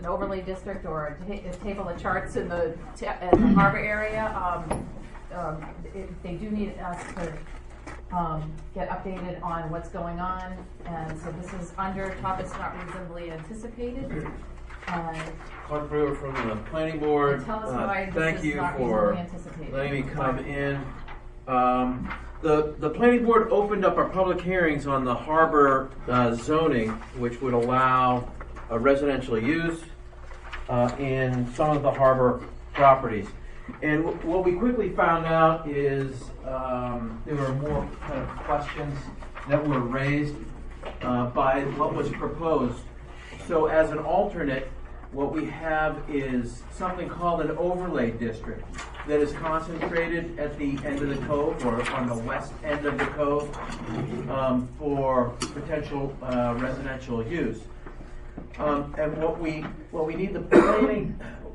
an overlay district or a table of charts in the harbor area. They do need us to get updated on what's going on, and so this is under topics not reasonably anticipated. Clark Brewer from the planning board. Tell us why this Thank is you not for reasonably anticipated. letting me come in. The planning board opened up our public hearings on the harbor zoning, which would allow residential use in some of the harbor properties. And what we quickly found out is there were more kind of questions that were raised by what was proposed. So as an alternate, what we have is something called an overlay district that is concentrated at the end of the cove or on the west end of the cove for potential residential use. And what we need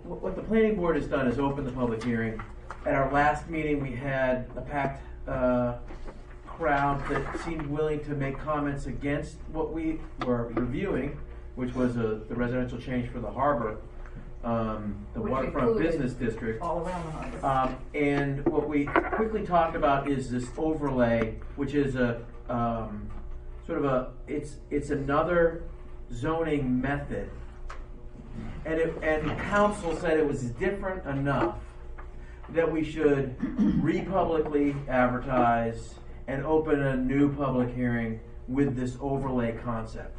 what the planning board has done is open the public hearing. At our last meeting, we had a packed crowd that seemed willing to make comments against what we were reviewing, which was the residential change for the harbor, the Which waterfront included business district. all around the harbor. And what we quickly talked about is this overlay, which is a sort of it's another zoning method. And council said it was different enough that we should republicly advertise and open a new public hearing with this overlay concept.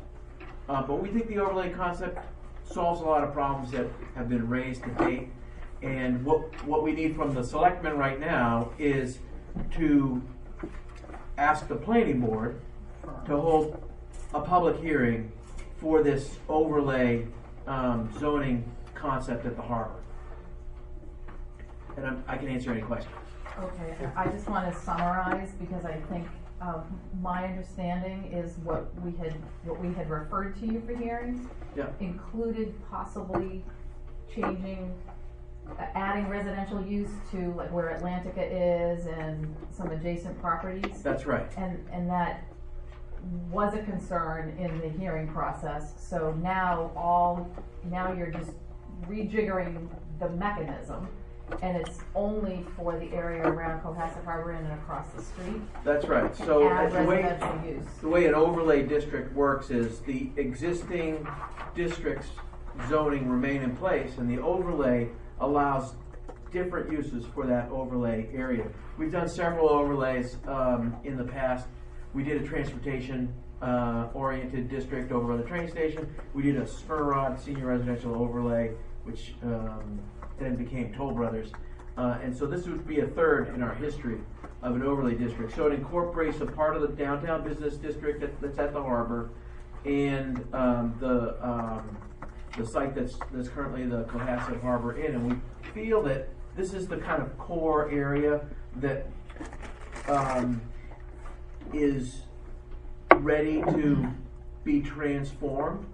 But we think the overlay concept solves a lot of problems that have been raised to date. And what we need from the selectmen right now is to ask the planning board to hold a public hearing for this overlay zoning concept at the harbor. And I can answer any questions. Okay, I just want to summarize because I think my understanding is what we had referred to you for hearings included possibly changing, adding residential use to like where Atlantica is and some adjacent properties. That's right. And that was a concern in the hearing process. So now you're just rejiggering the mechanism. And it's only for the area around Cohasset Harbor Inn and across the street. That's right. So add the residential use. way an overlay district works is the existing district's zoning remain in place, and the overlay allows different uses for that overlay area. We've done several overlays in the past. We did a transportation oriented district over by the train station. We did a spur rod senior residential overlay, which then became Toll Brothers. And so this would be a third in our history of an overlay district. So it incorporates a part of the downtown business district that's at the harbor and the site that's currently the Cohasset Harbor Inn. And we feel that this is the kind of core area that is ready to be transformed.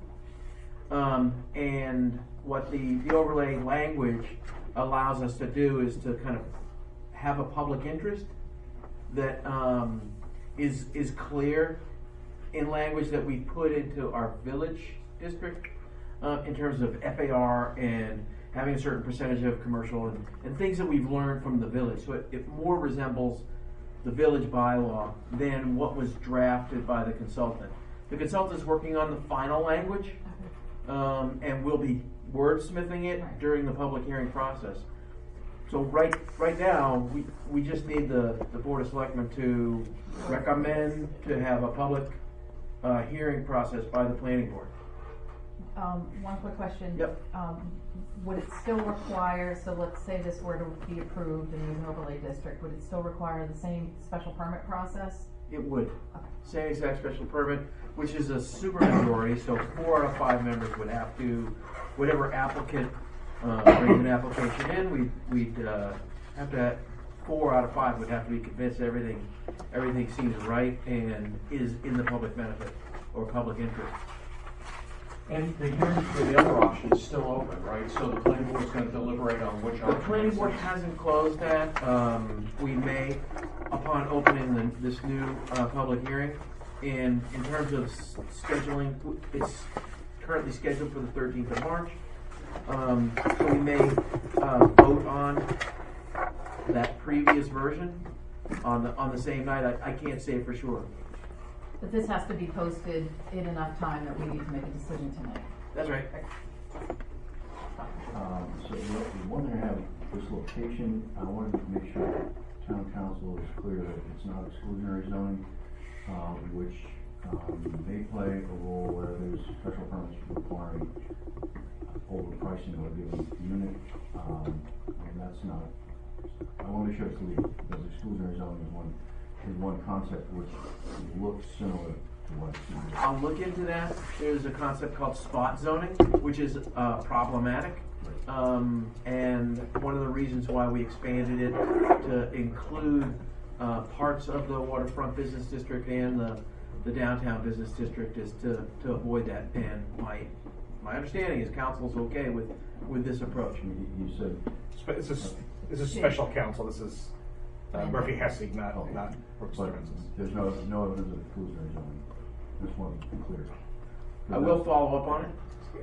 And what the overlay language allows us to do is to kind of have a public interest that is clear in language that we put into our village district in terms of FAR and having a certain percentage of commercial and things that we've learned from the village. So it more resembles the village bylaw than what was drafted by the consultant. The consultant's working on the final language and we'll be wordsmithing it during the public hearing process. So right now, we just need the Board of Selectmen to recommend to have a public hearing process by the planning board. One quick question. Yep. Would it still require, so let's say this were to be approved and it was an overlay district, would it still require the same special permit process? It would. Same exact special permit, which is a supermajority, so 4 out of 5 members would have to, whatever applicant brings an application in, we'd have to have 4 out of 5 would have to be convinced everything seems right and is in the public benefit or public interest. And the hearing for the other option is still open, right? So the planning board is going to deliberate on which option. The planning board hasn't closed that. We may, upon opening this new public hearing, and in terms of scheduling, it's currently scheduled for the 13th of March. So we may vote on that previous version on the same night. I can't say for sure. But this has to be posted in enough time that we need to make a decision tonight. That's right. So the one that I have this location, I wanted to make sure town council is clear that it's not exclusionary zoning, which may play a role where there's special permits requiring overpricing of a given unit, and that's not. I want to make sure it's legal, because exclusionary zoning is one concept which looks similar to what. I'll look into that. There's a concept called spot zoning, which is problematic. And one of the reasons why we expanded it to include parts of the waterfront business district and the downtown business district is to avoid that. And my understanding is council's okay with this approach. You said This is special counsel. This is Murphy Hessig, not Brooks Stearns. There's no evidence of exclusionary zoning. Just want to be clear. I will follow up on it.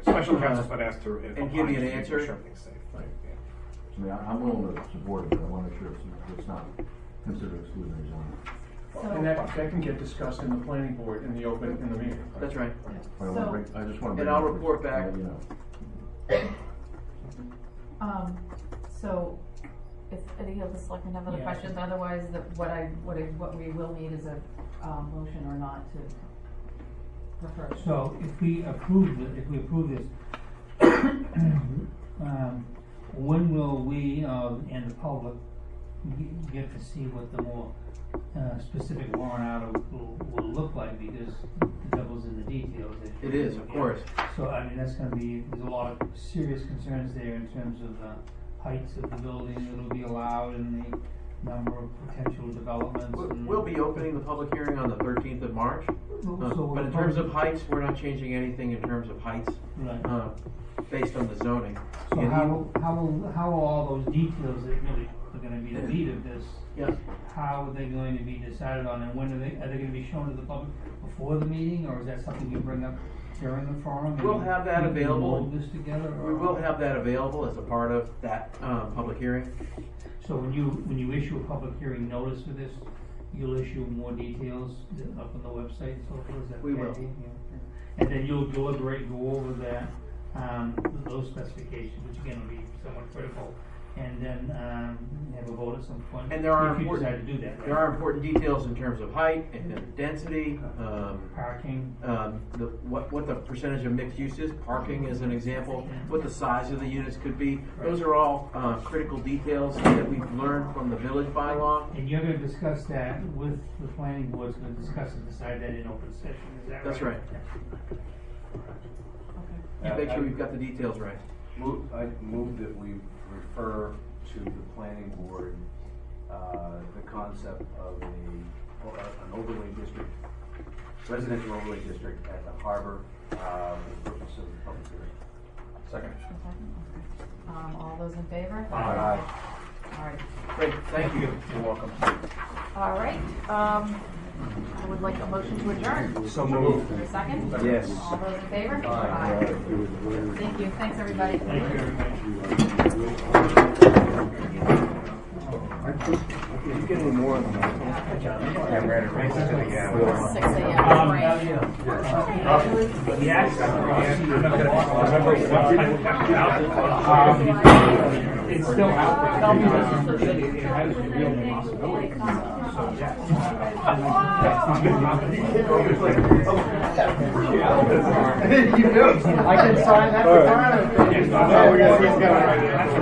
Special counsel's been asked to and give you an answer. Make sure everything's safe. Right. I mean, I'm willing to support it, but I want to make sure it's not considered exclusionary zoning. And that can get discussed in the planning board in the meeting. That's right. I just want to. And I'll report back. So, if any of the selectmen have other questions, otherwise, what we will need is a motion or not to refer. So, if we approve this, when will we and the public get to see what the more specific warrant article will look like, because the devil's in the details. It is, of course. So, I mean, there's a lot of serious concerns there in terms of the heights of the building that'll be allowed and the number of potential developments. We'll be opening the public hearing on the 13th of March. But in terms of heights, we're not changing anything in terms of heights, based on the zoning. So how will all those details that really are going to be the meat of this? Yes. How are they going to be decided on, and when are they going to be shown to the public before the meeting, or is that something you bring up during the forum? We'll have that available. Mold this together. We will have that available as a part of that public hearing. So when you issue a public hearing notice for this, you'll issue more details up on the website and so forth. Is that we will. Yeah. And then you'll deliberate, go over that those specifications, which again will be somewhat critical, and then have a vote at some point. And there are if you important, decide to do that. Right? There are important details in terms of height and density, parking, what the percentage of mixed use is. Parking is an example. What the size of the units could be. Right. Those are all critical details that we've learned from the village bylaw. And you're going to discuss that with the planning board's going to discuss and decide that in open session. Is that right? That's right. You make sure we've got the details right. I move that we refer to the planning board the concept of an overlay district, residential overlay district at the harbor for the purpose of the public hearing. Second. All those in favor? Aye. All right. Great, thank you. You're welcome. All right. I would like a motion to adjourn. So moved. For a second? Yes. All those in favor? Aye. Thank you. Thanks, everybody. Thank you very much. You get any more of them? I'm ready to race to the gap. 6 a.m. Yes. I'm not going to it's still out. Tell me this it has a real possibility. So, I can sign that for Brian. No, we're going to see that's a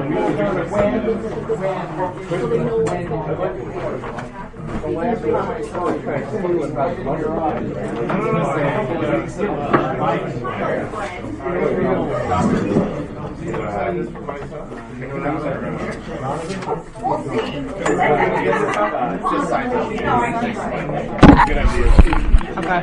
The last time I saw it, I told you about Good idea. Okay.